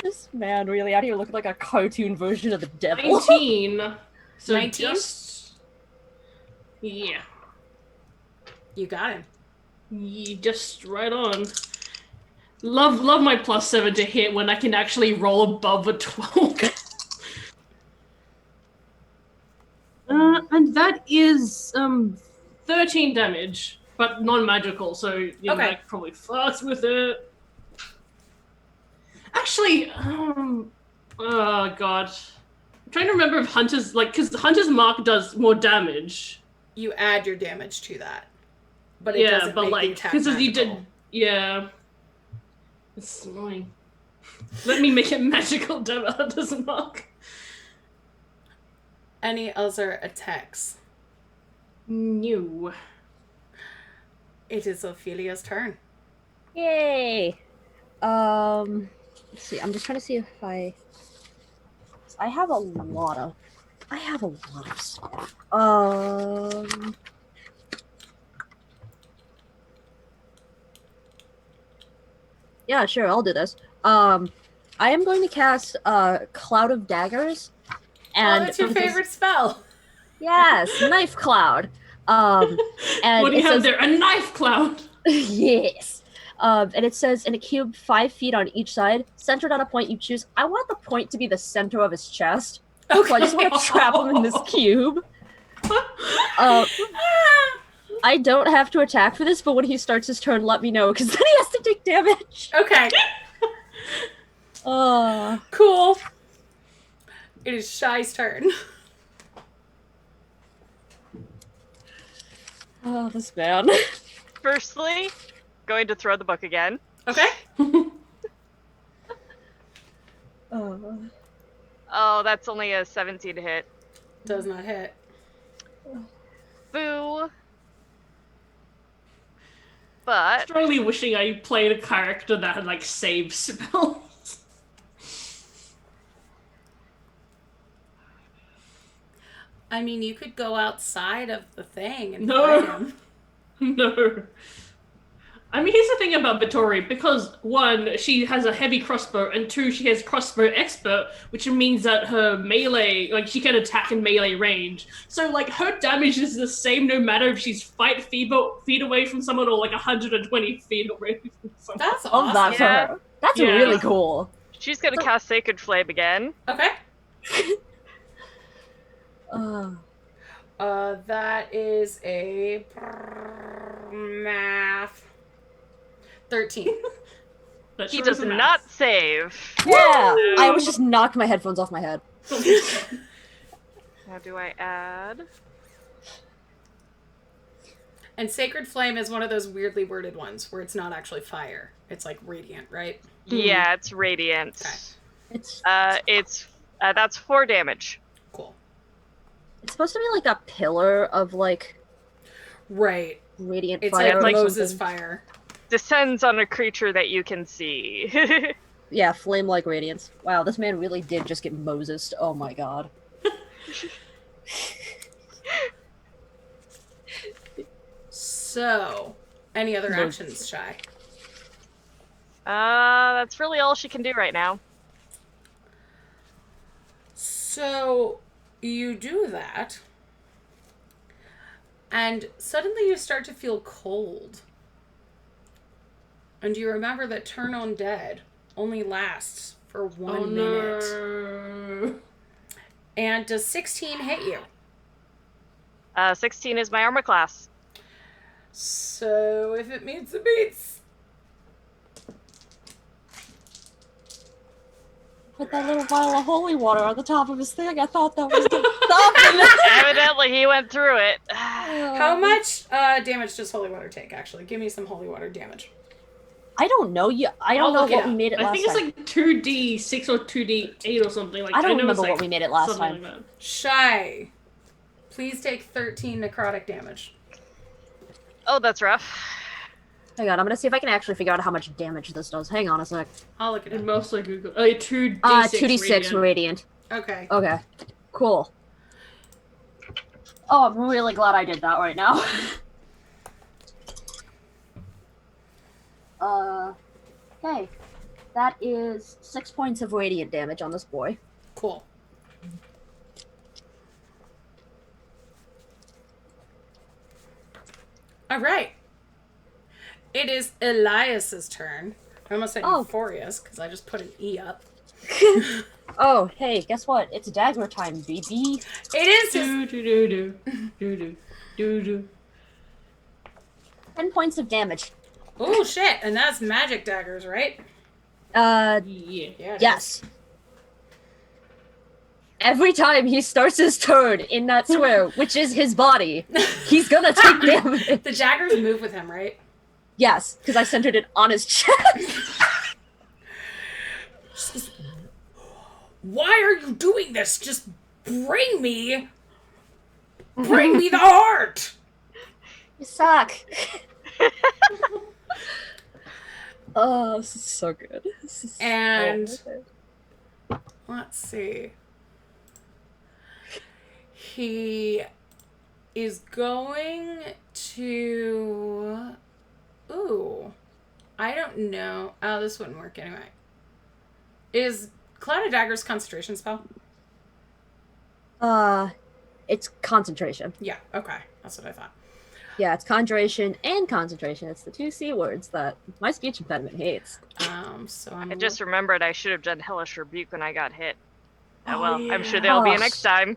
Speaker 3: This man really out here looking like a cartoon version of the devil.
Speaker 2: 19. So
Speaker 1: 19?
Speaker 2: just... Yeah.
Speaker 1: You got him.
Speaker 2: Just right on. Love my plus 7 to hit when I can actually roll above a 12. And that is 13 damage, but non-magical, so you know,
Speaker 1: Okay.
Speaker 2: I could probably fuss with it. Actually, oh god. I'm trying to remember if Hunter's, like, because Hunter's Mark does more damage.
Speaker 1: You add your damage to that. But it
Speaker 2: Yeah,
Speaker 1: doesn't
Speaker 2: but
Speaker 1: make the
Speaker 2: like,
Speaker 1: attack
Speaker 2: because you
Speaker 1: magical.
Speaker 2: did, yeah. It's annoying. Let me make it magical, damn it, that doesn't work.
Speaker 1: Any other attacks?
Speaker 2: No.
Speaker 1: It is Ophelia's turn.
Speaker 3: Yay! Let's see. I'm just trying to see if I have a lot of stuff. Yeah, sure, I'll do this. I am going to cast Cloud of Daggers. And
Speaker 1: that's your favorite spell.
Speaker 3: Yes, Knife Cloud. And
Speaker 2: what do you have there? A knife cloud.
Speaker 3: Yes. And it says in a cube 5 feet on each side, centered on a point you choose. I want the point to be the center of his chest.
Speaker 1: Okay.
Speaker 3: So I just want to trap him in this cube. I don't have to attack for this, but when he starts his turn, let me know, because then he has to take damage.
Speaker 1: Okay. Cool. It is Shy's turn.
Speaker 3: Oh, this man.
Speaker 4: Firstly, going to throw the book again.
Speaker 1: Okay.
Speaker 4: Oh, that's only a 17 to hit.
Speaker 1: Does not hit.
Speaker 4: Boo. But
Speaker 2: Strongly wishing I played a character that had like save spells.
Speaker 1: I mean, you could go outside of the thing and
Speaker 2: No.
Speaker 1: fight him.
Speaker 2: No. I mean, here's the thing about Vittori, because one, she has a heavy crossbow, and two, she has crossbow expert, which means that her melee, like, she can attack in melee range. So, like, her damage is the same no matter if she's 5 feet away from someone or, like, 120 feet away from someone.
Speaker 1: That's
Speaker 3: Love
Speaker 1: awesome.
Speaker 3: that for her. That's
Speaker 2: Yeah.
Speaker 3: really cool.
Speaker 4: she's gonna cast Sacred Flame again.
Speaker 1: Okay.
Speaker 3: Uh,
Speaker 1: That is a math 13.
Speaker 2: That
Speaker 4: He
Speaker 2: sure
Speaker 4: does
Speaker 2: is a math.
Speaker 4: not save.
Speaker 3: yeah, I almost just knocked my headphones off my head.
Speaker 4: Now do I add?
Speaker 1: And Sacred Flame is one of those weirdly worded ones where it's not actually fire. It's like radiant, right?
Speaker 4: Yeah, it's radiant.
Speaker 1: Okay.
Speaker 3: It's
Speaker 4: That's 4 damage.
Speaker 1: Cool.
Speaker 3: it's supposed to be like a pillar of like
Speaker 1: Right.
Speaker 3: radiant
Speaker 1: It's
Speaker 3: fire.
Speaker 1: like
Speaker 3: or
Speaker 1: Moses'
Speaker 3: something.
Speaker 1: fire.
Speaker 4: Descends on a creature that you can see.
Speaker 3: Yeah, flame-like radiance. Wow, this man really did just get Moses. Oh my god.
Speaker 1: So, any other actions, Shy?
Speaker 4: That's really all she can do right now.
Speaker 1: So, you do that, and suddenly you start to feel cold. And you remember that Turn on Dead only lasts for 1 minute.
Speaker 2: No.
Speaker 1: And does 16 hit you?
Speaker 4: 16 is my armor class.
Speaker 1: So, if it meets, it beats.
Speaker 3: Put that little vial of holy water on the top of his thing. I thought that was the stop.
Speaker 4: Evidently, he went through it.
Speaker 1: How much damage does holy water take, actually? Give me some holy water damage.
Speaker 3: I don't know. I
Speaker 1: I'll
Speaker 3: don't know
Speaker 1: look it
Speaker 3: what
Speaker 1: up.
Speaker 3: we made it
Speaker 2: I
Speaker 3: last
Speaker 2: think it's
Speaker 3: time.
Speaker 2: like 2d6 or 2d8 or something. Like
Speaker 3: I don't
Speaker 2: know
Speaker 3: remember
Speaker 2: it's like
Speaker 3: what we made it last
Speaker 2: something
Speaker 3: time.
Speaker 2: like that.
Speaker 1: Shy, please take 13 necrotic damage.
Speaker 4: Oh, that's rough.
Speaker 3: Hang on, I'm gonna see if I can actually figure out how much damage this does. Hang on a sec.
Speaker 1: I'll look it
Speaker 2: And
Speaker 1: up.
Speaker 2: mostly Google. 2d6.
Speaker 3: 2d6 radiant.
Speaker 1: Okay.
Speaker 3: Okay, cool. Oh, I'm really glad I did that right now. Okay. That is 6 points of radiant damage on this boy.
Speaker 1: Cool. All right. It is Elias's turn. I almost said
Speaker 3: Oh.
Speaker 1: Euphoria's because I just put an E up.
Speaker 3: Oh, hey, guess what? It's dagger time, baby.
Speaker 1: It is his...
Speaker 2: Do do do do do do do do.
Speaker 3: 10 points of damage.
Speaker 1: Oh, shit. And that's magic daggers, right?
Speaker 2: Yeah.
Speaker 1: Yeah. it
Speaker 3: Yes. Every time he starts his turn in that square, which is his body, he's gonna take damage.
Speaker 1: is. The daggers move with him, right?
Speaker 3: Yes, because I centered it on his chest.
Speaker 1: Why are you doing this? Just bring me the heart.
Speaker 3: You suck. Oh, this is so good. This is
Speaker 1: And
Speaker 3: so good.
Speaker 1: let's see. He is going to... Ooh. I don't know. Oh, this wouldn't work anyway. Is Cloud of Daggers concentration spell?
Speaker 3: It's concentration.
Speaker 1: Yeah, okay. That's what I thought.
Speaker 3: Yeah, it's conjuration and concentration. It's the two C words that my speech impediment hates.
Speaker 1: So
Speaker 4: I just remembered I should have done Hellish Rebuke when I got hit.
Speaker 1: Oh,
Speaker 4: well,
Speaker 1: yeah.
Speaker 4: I'm sure there'll be a next time.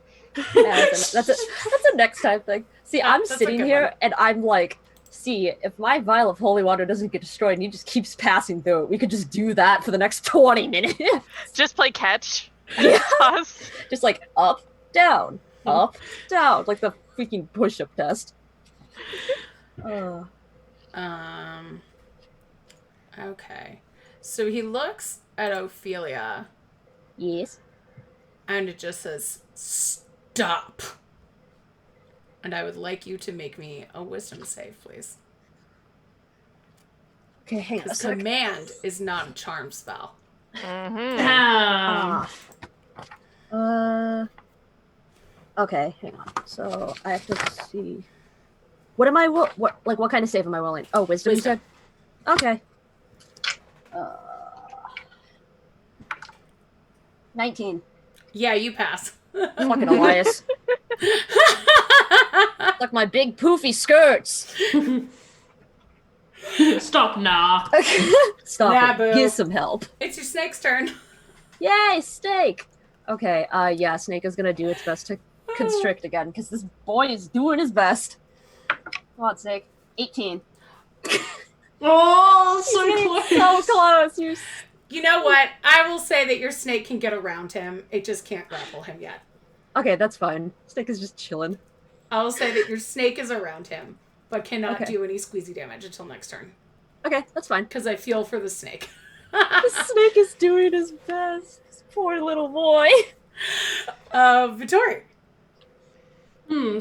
Speaker 3: Yeah, that's a next time thing. See, I'm
Speaker 1: that's a
Speaker 3: sitting
Speaker 1: good
Speaker 3: here
Speaker 1: one.
Speaker 3: and I'm like, see, if my vial of holy water doesn't get destroyed and he just keeps passing through it, we could just do that for the next 20 minutes.
Speaker 4: Just play catch.
Speaker 3: Yeah.
Speaker 4: Toss.
Speaker 3: Just like up, down, like the freaking push-up test.
Speaker 1: Okay. So he looks at Ophelia
Speaker 3: Yes.
Speaker 1: and it just says, stop. And I would like you to make me a wisdom save, please.
Speaker 3: Okay, hang on a
Speaker 1: Because
Speaker 3: sec.
Speaker 1: command is not a charm spell.
Speaker 3: Okay, hang on. So I have to see. What am I? What kind of save am I rolling? Oh, wisdom. You said? Okay. 19.
Speaker 1: Yeah, you pass.
Speaker 3: Fucking Elias. Like my big poofy skirts.
Speaker 2: Stop now.
Speaker 3: Stop
Speaker 1: Nah,
Speaker 3: it.
Speaker 1: boo.
Speaker 3: Give some help.
Speaker 1: It's your snake's turn.
Speaker 3: Yay, Snake! Okay, yeah, Snake is gonna do its best to constrict again, because this boy is doing his best. Come on, Snake. 18.
Speaker 2: Oh, so
Speaker 3: He's
Speaker 2: close.
Speaker 3: so close. You're...
Speaker 1: You know what? I will say that your snake can get around him. It just can't grapple him yet.
Speaker 3: Okay, that's fine. Snake is just chilling.
Speaker 1: I will say that your snake is around him, but cannot
Speaker 3: Okay.
Speaker 1: do any squeezy damage until next turn.
Speaker 3: Okay, that's fine.
Speaker 1: Because I feel for the snake.
Speaker 3: The Snake is doing his best. This poor little boy.
Speaker 1: Vittori.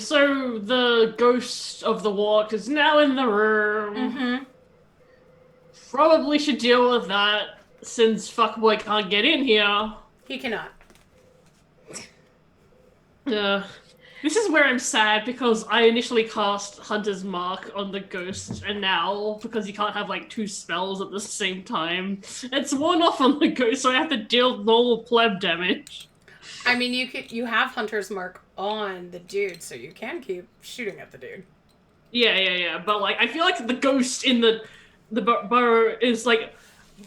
Speaker 2: So the ghost of the walk is now in the room.
Speaker 1: Mm-hmm.
Speaker 2: Probably should deal with that since fuckboy can't get in here.
Speaker 1: He cannot.
Speaker 2: This is where I'm sad because I initially cast Hunter's Mark on the ghost, and now, because you can't have like two spells at the same time, it's worn off on the ghost, so I have to deal normal pleb damage.
Speaker 1: I mean, you have Hunter's Mark on the dude, so you can keep shooting at the dude.
Speaker 2: Yeah, but like, I feel like the ghost in the burrow is like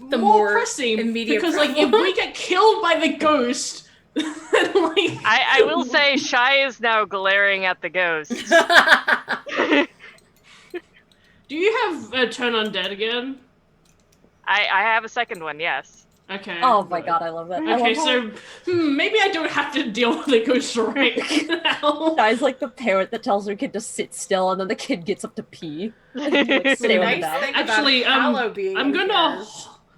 Speaker 1: The
Speaker 2: more
Speaker 1: more
Speaker 2: pressing
Speaker 1: immediate
Speaker 2: because like if
Speaker 1: problem.
Speaker 2: we get killed by the ghost, then like
Speaker 4: I will say Shy is now glaring at the ghost.
Speaker 2: do you have a turn undead again?
Speaker 4: I have a second one, yes.
Speaker 2: Okay.
Speaker 3: Oh my god, I love that.
Speaker 2: Okay, so maybe I don't have to deal with the ghost right now.
Speaker 3: Guy's like the parent that tells her kid to sit still, and then the kid gets up to pee. Like,
Speaker 1: The
Speaker 3: stay on
Speaker 1: nice
Speaker 3: that.
Speaker 1: thing
Speaker 2: Actually,
Speaker 1: about Hallow being
Speaker 2: I'm
Speaker 1: in
Speaker 2: gonna.
Speaker 1: here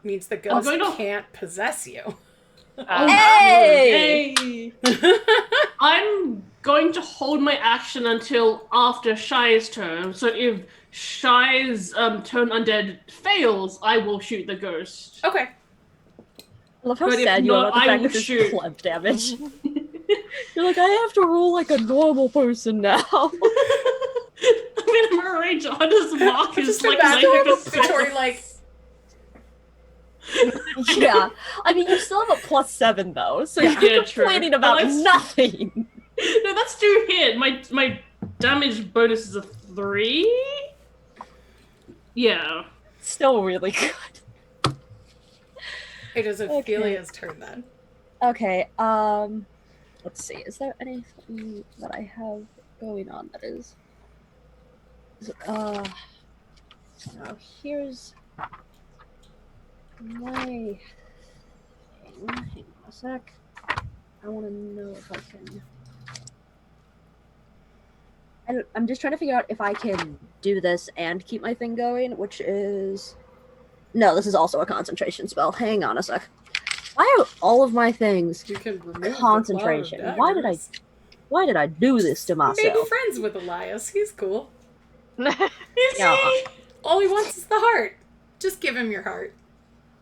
Speaker 1: means the ghost
Speaker 2: going to-
Speaker 1: can't possess you.
Speaker 3: Hey!
Speaker 2: Hey! I'm going to hold my action until after Shy's turn. So if Shy's turn undead fails, I will shoot the ghost.
Speaker 1: Okay.
Speaker 3: I love how
Speaker 2: But if
Speaker 3: sad you are
Speaker 2: not,
Speaker 3: about the
Speaker 2: I
Speaker 3: fact
Speaker 2: will
Speaker 3: that there's
Speaker 2: shoot.
Speaker 3: pleb damage. You're like, I have to roll like a normal person now.
Speaker 2: I mean, I'm a ranger. Hunter's Mark is
Speaker 1: Just
Speaker 2: like
Speaker 1: imagine
Speaker 2: 90%.
Speaker 1: Vittori like,
Speaker 3: Yeah. I mean, you still have a +7 though, so
Speaker 2: Yeah,
Speaker 3: you're
Speaker 2: true.
Speaker 3: complaining about
Speaker 2: Well, that's-
Speaker 3: nothing.
Speaker 2: No, that's 2 hit. My damage bonus is a 3? Yeah.
Speaker 3: Still really good.
Speaker 1: it is Ophelia's turn then.
Speaker 3: Okay, let's see. Is there anything that I have going on that is... now here's my thing. Hang on a sec. I want to know if I can... I'm just trying to figure out if I can do this and keep my thing going, which is... No, this is also a concentration spell. Hang on a sec. Why are all of my things
Speaker 1: You can remove the
Speaker 3: concentration?
Speaker 1: cloud of
Speaker 3: Why did I
Speaker 1: daggers.
Speaker 3: Why did I do this to
Speaker 1: Make
Speaker 3: myself?
Speaker 1: friends with Elias. He's cool.
Speaker 3: Yeah.
Speaker 1: All he wants is the heart. Just give him your heart.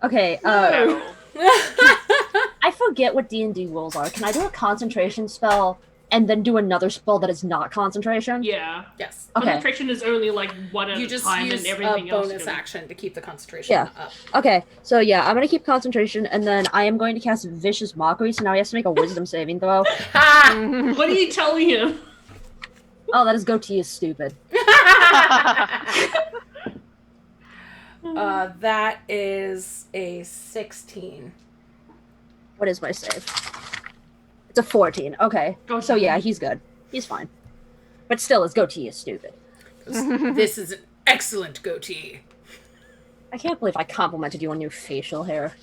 Speaker 3: Okay.
Speaker 4: No.
Speaker 3: I forget what D&D rules are. Can I do a concentration spell and then do another spell that is not concentration?
Speaker 2: Yeah.
Speaker 1: Yes.
Speaker 3: Okay.
Speaker 2: Concentration is only like one at
Speaker 1: You
Speaker 2: a
Speaker 1: just
Speaker 2: time,
Speaker 1: use
Speaker 2: and
Speaker 1: a
Speaker 2: everything else.
Speaker 1: bonus
Speaker 2: can-
Speaker 1: action to keep the concentration
Speaker 3: Yeah.
Speaker 1: up.
Speaker 3: Okay. So yeah, I'm gonna keep concentration, and then I am going to cast Vicious Mockery. So now he has to make a Wisdom saving throw.
Speaker 1: Ha!
Speaker 2: What are you telling him?
Speaker 3: Oh, that his goatee is stupid.
Speaker 1: That is a 16.
Speaker 3: What is my save? It's a 14. Okay.
Speaker 2: Goatee.
Speaker 3: So yeah, he's good. He's fine. But still, his goatee is stupid.
Speaker 1: This is an excellent goatee.
Speaker 3: I can't believe I complimented you on your facial hair.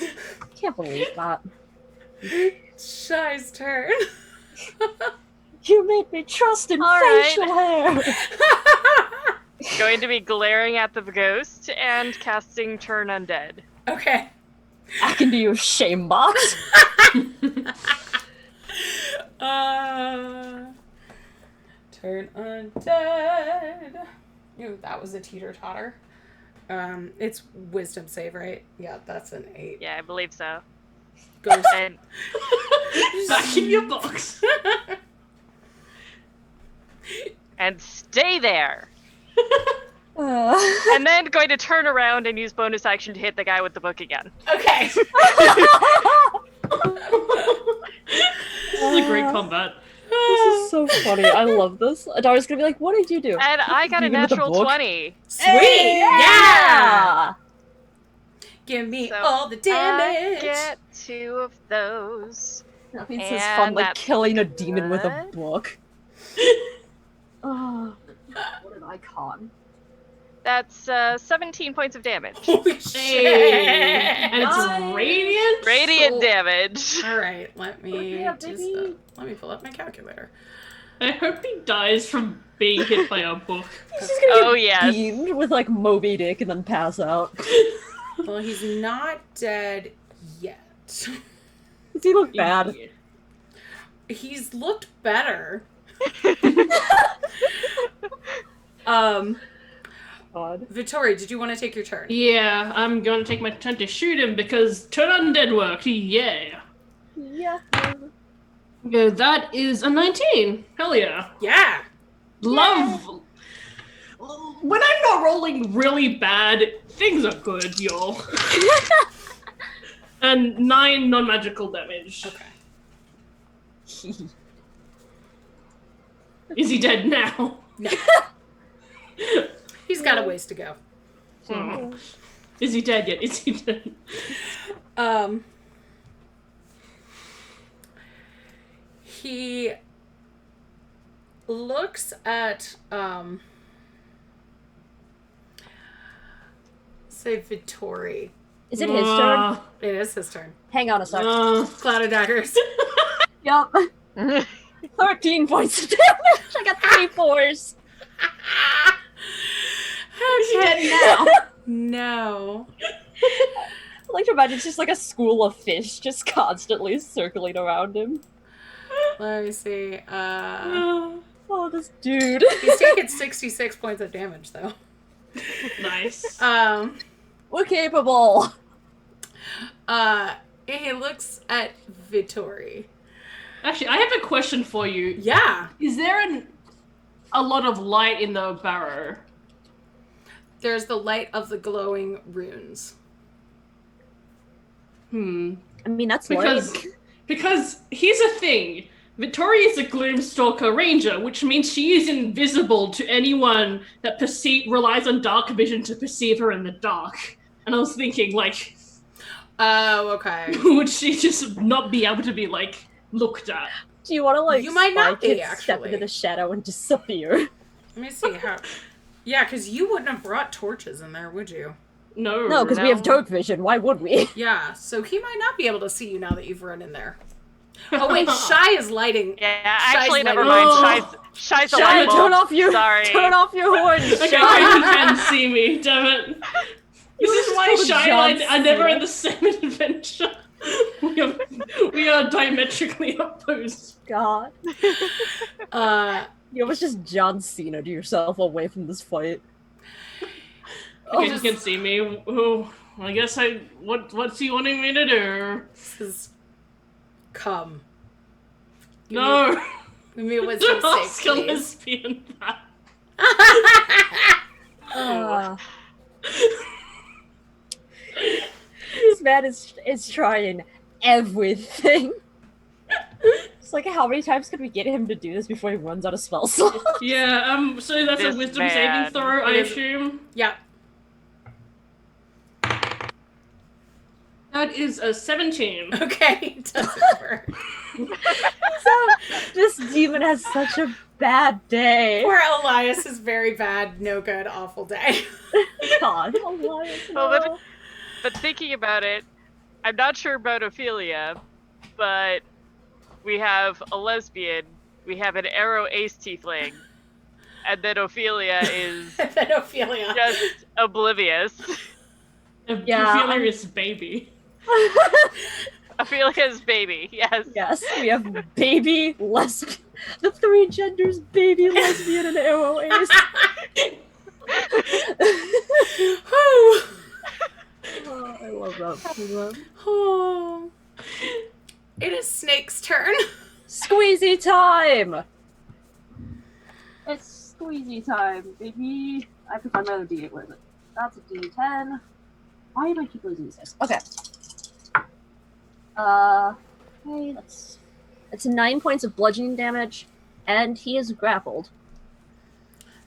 Speaker 3: I can't believe that.
Speaker 1: Shy's turn.
Speaker 3: You made me trust in
Speaker 4: All right.
Speaker 3: facial hair.
Speaker 4: Going to be glaring at the ghost and casting Turn Undead.
Speaker 1: Okay.
Speaker 3: Back into your shame box.
Speaker 1: Turn undead. Ooh, that was a teeter-totter. It's wisdom save, right? Yeah, that's an 8.
Speaker 4: Yeah, I believe so.
Speaker 1: Ghost.
Speaker 4: And
Speaker 2: Back in your box.
Speaker 4: and stay there.
Speaker 3: Uh,
Speaker 4: And then going to turn around and use bonus action to hit the guy with the book again.
Speaker 1: Okay.
Speaker 2: This is a great combat.
Speaker 3: this is so funny. I love this. Adara's gonna be like, "What did you do?"
Speaker 4: And I got a
Speaker 3: Even with the
Speaker 4: natural
Speaker 3: book?
Speaker 4: 20.
Speaker 1: Sweet. Yeah.
Speaker 3: Yeah.
Speaker 1: Give me
Speaker 4: So
Speaker 1: all the damage.
Speaker 4: I get 2 of those.
Speaker 3: That means it's
Speaker 4: And
Speaker 3: fun, like
Speaker 4: that's
Speaker 3: killing a demon with a
Speaker 4: good.
Speaker 3: book. Oh, what an icon!
Speaker 4: That's 17 points of damage.
Speaker 1: Holy shit.
Speaker 2: Hey. And it's
Speaker 3: Nice.
Speaker 2: radiant.
Speaker 4: Radiant
Speaker 2: so-
Speaker 4: damage.
Speaker 1: All right, let me
Speaker 3: Yeah,
Speaker 1: just,
Speaker 3: baby.
Speaker 1: let me pull up my calculator.
Speaker 2: I hope he dies from being hit by a book.
Speaker 3: He's just gonna
Speaker 4: Oh,
Speaker 3: get
Speaker 4: yes.
Speaker 3: beamed with like Moby Dick and then pass out.
Speaker 1: Well, he's not dead yet.
Speaker 3: Does he look bad?
Speaker 1: He's looked better.
Speaker 3: God.
Speaker 1: Vittori, did you want to take your turn?
Speaker 2: Yeah, I'm going to take my turn to shoot him because turn undead worked. Yeah.
Speaker 3: Yeah.
Speaker 2: Okay, that is a 19. Hell yeah.
Speaker 1: Yeah.
Speaker 2: Love. When I'm not rolling really bad, things are good, y'all. And 9 non-magical damage.
Speaker 1: Okay.
Speaker 2: Is he dead now?
Speaker 1: No. He's got a ways to go.
Speaker 2: Oh. Is he dead yet? Is he dead?
Speaker 1: He looks at say Vittori.
Speaker 3: Is it his turn?
Speaker 1: It is his turn.
Speaker 3: Hang on a sec.
Speaker 1: Cloud of daggers.
Speaker 3: Yup. 13 points of damage. I got 3 4s.
Speaker 2: Is he dead now?
Speaker 1: No.
Speaker 3: I like to imagine it's just like a school of fish just constantly circling around him.
Speaker 1: Let me see.
Speaker 3: Oh, this dude.
Speaker 1: He's taken 66 points of damage though.
Speaker 2: Nice.
Speaker 3: We're capable.
Speaker 1: He looks at Vittori.
Speaker 2: Actually, I have a question for you.
Speaker 1: Yeah.
Speaker 2: Is there a lot of light in the barrow?
Speaker 1: There's the light of the glowing runes.
Speaker 3: I mean, that's
Speaker 2: Because here's the thing. Victoria is a Gloomstalker Ranger, which means she is invisible to anyone that relies on dark vision to perceive her in the dark. And I was thinking, like,
Speaker 1: Oh, okay.
Speaker 2: would she just not be able to be, like, looked at?
Speaker 3: Do you want to like?
Speaker 1: You might not
Speaker 3: spike
Speaker 1: be,
Speaker 3: it, step
Speaker 1: actually.
Speaker 3: into the shadow and disappear.
Speaker 1: Let me see how. Yeah, because you wouldn't have brought torches in there, would you?
Speaker 2: No.
Speaker 3: No, because we have dark vision. Why would we?
Speaker 1: Yeah, so he might not be able to see you now that you've run in there. Oh wait, Shy is lighting.
Speaker 4: Yeah,
Speaker 1: Shy's
Speaker 4: actually, never
Speaker 1: lighting.
Speaker 4: mind.
Speaker 2: Oh.
Speaker 4: Shy's a
Speaker 3: Shy,
Speaker 4: light bulb.
Speaker 3: turn off your horns.
Speaker 2: Okay,
Speaker 3: Shy.
Speaker 2: you can see me, damn it. This is why
Speaker 3: called
Speaker 2: Shy
Speaker 3: John
Speaker 2: and I are never
Speaker 3: Cena.
Speaker 2: in the same adventure. We are diametrically opposed.
Speaker 3: God.
Speaker 1: Uh,
Speaker 3: You almost just John Cena to yourself away from this fight.
Speaker 2: Okay,
Speaker 1: just-
Speaker 2: you can see me. Oh, I guess what's he wanting me to do?
Speaker 1: says, come.
Speaker 2: No.
Speaker 1: Give me a wisdom
Speaker 2: Don't ask
Speaker 1: save,
Speaker 2: a
Speaker 1: please.
Speaker 2: lesbian that.
Speaker 3: This man is trying everything. It's like, how many times could we get him to do this before he runs out of spell slots?
Speaker 2: Yeah, so that's
Speaker 4: This
Speaker 2: a wisdom
Speaker 4: man.
Speaker 2: saving throw, I
Speaker 1: It is-
Speaker 2: assume.
Speaker 1: Yeah.
Speaker 2: That is a 17.
Speaker 1: Okay. It doesn't work.
Speaker 3: So, this demon has such a bad day.
Speaker 1: Poor Elias' very bad, no good, awful day.
Speaker 3: God, Elias,
Speaker 4: Well,
Speaker 3: no.
Speaker 4: But thinking about it, I'm not sure about Ophelia, but we have a lesbian, we have an arrow ace tiefling, and then Ophelia is
Speaker 1: And then Ophelia.
Speaker 4: just oblivious.
Speaker 3: Yeah,
Speaker 2: Ophelia's baby.
Speaker 4: Ophelia's baby, yes.
Speaker 3: Yes, we have baby, lesbian, the three genders, baby, lesbian, and arrow ace.
Speaker 1: Whew.
Speaker 3: Oh, I love that.
Speaker 1: Oh. It is Snake's turn.
Speaker 3: Squeezy time! It's squeezy time, baby. I have to find my other D8. Where is it? That's a D10. Why do I keep losing this? Okay. Okay, it's 9 points of bludgeoning damage, and he is grappled.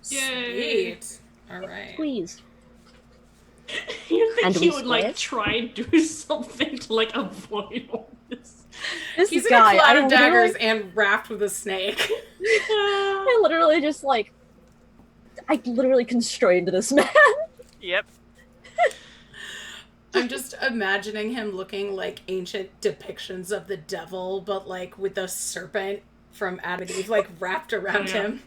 Speaker 2: Yay.
Speaker 1: Sweet. Alright.
Speaker 3: Squeeze.
Speaker 2: You think
Speaker 3: And
Speaker 2: he
Speaker 3: we
Speaker 2: would, like,
Speaker 3: split?
Speaker 2: try and do something to, like, avoid all this?
Speaker 3: This
Speaker 1: He's in
Speaker 3: guy,
Speaker 1: a cloud
Speaker 3: I
Speaker 1: of daggers
Speaker 3: literally,
Speaker 1: and wrapped with a snake.
Speaker 3: I literally just like, I literally constrained this man.
Speaker 4: Yep.
Speaker 1: I'm just imagining him looking like ancient depictions of the devil, but like with a serpent from Adam and Eve like wrapped around
Speaker 2: Yeah.
Speaker 1: him.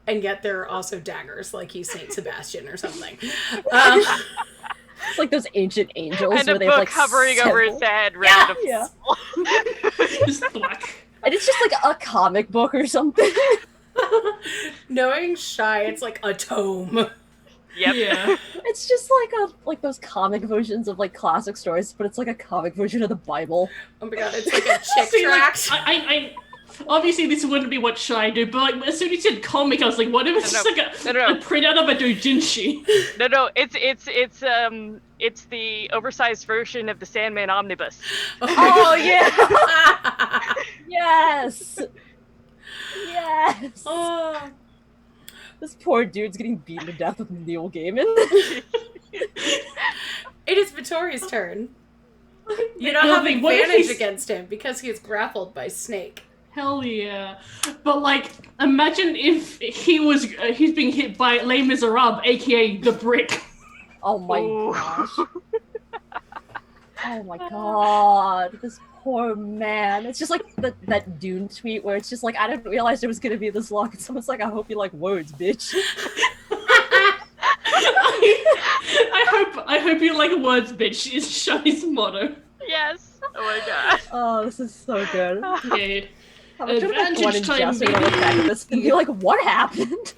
Speaker 1: And yet there are also daggers, like he's Saint Sebastian or something.
Speaker 3: It's like those ancient angels
Speaker 4: And
Speaker 3: where
Speaker 4: a
Speaker 3: they
Speaker 4: book
Speaker 3: have like
Speaker 4: hovering over his
Speaker 3: symbols.
Speaker 4: head,
Speaker 1: Yeah,
Speaker 4: random.
Speaker 3: yeah.
Speaker 2: Just thwack.
Speaker 3: And it's just like a comic book or something.
Speaker 1: Knowing Shy, it's like a tome.
Speaker 4: Yep.
Speaker 2: Yeah.
Speaker 3: It's just like those comic versions of like classic stories, but it's like a comic version of the Bible.
Speaker 1: Oh my god, it's like a chick
Speaker 2: See, like,
Speaker 1: tract.
Speaker 2: I obviously this wouldn't be what Shy do, but like as soon as you said comic, I was like, what if it's
Speaker 4: No,
Speaker 2: just like
Speaker 4: no.
Speaker 2: a printout of a doujinshi?
Speaker 4: No, it's the oversized version of the Sandman Omnibus.
Speaker 3: Oh yeah! Yes! Yes!
Speaker 1: Oh.
Speaker 3: This poor dude's getting beaten to death with Neil Gaiman.
Speaker 1: It is Vittori's turn. You don't
Speaker 2: Well,
Speaker 1: have
Speaker 2: what if
Speaker 1: advantage
Speaker 2: he's-
Speaker 1: against him because he is grappled by Snake.
Speaker 2: Hell yeah. But like, imagine if he's being hit by Les Miserables, aka the brick.
Speaker 3: Oh my
Speaker 4: Ooh.
Speaker 3: gosh. Oh my god. This poor man. It's just like that Dune tweet where it's just like, I didn't realize it was gonna be this long. And someone's like, I hope you like words, bitch.
Speaker 2: I hope you like words, bitch, is Shy's motto.
Speaker 4: Yes. Oh my god.
Speaker 3: Oh, this is so good.
Speaker 2: Yeah.
Speaker 3: How much of like
Speaker 2: Advantage
Speaker 3: one in
Speaker 2: time,
Speaker 3: jest are gonna look back at this and be like, what happened?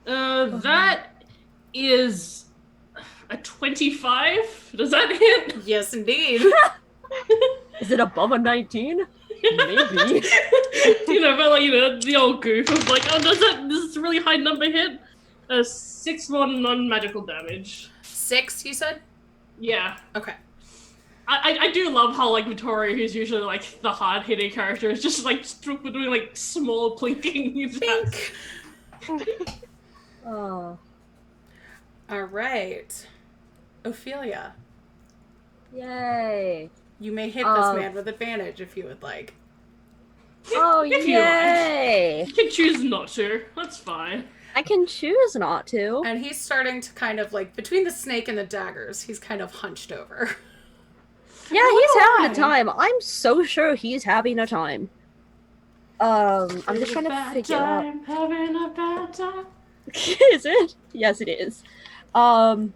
Speaker 2: That is a 25? Does that hit?
Speaker 1: Yes, indeed.
Speaker 3: Is it above a 19? Maybe.
Speaker 2: But like, the old goof of like, oh, does this really high number hit? 6 more non-magical damage.
Speaker 1: 6, you said?
Speaker 2: Yeah.
Speaker 1: Okay.
Speaker 2: I do love how like Vittoria, who's usually like the hard-hitting character, is just like doing like small plinking attacks.
Speaker 3: Oh.
Speaker 1: Alright. Ophelia,
Speaker 3: Yay.
Speaker 1: you may hit this man with advantage if you would like.
Speaker 3: Oh,
Speaker 2: If you
Speaker 3: yay.
Speaker 2: You can choose not to. That's fine.
Speaker 3: I can choose not to.
Speaker 1: And he's starting to kind of like, between the snake and the daggers, he's kind of hunched over.
Speaker 3: Yeah, he's having a
Speaker 2: Why?
Speaker 3: time. I'm so sure he's having a time. I'm just trying to figure out.
Speaker 2: Having a bad time.
Speaker 3: Is it? Yes, it is. Oh,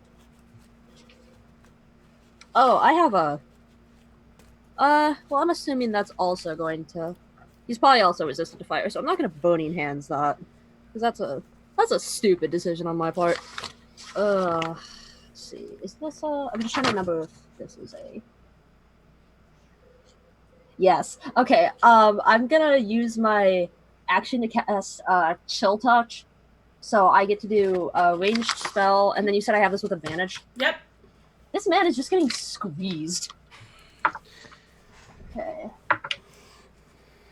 Speaker 3: I have a Well, I'm assuming that's also going to... He's probably also resistant to fire, so I'm not going to Boning Hands that. Because that's a stupid decision on my part. Let's see. Is this a... I'm just trying to remember if this is a... Yes. Okay, I'm gonna use my action to cast, Chill Touch. So I get to do a ranged spell, and then you said I have this with advantage.
Speaker 1: Yep.
Speaker 3: This man is just getting squeezed. Okay.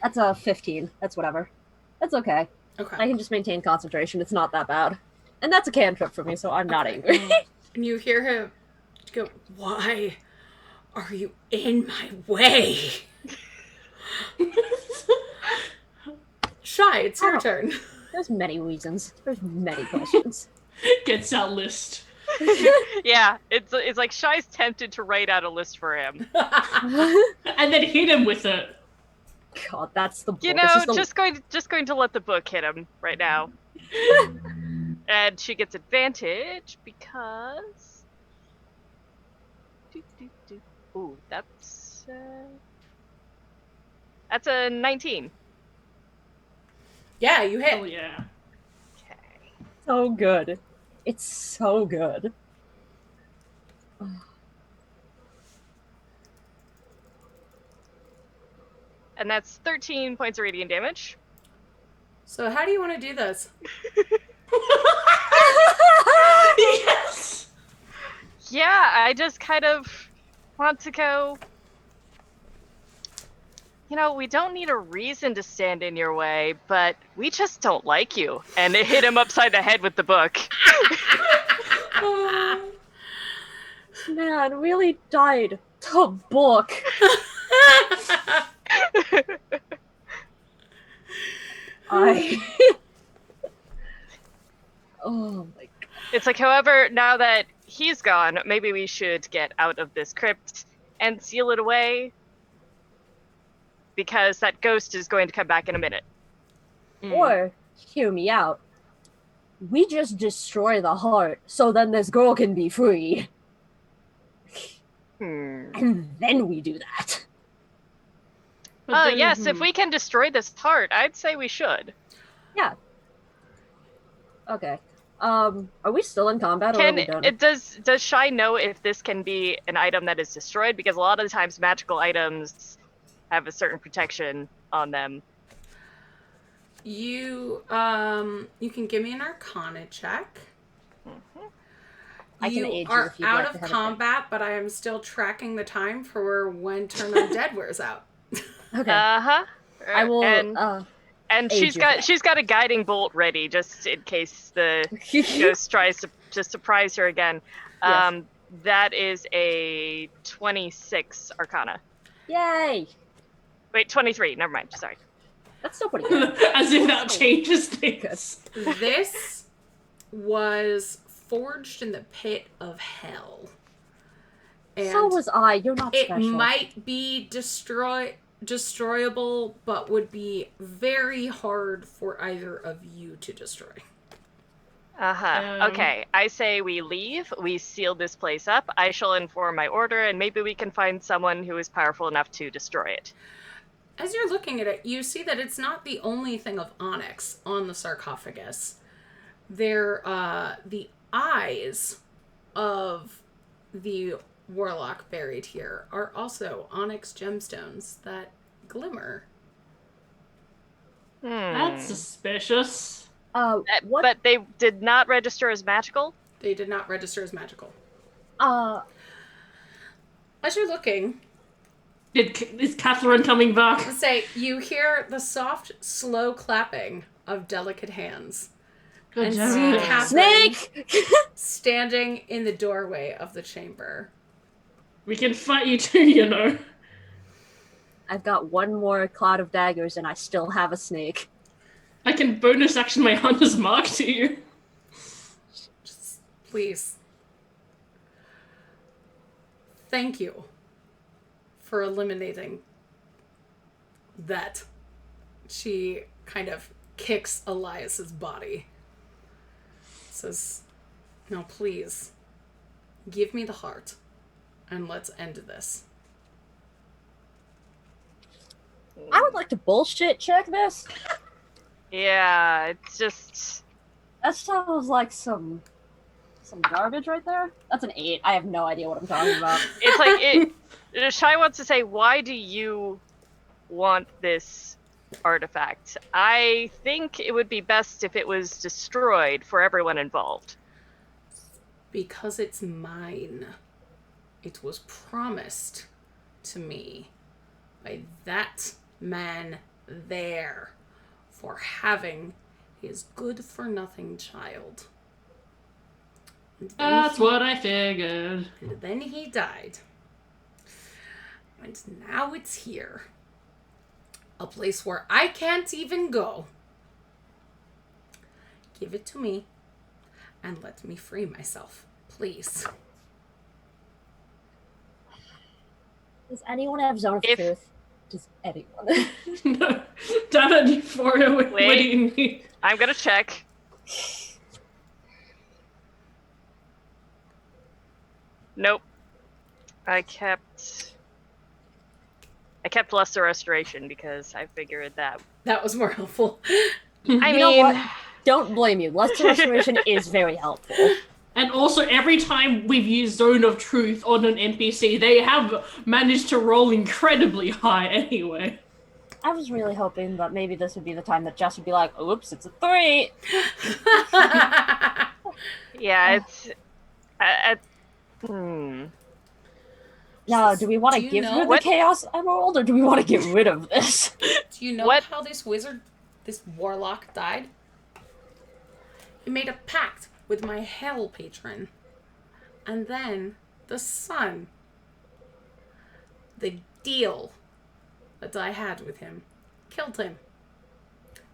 Speaker 3: That's a 15. That's whatever. That's okay.
Speaker 1: Okay.
Speaker 3: I can just maintain concentration. It's not that bad. And that's a cantrip for me, so I'm not angry.
Speaker 1: And you hear him go, "Why are you in my way?" Shy, it's your turn.
Speaker 3: There's many reasons. There's many questions.
Speaker 2: Gets out list.
Speaker 4: Yeah, it's like Shy's tempted to write out a list for him.
Speaker 2: And then hit him with it.
Speaker 3: God, that's the book.
Speaker 4: You know, just going to let the book hit him right now. And she gets advantage because... Ooh, that's a 19.
Speaker 1: Yeah, you hit.
Speaker 2: Oh yeah.
Speaker 4: Okay.
Speaker 3: So good. It's so good.
Speaker 4: And that's 13 points of radiant damage.
Speaker 1: So how do you want to do this?
Speaker 2: Yes!
Speaker 4: Yeah, I just kind of want to go... You know, we don't need a reason to stand in your way, but we just don't like you. And it hit him upside the head with the book.
Speaker 3: Man, really died. The book. Oh my god.
Speaker 4: It's like, however, now that he's gone, maybe we should get out of this crypt and seal it away. Because that ghost is going to come back in a minute.
Speaker 3: Or, hear me out. We just destroy the heart, so then this girl can be free. And then we do that.
Speaker 4: Yes, if we can destroy this heart, I'd say we should.
Speaker 3: Yeah. Okay. Are we still in combat or are we done?
Speaker 4: Does Shy know if this can be an item that is destroyed? Because a lot of the times magical items have a certain protection on them.
Speaker 1: You can give me an Arcana check.
Speaker 3: I can aid you
Speaker 1: are
Speaker 3: if you'd
Speaker 1: out
Speaker 3: like
Speaker 1: of
Speaker 3: to
Speaker 1: combat, but I am still tracking the time for when Turn Undead wears out.
Speaker 3: Okay.
Speaker 4: Uh-huh.
Speaker 3: I will
Speaker 4: And
Speaker 3: aid
Speaker 4: she's got a guiding bolt ready just in case the ghost tries to surprise her again.
Speaker 3: Yes.
Speaker 4: That is a 26 Arcana.
Speaker 3: Yay!
Speaker 4: Wait, 23. Never mind. Sorry.
Speaker 3: That's still pretty good.
Speaker 2: As if that changes things.
Speaker 1: This was forged in the pit of hell. And
Speaker 3: So was I. You're not
Speaker 1: it
Speaker 3: special.
Speaker 1: might be destroyable, but would be very hard for either of you to destroy.
Speaker 4: Okay, I say we leave. We seal this place up. I shall inform my order, and maybe we can find someone who is powerful enough to destroy it.
Speaker 1: As you're looking at it, you see that it's not the only thing of onyx on the sarcophagus. They're the eyes of the warlock buried here are also onyx gemstones that glimmer.
Speaker 2: That's suspicious.
Speaker 3: What?
Speaker 4: But they did not register as magical?
Speaker 1: They did not register as magical.
Speaker 3: Uh,
Speaker 1: As you're looking,
Speaker 2: Is Catherine coming back?
Speaker 1: say you hear the soft, slow clapping of delicate hands.
Speaker 2: Good
Speaker 1: And
Speaker 2: job.
Speaker 1: see Catherine
Speaker 3: Snake!
Speaker 1: standing in the doorway of the chamber.
Speaker 2: We can fight you too, you know.
Speaker 3: I've got one more cloud of daggers and I still have a snake.
Speaker 2: I can bonus action my Hunter's Mark to you.
Speaker 1: Just, please. Thank you for eliminating that. She kind of kicks Elias's body. Says, no, please. Give me the heart. And let's end this.
Speaker 3: I would like to bullshit check this.
Speaker 4: Yeah, it's just...
Speaker 3: That sounds like some garbage right there. That's an 8. I have no idea what I'm talking about.
Speaker 4: It's like, Shai wants to say, why do you want this artifact? I think it would be best if it was destroyed for everyone involved.
Speaker 1: Because it's mine. It was promised to me by that man there for having his good-for-nothing child.
Speaker 2: That's what I figured.
Speaker 1: And then he died. And now it's here. A place where I can't even go. Give it to me and let me free myself, please.
Speaker 3: Does anyone have Zone of Truth? Does anyone?
Speaker 2: No. Damn it, Euphoria, what do you need?
Speaker 4: I'm gonna check. Nope. I kept Lesser Restoration because I figured that...
Speaker 1: That was more helpful.
Speaker 4: I
Speaker 3: You know
Speaker 4: mean...
Speaker 3: what? Don't blame you. Lesser Restoration is very helpful.
Speaker 2: And also, every time we've used Zone of Truth on an NPC, they have managed to roll incredibly high anyway.
Speaker 3: I was really hoping that maybe this would be the time that Jess would be like, oops, it's a 3.
Speaker 4: Yeah, it's...
Speaker 3: Now, do we want to
Speaker 1: Do you
Speaker 3: give
Speaker 1: know
Speaker 3: her the
Speaker 4: what-
Speaker 3: Chaos Emerald, or do we want to get rid of this?
Speaker 1: Do you know
Speaker 4: What?
Speaker 1: how this warlock died? He made a pact with my hell patron. And then the sun. The deal that I had with him killed him.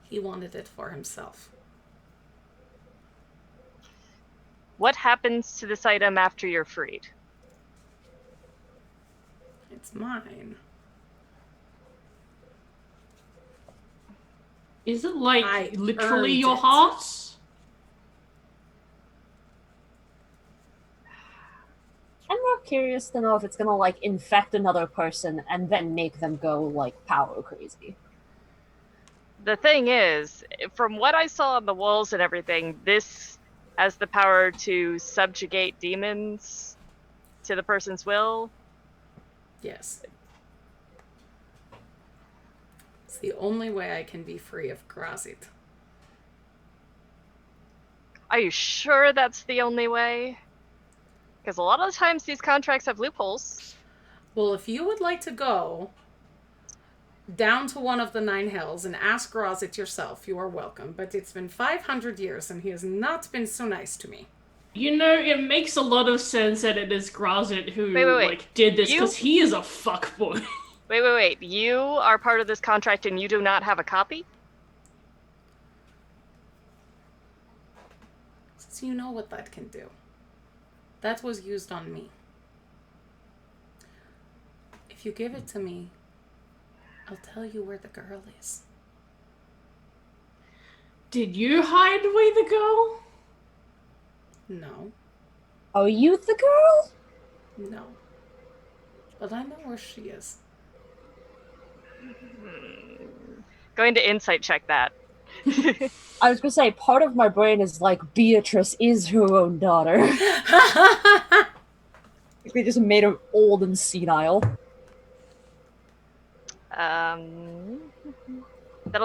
Speaker 1: He wanted it for himself.
Speaker 4: What happens to this item after you're freed?
Speaker 1: It's mine.
Speaker 2: Is it like
Speaker 1: I
Speaker 2: literally
Speaker 1: earned
Speaker 2: your
Speaker 1: it.
Speaker 2: heart?
Speaker 3: I'm more curious to know if it's gonna, like, infect another person and then make them go, like, power crazy.
Speaker 4: The thing is, from what I saw on the walls and everything, this has the power to subjugate demons to the person's will.
Speaker 1: Yes. It's the only way I can be free of Grazit.
Speaker 4: Are you sure that's the only way? Because a lot of the times these contracts have loopholes.
Speaker 1: Well, if you would like to go down to one of the 9 hells and ask Grazit yourself, you are welcome. But it's been 500 years and he has not been so nice to me.
Speaker 2: You know, it makes a lot of sense that it is Grazit who
Speaker 4: Wait.
Speaker 2: like did this
Speaker 4: You-
Speaker 2: because he is a fuckboy.
Speaker 4: Wait. You are part of this contract and you do not have a copy?
Speaker 1: Since you know what that can do. That was used on me. If you give it to me, I'll tell you where the girl is.
Speaker 2: Did you hide away the girl?
Speaker 1: No.
Speaker 3: Are you the girl?
Speaker 1: No. But I know where she is.
Speaker 4: Going to insight check that.
Speaker 3: I was gonna say, part of my brain is like, Beatrice is her own daughter. They just made her old and senile.
Speaker 4: That'll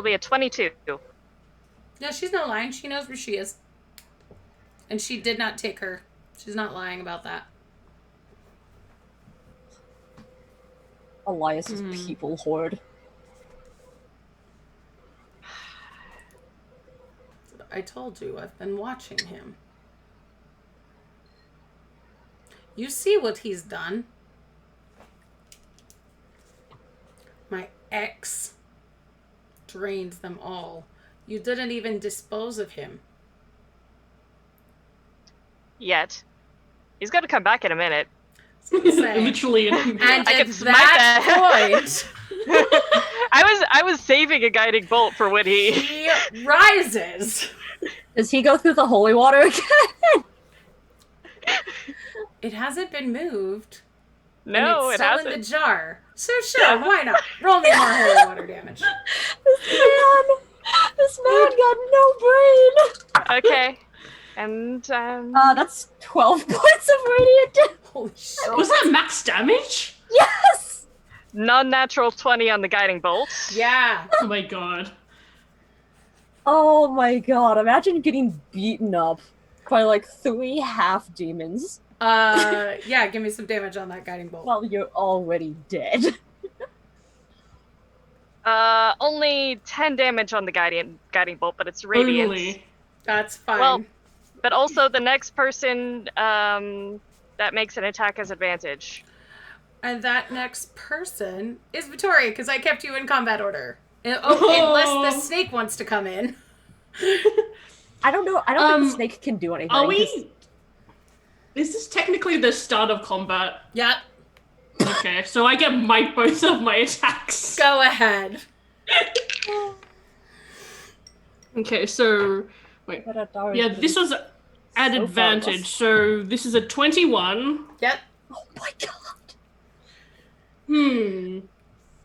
Speaker 4: be a 22.
Speaker 1: No, she's not lying. She knows where she is. And she did not take her. She's not lying about that.
Speaker 3: Elias's people horde.
Speaker 1: I told you, I've been watching him. You see what he's done. My ex drained them all. You didn't even dispose of him.
Speaker 4: Yet. He's gonna come back in a minute.
Speaker 1: Say.
Speaker 2: Literally.
Speaker 1: And
Speaker 4: I
Speaker 1: at
Speaker 4: can smite
Speaker 1: that
Speaker 4: that.
Speaker 1: point,
Speaker 4: I was saving a guiding bolt for when he...
Speaker 1: he rises.
Speaker 3: Does he go through the holy water again?
Speaker 1: It hasn't been moved. And
Speaker 4: No,
Speaker 1: it's
Speaker 4: it
Speaker 1: still in
Speaker 4: hasn't.
Speaker 1: the jar. So sure, why not? Roll me more holy water damage.
Speaker 3: This man got no brain.
Speaker 4: Okay. And
Speaker 3: That's 12 points of radiant damage.
Speaker 1: Holy shit.
Speaker 2: Was that max damage?
Speaker 3: Yes.
Speaker 4: non-natural 20 on the guiding bolt.
Speaker 1: Yeah.
Speaker 2: Oh my god.
Speaker 3: Oh my god! Imagine getting beaten up by like 3 half demons.
Speaker 1: Yeah, give me some damage on that guiding bolt.
Speaker 3: Well, you're already dead.
Speaker 4: Only 10 damage on the guiding bolt, but it's radiant.
Speaker 2: Only.
Speaker 1: That's fine.
Speaker 4: Well, but also the next person that makes an attack has advantage.
Speaker 1: And that next person is Vittoria, because I kept you in combat order. Unless the snake wants to come in.
Speaker 3: I don't know. I don't think the snake can do anything.
Speaker 2: Are we? Is this technically the start of combat?
Speaker 1: Yep.
Speaker 2: Okay, so I get both of my attacks.
Speaker 1: Go ahead.
Speaker 2: Okay, so wait. Yeah, this was at
Speaker 3: so
Speaker 2: advantage. So this is a 21.
Speaker 1: Yep.
Speaker 3: Oh my god!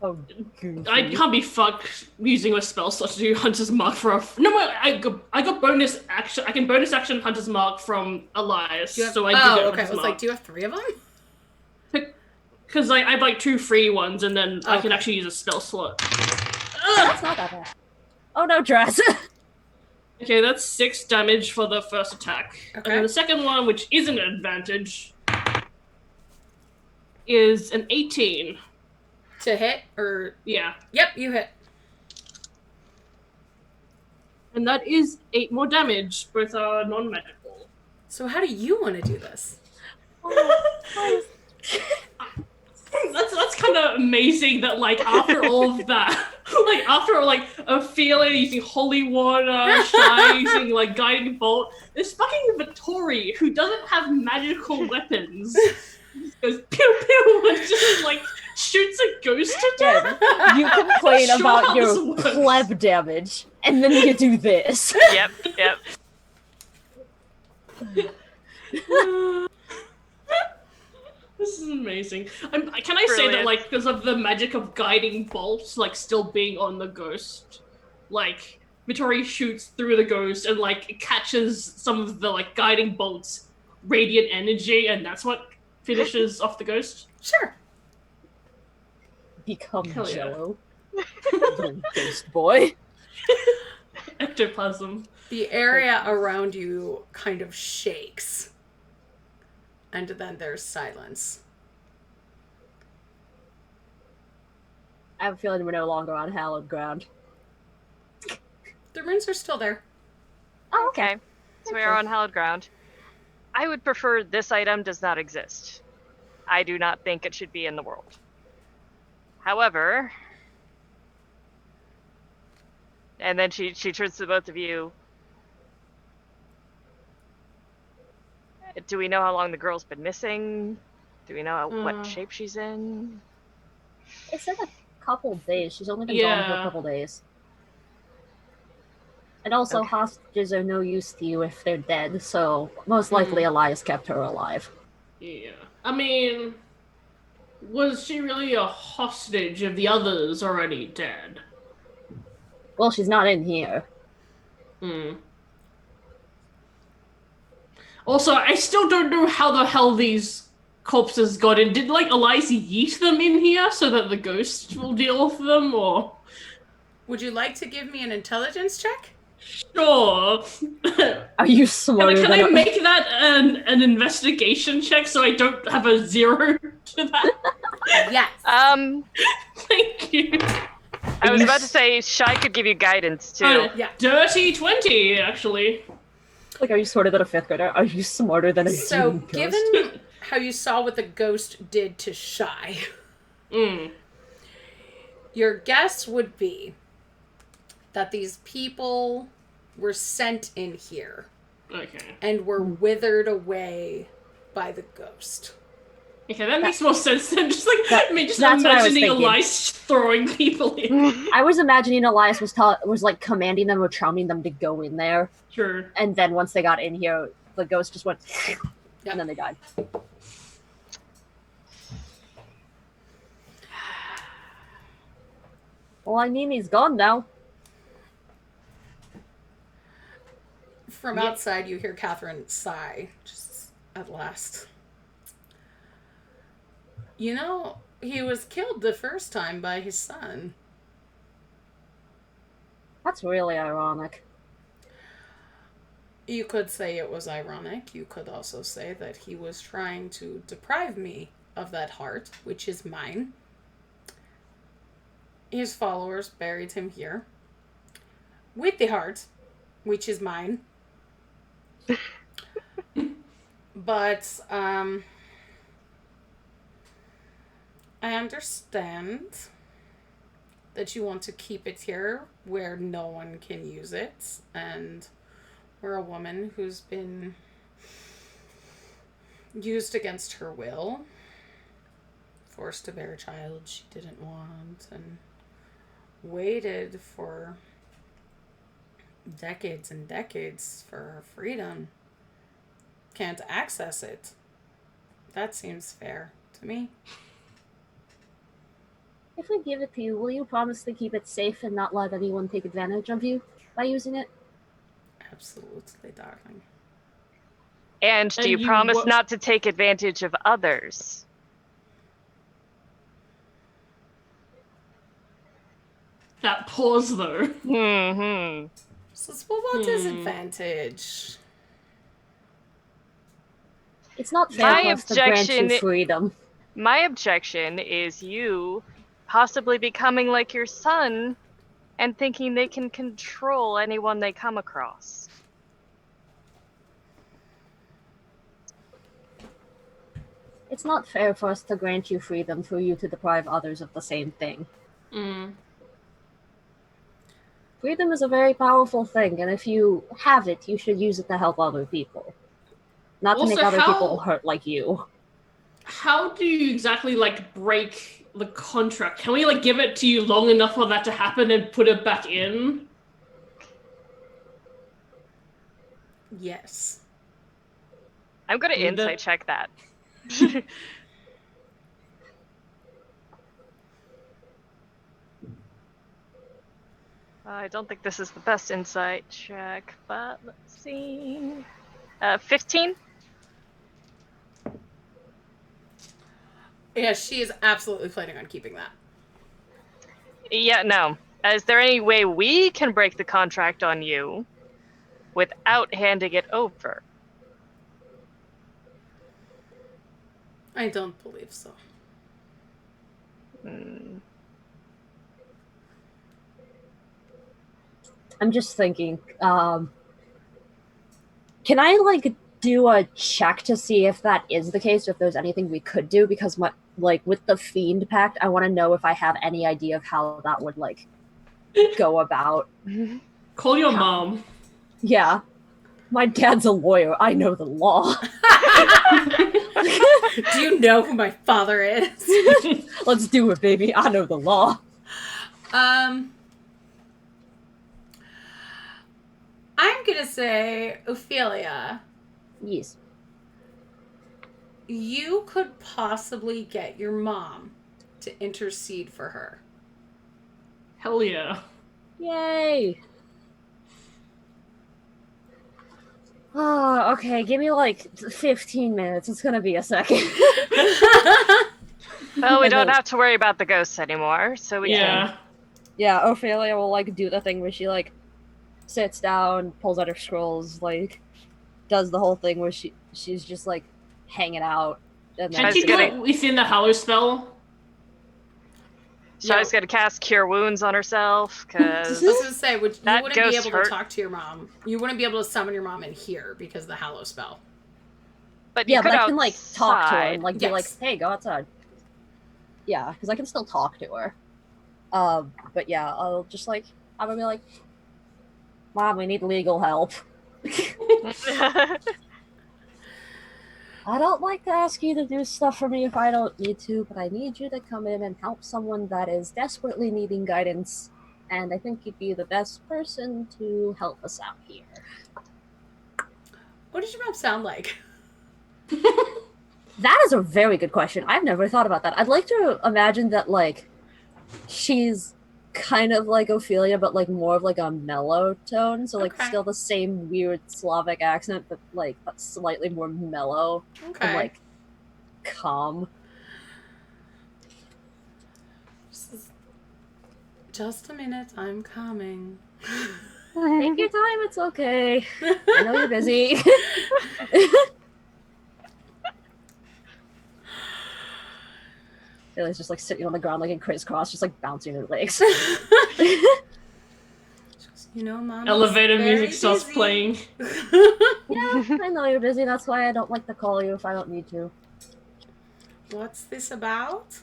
Speaker 2: So
Speaker 3: goofy.
Speaker 2: I can't be fucked using a spell slot to do Hunter's Mark for a... No, I got bonus action. I can bonus action Hunter's Mark from Elias. So I do get
Speaker 1: okay. I
Speaker 2: Hunter's
Speaker 1: was
Speaker 2: Mark.
Speaker 1: like, do you have 3 of them?
Speaker 2: Because I have like 2 free ones, and then I can actually use a spell slot.
Speaker 3: That's not that bad. Oh no, Dress!
Speaker 2: Okay, that's 6 damage for the first attack.
Speaker 1: Okay.
Speaker 2: And then the second one, which isn't an advantage, is an 18.
Speaker 1: To hit, or...
Speaker 2: Yeah.
Speaker 1: Yep, you hit.
Speaker 2: And that is 8 more damage, both are non-magical.
Speaker 1: So how do you want to do this?
Speaker 2: That's kind of amazing that, like, after all of that, like, after, like, Ophelia using holy water, Shy using, like, guiding bolt, there's fucking Vittori, who doesn't have magical weapons. He just goes pew pew and just, like, shoots a ghost to death.
Speaker 3: You complain
Speaker 2: Sure
Speaker 3: about
Speaker 2: how
Speaker 3: your
Speaker 2: this works.
Speaker 3: pleb damage, and then you do this.
Speaker 4: Yep.
Speaker 2: This is amazing. Can I say that,
Speaker 4: Brilliant.
Speaker 2: like, because of the magic of guiding bolts, like, still being on the ghost, like, Vittori shoots through the ghost and, like, catches some of the, like, guiding bolts' radiant energy, and that's what finishes off the ghost?
Speaker 1: Sure.
Speaker 3: Become
Speaker 2: Hell yeah.
Speaker 3: Jello. Little ghost boy.
Speaker 2: Ectoplasm.
Speaker 1: The area around you kind of shakes. And then there's silence.
Speaker 3: I have a feeling we're no longer on hallowed ground.
Speaker 1: The runes are still there.
Speaker 3: Oh,
Speaker 4: Okay. So we are on hallowed ground. I would prefer this item does not exist. I do not think it should be in the world. However, and then she turns to both of you. Do we know how long the girl's been missing? Do we know what shape she's in?
Speaker 3: It said a couple days. She's only been gone for a couple days. And also,
Speaker 4: Okay.
Speaker 3: hostages are no use to you if they're dead, so most likely Elias kept her alive.
Speaker 2: Yeah. I mean, was she really a hostage if the others already dead?
Speaker 3: Well, she's not in here.
Speaker 2: Also, I still don't know how the hell these corpses got in. Did, like, Elias yeet them in here so that the ghost will deal with them, or...?
Speaker 1: Would you like to give me an intelligence check?
Speaker 2: Sure.
Speaker 3: Are you smarter
Speaker 2: Can
Speaker 3: than
Speaker 2: I make that an investigation check so I don't have a 0 to that?
Speaker 1: Yes.
Speaker 2: Thank you.
Speaker 4: I was about to say Shy could give you guidance too.
Speaker 1: Yeah.
Speaker 2: Dirty 20, actually.
Speaker 3: Like, are you smarter than a 5th grader? Are you smarter than a
Speaker 1: So,
Speaker 3: demon ghost?
Speaker 1: given how you saw what the ghost did to Shy, your guess would be that these people were sent in here
Speaker 2: Okay.
Speaker 1: and were withered away by the ghost.
Speaker 2: Okay, that makes more sense than just like
Speaker 3: That's what I was
Speaker 2: imagining
Speaker 3: thinking.
Speaker 2: Elias throwing people in.
Speaker 3: I was imagining Elias was like commanding them or charming them to go in there,
Speaker 2: Sure.
Speaker 3: and then once they got in here, the ghost just went,
Speaker 1: Yep.
Speaker 3: and then they died. All I need is gone now.
Speaker 1: From outside, you hear Catherine sigh, just at last. You know, he was killed the first time by his son.
Speaker 3: That's really ironic.
Speaker 1: You could say it was ironic. You could also say that he was trying to deprive me of that heart, which is mine. His followers buried him here with the heart, which is mine. But I understand that you want to keep it here where no one can use it, and we're a woman who's been used against her will, forced to bear a child she didn't want, and waited for decades and decades for her freedom. Can't access it. That seems fair to me.
Speaker 3: If we give it to you, will you promise to keep it safe and not let anyone take advantage of you by using it?
Speaker 1: Absolutely, darling.
Speaker 4: And do you promise not to take advantage of others?
Speaker 2: That pause, though.
Speaker 4: Mm-hmm.
Speaker 1: So, what disadvantage?
Speaker 3: It's not fair for us to grant you freedom.
Speaker 4: My objection is you possibly becoming like your son and thinking they can control anyone they come across.
Speaker 3: It's not fair for us to grant you freedom for you to deprive others of the same thing. Freedom is a very powerful thing, and if you have it, you should use it to help other people. Not to make other people hurt like you.
Speaker 2: How do you exactly, break the contract? Can we, give it to you long enough for that to happen and put it back in?
Speaker 1: Yes.
Speaker 4: I'm going to insight check that. I don't think this is the best insight check, but let's see. 15?
Speaker 1: Yeah, she is absolutely planning on keeping that.
Speaker 4: Yeah, no. Is there any way we can break the contract on you without handing it over?
Speaker 1: I don't believe so.
Speaker 3: I'm just thinking, can I, do a check to see if that is the case, or if there's anything we could do? Because, with the Fiend Pact, I want to know if I have any idea of how that would, go about.
Speaker 2: Call your mom.
Speaker 3: Yeah. My dad's a lawyer. I know the law.
Speaker 1: Do you know who my father is?
Speaker 3: Let's do it, baby. I know the law.
Speaker 1: I'm gonna say, Ophelia.
Speaker 3: Yes.
Speaker 1: You could possibly get your mom to intercede for her.
Speaker 2: Hell yeah.
Speaker 3: Yay. Oh, okay. Give me 15 minutes. It's gonna be a second.
Speaker 4: Well, we don't have to worry about the ghosts anymore, so we can.
Speaker 3: Yeah, Ophelia will do the thing where she sits down, pulls out her scrolls, does the whole thing where she's just hanging out. And then
Speaker 2: Can she do it within the Hallow spell?
Speaker 4: Shai's gonna cast Cure Wounds on herself, because
Speaker 1: I was gonna say, you wouldn't be able to talk to your mom. You wouldn't be able to summon your mom in here because of the Hallow spell.
Speaker 4: But you could
Speaker 3: I can talk to her and be
Speaker 1: Yes.
Speaker 3: hey, go outside. Yeah, because I can still talk to her. But yeah, I'll just I'm gonna be Mom, we need legal help. I don't like to ask you to do stuff for me if I don't need to, but I need you to come in and help someone that is desperately needing guidance, and I think you'd be the best person to help us out here.
Speaker 1: What does your mom sound like?
Speaker 3: That is a very good question. I've never thought about that. I'd like to imagine that, she's kind of like Ophelia, but like more of like a mellow tone. So like
Speaker 1: Okay.
Speaker 3: still the same weird Slavic accent, but like slightly more mellow
Speaker 1: Okay.
Speaker 3: and like calm.
Speaker 1: Just a minute, I'm coming.
Speaker 3: Take your time, it's okay. I know you're busy. Opphelia's just like sitting on the ground like in crisscross, just like bouncing her legs.
Speaker 1: You know, Mom.
Speaker 2: Elevator music starts playing.
Speaker 3: Yeah, I know you're busy. That's why I don't like to call you if I don't need to.
Speaker 1: What's this about?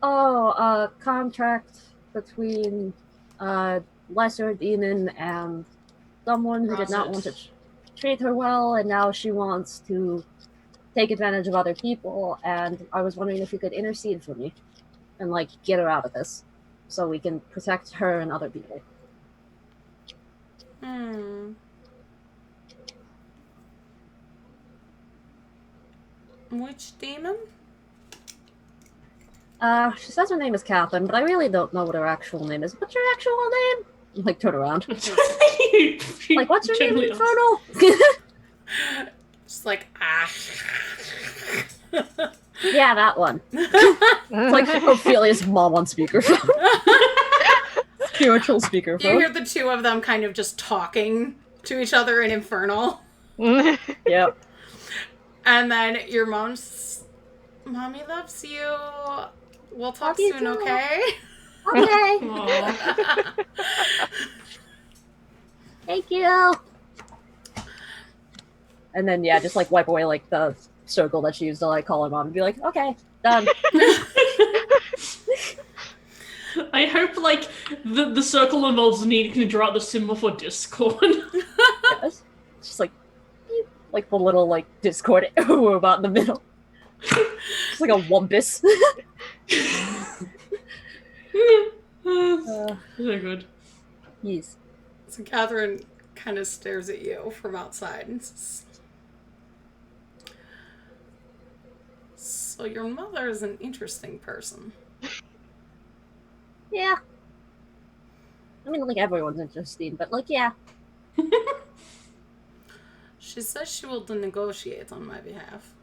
Speaker 3: Oh, a contract between lesser demon and someone who did not want to treat her well, and now she wants to take advantage of other people. And I was wondering if you could intercede for me and like get her out of this, so we can protect her and other people.
Speaker 1: Which demon?
Speaker 3: She says her name is Catherine, but I really don't know what her actual name is. What's your actual name? Like, turn around. Like, what's your name, Infernal?
Speaker 1: Just like,
Speaker 3: Yeah, that one. It's like Ophelia's mom on speakerphone. Spiritual speakerphone.
Speaker 1: You hear the two of them kind of just talking to each other in Infernal.
Speaker 3: Yep.
Speaker 1: And then your mom's, Mommy loves you. We'll talk soon,
Speaker 3: too.
Speaker 1: okay?
Speaker 3: Okay.
Speaker 2: Aww.
Speaker 3: Thank you. And then, yeah, just like wipe away like the circle that she used to like call her mom and be like, okay, done.
Speaker 2: I hope like the circle involves needing to draw out the symbol for Discord.
Speaker 3: Yes. It's just like the little like Discord we're about in the middle. It's like a wumpus.
Speaker 2: So good.
Speaker 3: Yes.
Speaker 1: So Catherine kind of stares at you from outside and says, so your mother is an interesting person.
Speaker 3: Yeah. I mean, like, everyone's interesting, but, like, yeah.
Speaker 1: She says she will negotiate on my behalf.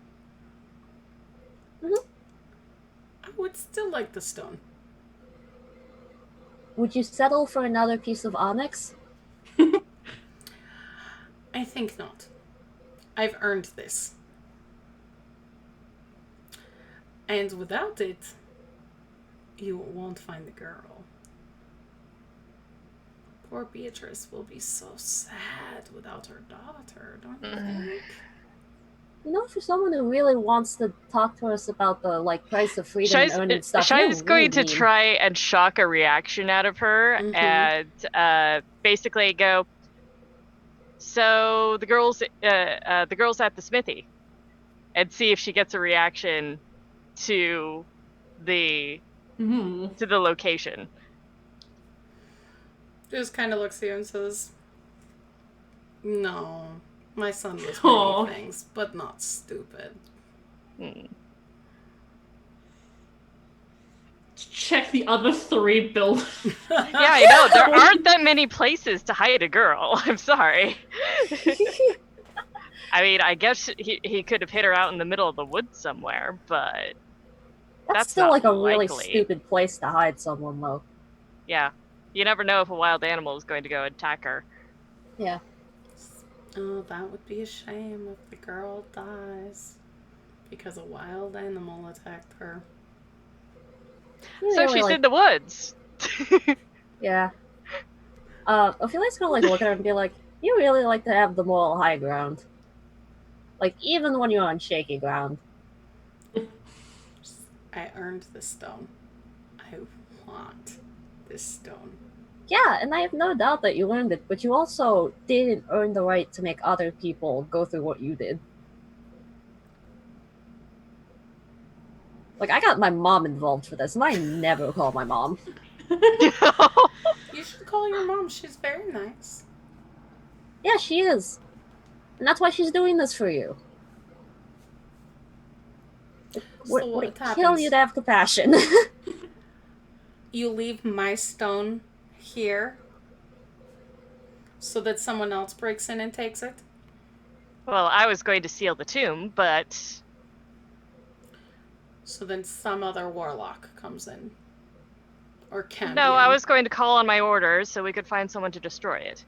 Speaker 3: Mm-hmm.
Speaker 1: I would still like the stone.
Speaker 3: Would you settle for another piece of onyx?
Speaker 1: I think not. I've earned this. And without it, you won't find the girl. Poor Beatrice will be so sad without her daughter, don't you think?
Speaker 3: You know, for someone who really wants to talk to us about the, like, price of freedom and earning stuff,
Speaker 4: Shai's
Speaker 3: you're
Speaker 4: going
Speaker 3: really
Speaker 4: to
Speaker 3: mean.
Speaker 4: try and shock a reaction out of her and basically go, so the girl's at the smithy, and see if she gets a reaction to the location.
Speaker 1: Just kind of looks at you and says, no, my son was
Speaker 2: Aw.
Speaker 1: many things, but not stupid.
Speaker 2: Check the other 3 buildings.
Speaker 4: Yeah, I know. There aren't that many places to hide a girl. I'm sorry. I mean, I guess he could have hit her out in the middle of the woods somewhere, but
Speaker 3: That's still,
Speaker 4: not
Speaker 3: like, a really
Speaker 4: likely.
Speaker 3: stupid place to hide someone, though.
Speaker 4: Yeah. You never know if a wild animal is going to go attack her.
Speaker 3: Yeah.
Speaker 1: Oh, that would be a shame if the girl dies because a wild animal attacked her.
Speaker 3: You
Speaker 4: So
Speaker 3: really,
Speaker 4: she's
Speaker 3: like,
Speaker 4: in the woods.
Speaker 3: Yeah. Ophelia's gonna, like, look at her and be like, you really like to have the moral high ground. Like, even when you're on shaky ground.
Speaker 1: I earned this stone. I want this stone.
Speaker 3: Yeah, and I have no doubt that you earned it, but you also didn't earn the right to make other people go through what you did. Like, I got my mom involved for this, and I never call my mom.
Speaker 1: You should call your mom. She's very nice.
Speaker 3: Yeah, she is. And that's why she's doing this for you.
Speaker 1: So
Speaker 3: Would it
Speaker 1: what
Speaker 3: kill
Speaker 1: happens?
Speaker 3: you to have compassion?
Speaker 1: you leave my stone here so that someone else breaks in and takes it?
Speaker 4: Well, I was going to seal the tomb, but
Speaker 1: So then some other warlock comes in. Or can
Speaker 4: no,
Speaker 1: be
Speaker 4: I
Speaker 1: in.
Speaker 4: was going to call on my orders so we could find someone to destroy it.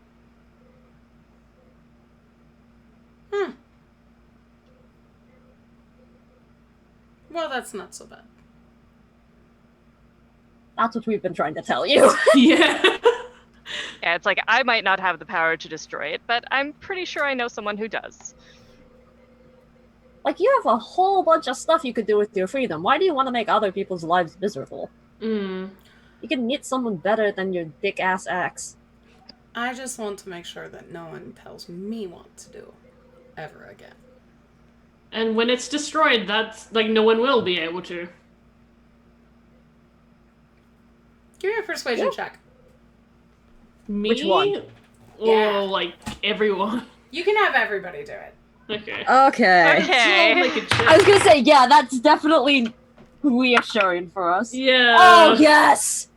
Speaker 1: Well, that's not so bad.
Speaker 3: That's what we've been trying to tell you.
Speaker 2: Yeah.
Speaker 4: Yeah, it's like I might not have the power to destroy it, but I'm pretty sure I know someone who does.
Speaker 3: Like, you have a whole bunch of stuff you could do with your freedom. Why do you want to make other people's lives miserable?
Speaker 2: Mm.
Speaker 3: You can meet someone better than your dick-ass axe.
Speaker 1: I just want to make sure that no one tells me what to do ever again.
Speaker 2: And when it's destroyed, that's like no one will be able to.
Speaker 1: Give me a persuasion check.
Speaker 2: Me?
Speaker 3: Which one?
Speaker 2: Or
Speaker 1: Yeah.
Speaker 2: like everyone?
Speaker 1: You can have everybody do it.
Speaker 2: Okay.
Speaker 3: Okay.
Speaker 4: Okay.
Speaker 2: So I'll make a check.
Speaker 3: I was gonna say, yeah, that's definitely reassuring for us.
Speaker 2: Yeah.
Speaker 3: Oh, yes!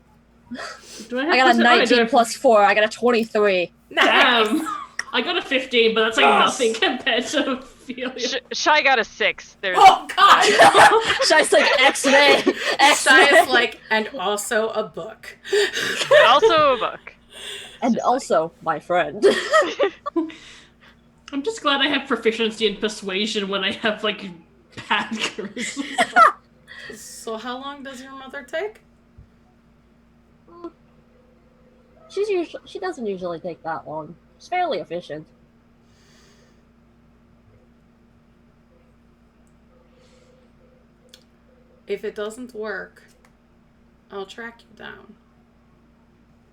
Speaker 2: Do
Speaker 3: I got a 19 plus 4. I got a 23.
Speaker 1: Nice.
Speaker 2: Damn. I got a 15, but that's like
Speaker 1: Yes.
Speaker 2: nothing compared to Ophelia.
Speaker 4: Shy got a 6. There's
Speaker 1: Oh, God!
Speaker 3: Shai's like, X-ray!
Speaker 1: Shy
Speaker 3: X-ray!
Speaker 1: is like, and also a book.
Speaker 4: also a book.
Speaker 3: And also, my friend.
Speaker 2: I'm just glad I have proficiency in persuasion when I have like bad charisma.
Speaker 1: So how long does your mother take?
Speaker 3: She doesn't usually take that long. She's fairly efficient.
Speaker 1: If it doesn't work, I'll track you down.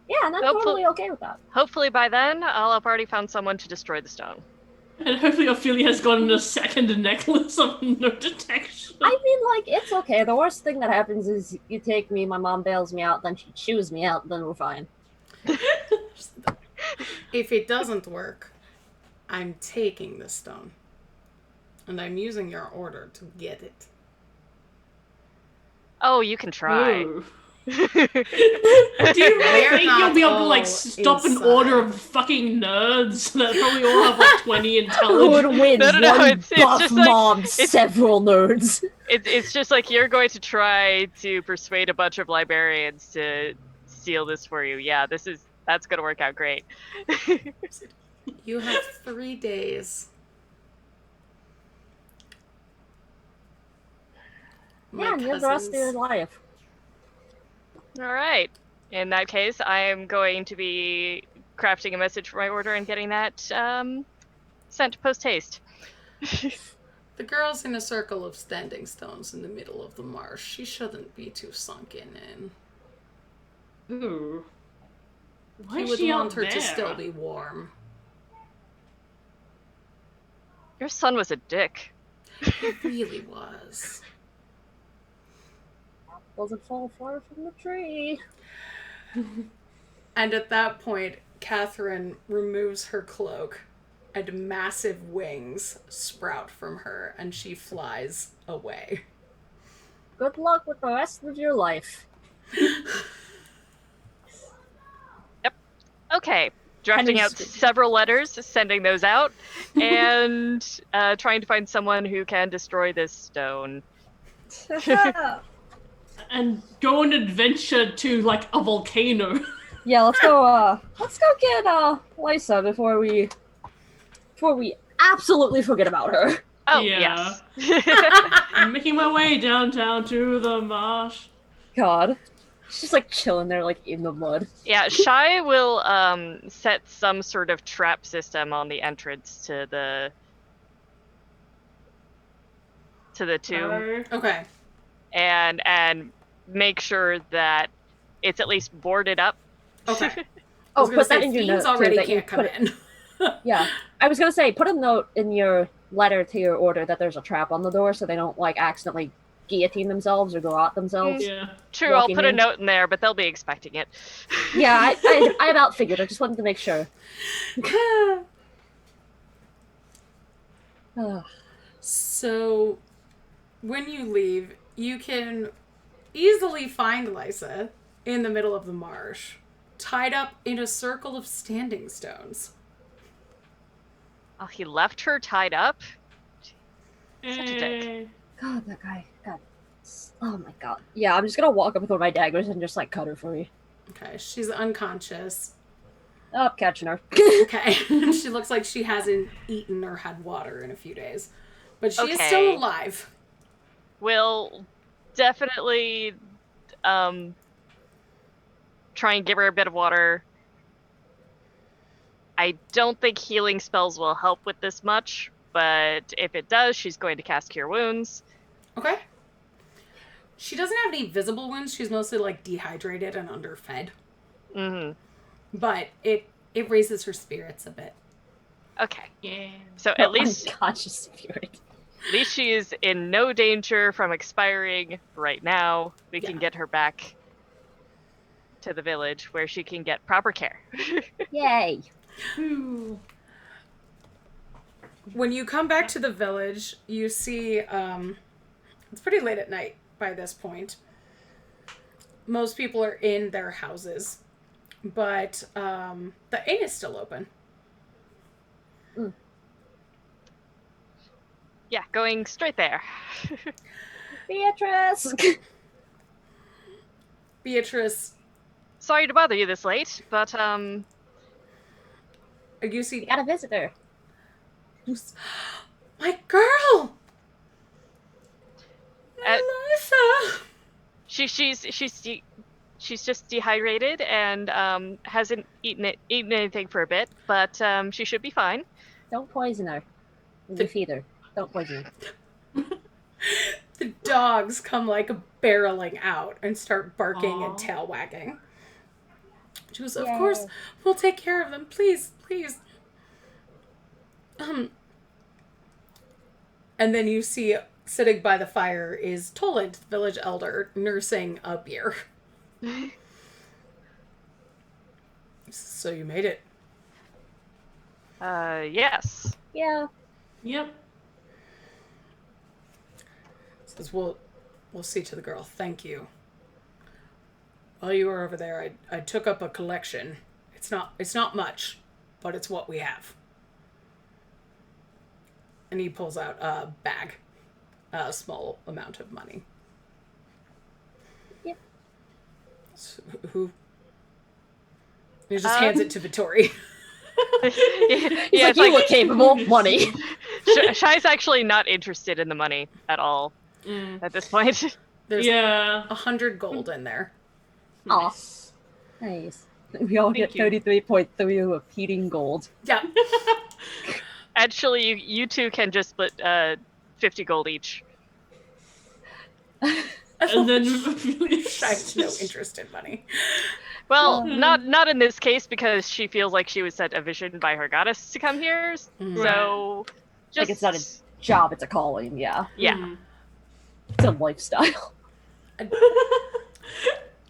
Speaker 3: Yeah, and I'm
Speaker 4: Hopefully-
Speaker 3: totally okay with that.
Speaker 4: Hopefully by then, I'll have already found someone to destroy the stone.
Speaker 2: And hopefully Ophelia has gotten a second necklace of no detection.
Speaker 3: I mean, like, it's okay. The worst thing that happens is you take me, my mom bails me out, then she chews me out, then we're fine.
Speaker 1: If it doesn't work, I'm taking the stone. And I'm using your order to get it.
Speaker 4: Oh, you can try.
Speaker 2: Ooh. Do you really
Speaker 1: They're
Speaker 2: think you'll
Speaker 1: not
Speaker 2: be able to
Speaker 1: all
Speaker 2: like stop an
Speaker 1: inside.
Speaker 2: order of fucking nerds that probably all have like 20
Speaker 3: Who would
Speaker 2: intelligence?
Speaker 3: win?
Speaker 4: No,
Speaker 3: One
Speaker 4: it's
Speaker 3: buff
Speaker 4: just like-
Speaker 3: mom, several nerds.
Speaker 4: It's just like you're going to try to persuade a bunch of librarians to seal this for you. Yeah, that's gonna work out great.
Speaker 1: You have 3 days.
Speaker 3: Yeah, and you have the rest of your life.
Speaker 4: All right. In that case, I am going to be crafting a message for my order and getting that sent post haste.
Speaker 1: The girl's in a circle of standing stones in the middle of the marsh. She shouldn't be too sunken in.
Speaker 2: Ooh. Why
Speaker 1: He
Speaker 2: is
Speaker 1: would
Speaker 2: she
Speaker 1: want
Speaker 2: out
Speaker 1: her
Speaker 2: there?
Speaker 1: to still be warm.
Speaker 4: Your son was a dick.
Speaker 1: He really was.
Speaker 3: Doesn't fall far from the tree.
Speaker 1: And at that point, Catherine removes her cloak, and massive wings sprout from her, and she flies away.
Speaker 3: Good luck with the rest of your life.
Speaker 4: Okay. Drafting out several letters, sending those out, and trying to find someone who can destroy this stone.
Speaker 2: And go on an adventure to like a volcano.
Speaker 3: Yeah, let's go get Lysa before we absolutely forget about her.
Speaker 4: Oh,
Speaker 2: Yeah.
Speaker 4: yes.
Speaker 2: I'm making my way downtown to the marsh.
Speaker 3: God. She's just like chilling there like in the mud.
Speaker 4: Yeah, Shy will set some sort of trap system on the entrance to the tomb.
Speaker 1: Okay.
Speaker 4: and make sure that it's at least boarded up.
Speaker 1: Okay. I
Speaker 3: Oh,
Speaker 1: was gonna
Speaker 3: put that
Speaker 1: say,
Speaker 3: in your
Speaker 1: fiends
Speaker 3: note too,
Speaker 1: already
Speaker 3: that you
Speaker 1: can't come
Speaker 3: put-
Speaker 1: in.
Speaker 3: Yeah. I was gonna say, put a note in your letter to your order that there's a trap on the door so they don't like accidentally guillotine themselves or garrote themselves.
Speaker 2: Yeah.
Speaker 4: True, I'll
Speaker 3: Walking
Speaker 4: put a
Speaker 3: in.
Speaker 4: note in there, but they'll be expecting it.
Speaker 3: Yeah, I about figured. I just wanted to make sure. Ugh.
Speaker 1: So, when you leave, you can easily find Lysa in the middle of the marsh, tied up in a circle of standing stones.
Speaker 4: Oh, he left her tied up? Such a dick.
Speaker 3: God, that guy. God. Oh my god. Yeah, I'm just gonna walk up with one of my daggers and just like cut her free.
Speaker 1: Okay, she's unconscious.
Speaker 3: Oh, catching her.
Speaker 1: Okay, she looks like she hasn't eaten or had water in a few days. But she is still
Speaker 4: Okay.
Speaker 1: alive.
Speaker 4: We'll definitely try and give her a bit of water. I don't think healing spells will help with this much, but if it does, she's going to cast Cure Wounds.
Speaker 1: Okay. She doesn't have any visible wounds. She's mostly like dehydrated and underfed.
Speaker 4: Mm-hmm.
Speaker 1: But it raises her spirits a bit.
Speaker 4: Okay.
Speaker 2: Yeah.
Speaker 4: So at least
Speaker 3: Unconscious spirit.
Speaker 4: she is in no danger from expiring right now. We can get her back to the village where she can get proper care.
Speaker 3: Yay.
Speaker 2: Ooh.
Speaker 1: When you come back to the village, you see it's pretty late at night by this point. Most people are in their houses, but the inn is still open.
Speaker 4: Yeah, going straight there.
Speaker 3: Beatrice!
Speaker 1: Beatrice,
Speaker 4: Sorry to bother you this late, but
Speaker 1: you see...
Speaker 3: We got a visitor.
Speaker 1: My girl! Melissa!
Speaker 4: She's just dehydrated and hasn't eaten anything for a bit, but she should be fine.
Speaker 3: Don't poison her. You feed her. Don't poison her.
Speaker 1: The dogs come like barreling out and start barking and tail wagging. She goes, of course, we'll take care of them. Please, please. And then you see sitting by the fire is Toland, the village elder, nursing a beer. So you made it.
Speaker 4: Yes.
Speaker 3: Yeah.
Speaker 2: Yep.
Speaker 1: Says, we'll see to the girl. Thank you. While you were over there, I took up a collection. It's not much, but it's what we have. And he pulls out a bag, a small amount of money.
Speaker 3: Yep.
Speaker 1: So, who? He just hands it to Vittori.
Speaker 3: He's like, you look capable. Money.
Speaker 4: Shai's actually not interested in the money at all at this point.
Speaker 1: There's
Speaker 2: 100
Speaker 1: 100 gold in there.
Speaker 2: Nice.
Speaker 3: Nice. We all get 33.3 of heating gold.
Speaker 1: Yeah.
Speaker 4: Actually, you two can just split 50 gold each.
Speaker 2: And then
Speaker 1: I have no interest in money.
Speaker 4: Well, not in this case because she feels like she was sent a vision by her goddess to come here. So, just
Speaker 3: Like, it's not a job, it's a calling, yeah.
Speaker 4: Yeah.
Speaker 3: It's a lifestyle.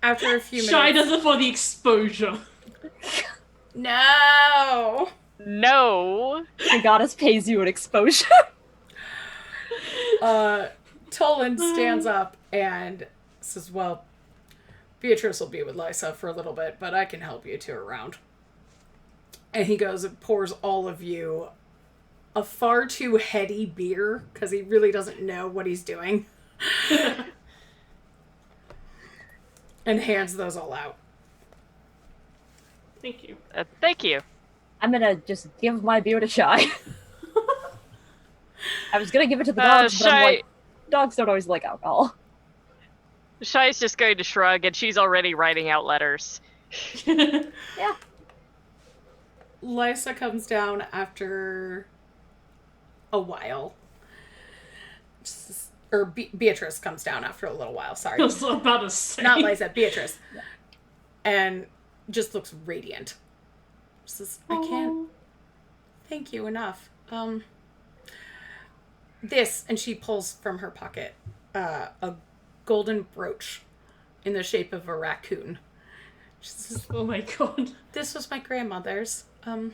Speaker 1: After a few minutes...
Speaker 2: Shai does it for the exposure.
Speaker 1: No!
Speaker 4: No.
Speaker 3: The goddess pays you an exposure.
Speaker 1: Toland stands up and says, well, Beatrice will be with Lysa for a little bit, but I can help you two around. And he goes and pours all of you a far too heady beer, because he really doesn't know what he's doing. And hands those all out.
Speaker 2: Thank you.
Speaker 4: Thank you.
Speaker 3: I'm gonna just give my beer to Shai. I was gonna give it to the dogs, but I'm like, dogs don't always like alcohol.
Speaker 4: Shai's just going to shrug, and she's already writing out letters.
Speaker 3: Yeah.
Speaker 1: Lysa comes down after a while. Or Beatrice comes down after a little while, sorry.
Speaker 2: I was about to say.
Speaker 1: Not Lysa, Beatrice. Yeah. And just looks radiant. Says, I can't thank you enough. This, and she pulls from her pocket a golden brooch in the shape of a raccoon. She says,
Speaker 2: Oh my god.
Speaker 1: this was my grandmother's. I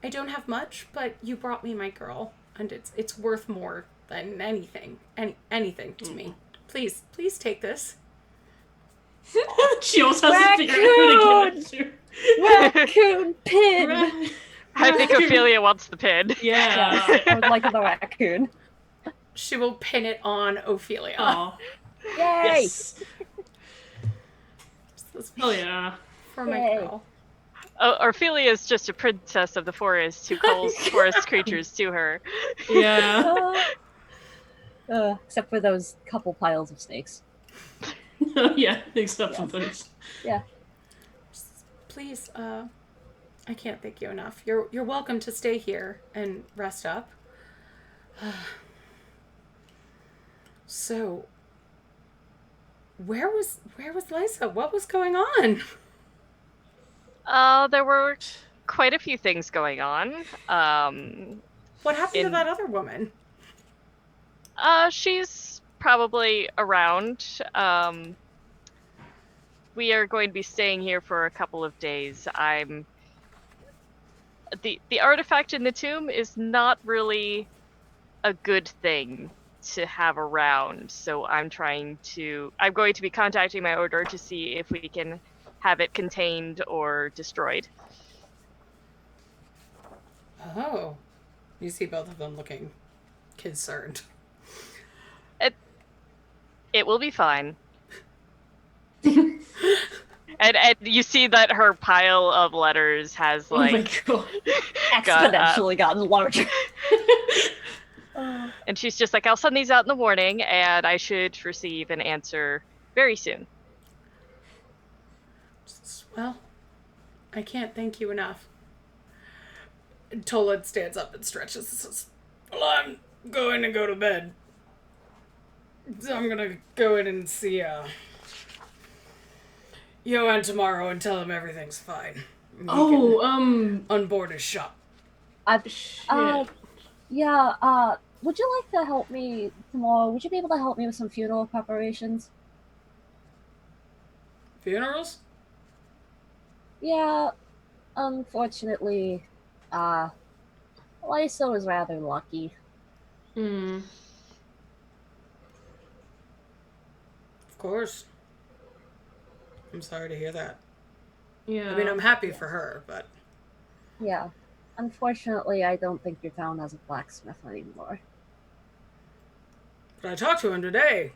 Speaker 1: don't have much, but you brought me my girl, and it's worth more than anything to me. Please take this.
Speaker 2: She also has to figure out who to give it to.
Speaker 3: Raccoon pin!
Speaker 4: I think Ophelia wants the pin.
Speaker 2: Yeah.
Speaker 3: Yes, I would like the raccoon.
Speaker 1: She will pin it on Ophelia.
Speaker 2: Oh,
Speaker 3: Yay!
Speaker 2: yes.
Speaker 1: This
Speaker 2: Oh, yeah.
Speaker 1: for my
Speaker 3: Yay.
Speaker 1: girl.
Speaker 4: Ophelia is just a princess of the forest who calls forest creatures to her.
Speaker 2: Yeah.
Speaker 3: Except for those couple piles of snakes.
Speaker 2: Yeah, except for those.
Speaker 3: Yeah.
Speaker 1: Please, I can't thank you enough. You're welcome to stay here and rest up. So, where was Lysa? What was going on?
Speaker 4: There were quite a few things going on.
Speaker 1: What happened to that other woman?
Speaker 4: She's probably around. We are going to be staying here for a couple of days. The artifact in the tomb is not really a good thing to have around, so I'm going to be contacting my order to see if we can have it contained or destroyed.
Speaker 1: Oh. You see both of them looking concerned.
Speaker 4: It will be fine. And you see that her pile of letters has, like...
Speaker 2: Oh my god.
Speaker 3: Exponentially gotten larger.
Speaker 4: And she's just like, I'll send these out in the morning, and I should receive an answer very soon.
Speaker 1: Well, I can't thank you enough. Tola stands up and stretches and says, well, I'm going to go to bed. So I'm going to go in and see Johan tomorrow and tell him everything's fine. He can unboard his shop.
Speaker 3: Yeah, would you like to help me tomorrow? Would you be able to help me with some funeral preparations?
Speaker 1: Funerals?
Speaker 3: Yeah, unfortunately, Lysa was rather lucky.
Speaker 2: Hmm.
Speaker 1: Of course. I'm sorry to hear that.
Speaker 2: Yeah.
Speaker 1: I mean, I'm happy for her, but...
Speaker 3: Yeah. Unfortunately, I don't think your town has a blacksmith anymore.
Speaker 1: But I talked to him today.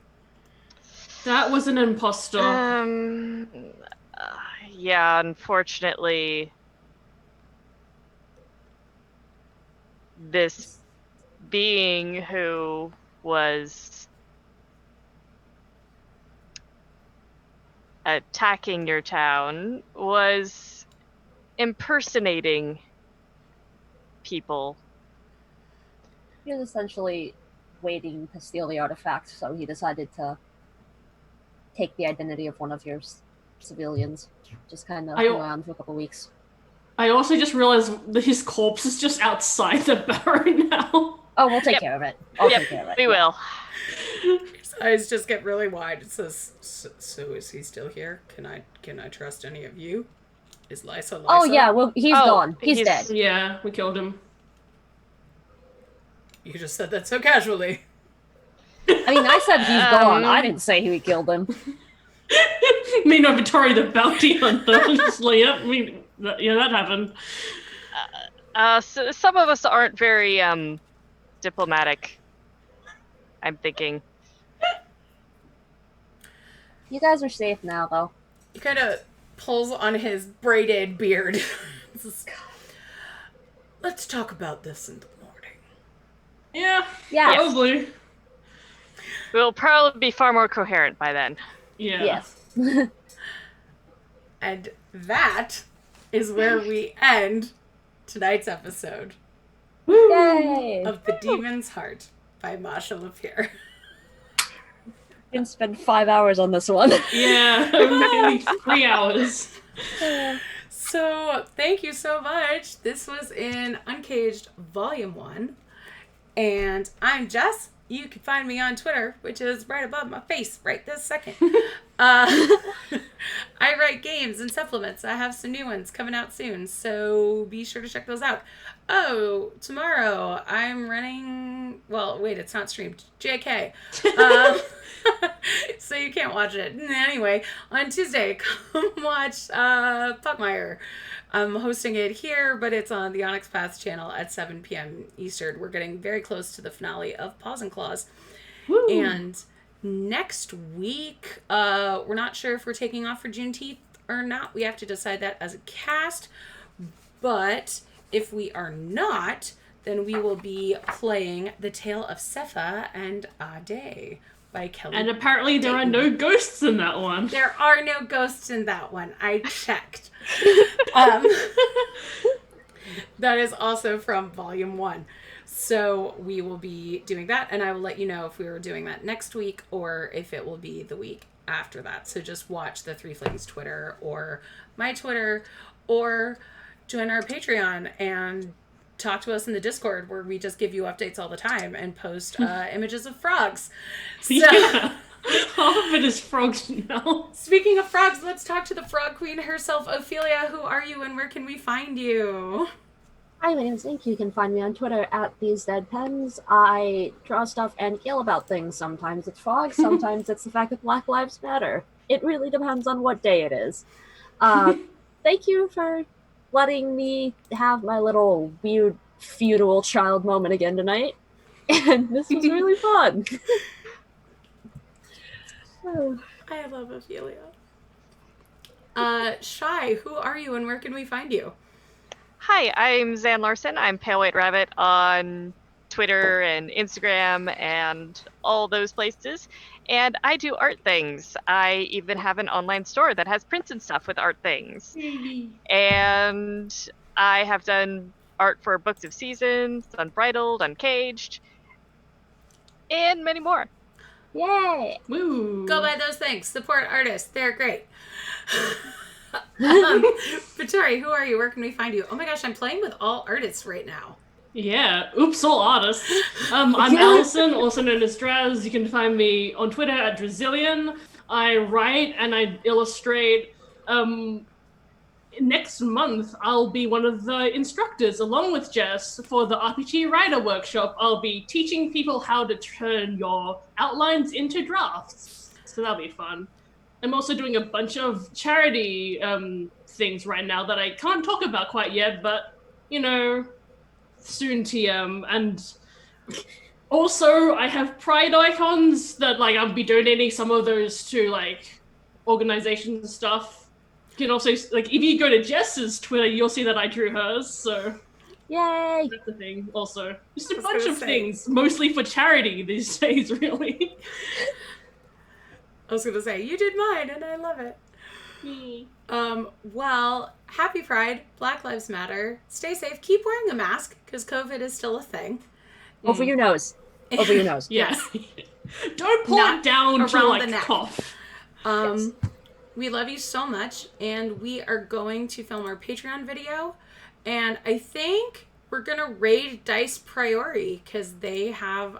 Speaker 2: That was an imposter.
Speaker 4: Yeah, unfortunately, this being who was attacking your town was impersonating people.
Speaker 3: He was essentially waiting to steal the artifact, so he decided to take the identity of one of your civilians. Just kind of hung around for a couple weeks.
Speaker 2: I also just realized that his corpse is just outside the barrow now.
Speaker 3: Oh, we'll take care of it. I'll take care of it.
Speaker 4: We will.
Speaker 1: His eyes just get really wide. It says, so is he still here? Can I trust any of you? Is Lysa?
Speaker 3: Oh, yeah, well, he's gone. He's dead.
Speaker 2: Yeah, we killed him.
Speaker 1: You just said that so casually.
Speaker 3: I mean, I said he's gone. I didn't say we killed him.
Speaker 2: Me no Vittori the bounty hunter. Just like, yep, that happened.
Speaker 4: So some of us aren't very diplomatic, I'm thinking.
Speaker 3: You guys are safe now, though.
Speaker 1: He kind of pulls on his braided beard. Let's talk about this in the morning.
Speaker 2: Yeah,
Speaker 3: Yes.
Speaker 2: probably.
Speaker 4: We'll probably be far more coherent by then.
Speaker 2: Yeah.
Speaker 3: Yes.
Speaker 1: And that is where we end tonight's episode
Speaker 3: Yay!
Speaker 1: of The Demon's Heart by Masha Lapierre.
Speaker 3: Didn't spend 5 hours on this one.
Speaker 2: Yeah, maybe 3 hours.
Speaker 1: So, thank you so much. This was in Uncaged Volume 1. And I'm Jess. You can find me on Twitter, which is right above my face right this second. I I write games and supplements. I have some new ones coming out soon, so be sure to check those out. Oh, tomorrow I'm running. Well, wait, it's not streamed. JK. So you can't watch it. Anyway, on Tuesday, come watch Puckmeyer. I'm hosting it here, but it's on the Onyx Path channel at 7 p.m. Eastern. We're getting very close to the finale of Paws and Claws.
Speaker 2: Woo.
Speaker 1: And next week, we're not sure if we're taking off for Juneteenth or not. We have to decide that as a cast. But if we are not, then we will be playing The Tale of Sepha and Ade by Kelly.
Speaker 2: And apparently there are no ghosts in that one.
Speaker 1: There are no ghosts in that one. I checked. That is also from Volume 1. So we will be doing that, and I will let you know if we are doing that next week or if it will be the week after that. So just watch the Threeflings Twitter or my Twitter, or join our Patreon and talk to us in the Discord, where we just give you updates all the time and post images of frogs. So,
Speaker 2: yeah. Half of it is frogs now.
Speaker 1: Speaking of frogs, let's talk to the frog queen herself, Ophelia. Who are you and where can we find you?
Speaker 3: Hi, my name's Ink. You can find me on Twitter at TheseDeadPens. I draw stuff and yell about things. Sometimes it's frogs, sometimes it's the fact that Black Lives Matter. It really depends on what day it is. Thank you for letting me have my little weird feudal child moment again tonight. And this was really fun.
Speaker 1: I love Ophelia. Shy, who are you and where can we find you?
Speaker 4: Hi, I'm Zan Larson. I'm Pale White Rabbit on Twitter and Instagram and all those places. And I do art things. I even have an online store that has prints and stuff with art things. And I have done art for Books of Seasons, Unbridled, Uncaged, and many more.
Speaker 3: Yay!
Speaker 2: Woo.
Speaker 1: Go buy those things. Support artists. They're great. Vittori, who are you? Where can we find you? Oh my gosh, I'm playing with all artists right now.
Speaker 2: Yeah, oops, all artists. I'm Allison, also known as Draz. You can find me on Twitter at Drazillion. I write and I illustrate. Next month, I'll be one of the instructors, along with Jess, for the RPG Writer Workshop. I'll be teaching people how to turn your outlines into drafts. So that'll be fun. I'm also doing a bunch of charity things right now that I can't talk about quite yet, but, you know, soon TM. And also, I have Pride icons that, like, I'll be donating some of those to, like, organizations and stuff. You can also, like, if you go to Jess's Twitter, you'll see that I drew hers, so...
Speaker 3: Yay!
Speaker 2: That's the thing, also. Just a bunch of things, mostly for charity these days, really.
Speaker 1: I was going to say, you did mine, and I love it. Well, happy Pride. Black Lives Matter. Stay safe. Keep wearing a mask, because COVID is still a thing.
Speaker 3: Over your nose. Over your nose.
Speaker 2: Yes. Don't pull it down to, like, cough.
Speaker 3: Yes.
Speaker 1: We love you so much, and we are going to film our Patreon video, and I think we're going to raid Dice Priori, because they have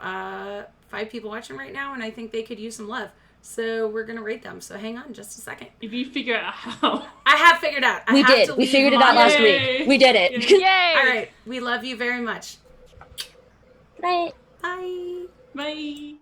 Speaker 1: 5 people watching right now, and I think they could use some love. So we're going to rate them. So hang on just a second.
Speaker 2: If you figure out how.
Speaker 1: I have figured out.
Speaker 3: We did. We figured it out last week. We did it.
Speaker 4: Yay!
Speaker 1: All right. We love you very much.
Speaker 3: Right.
Speaker 1: Bye.
Speaker 2: Bye.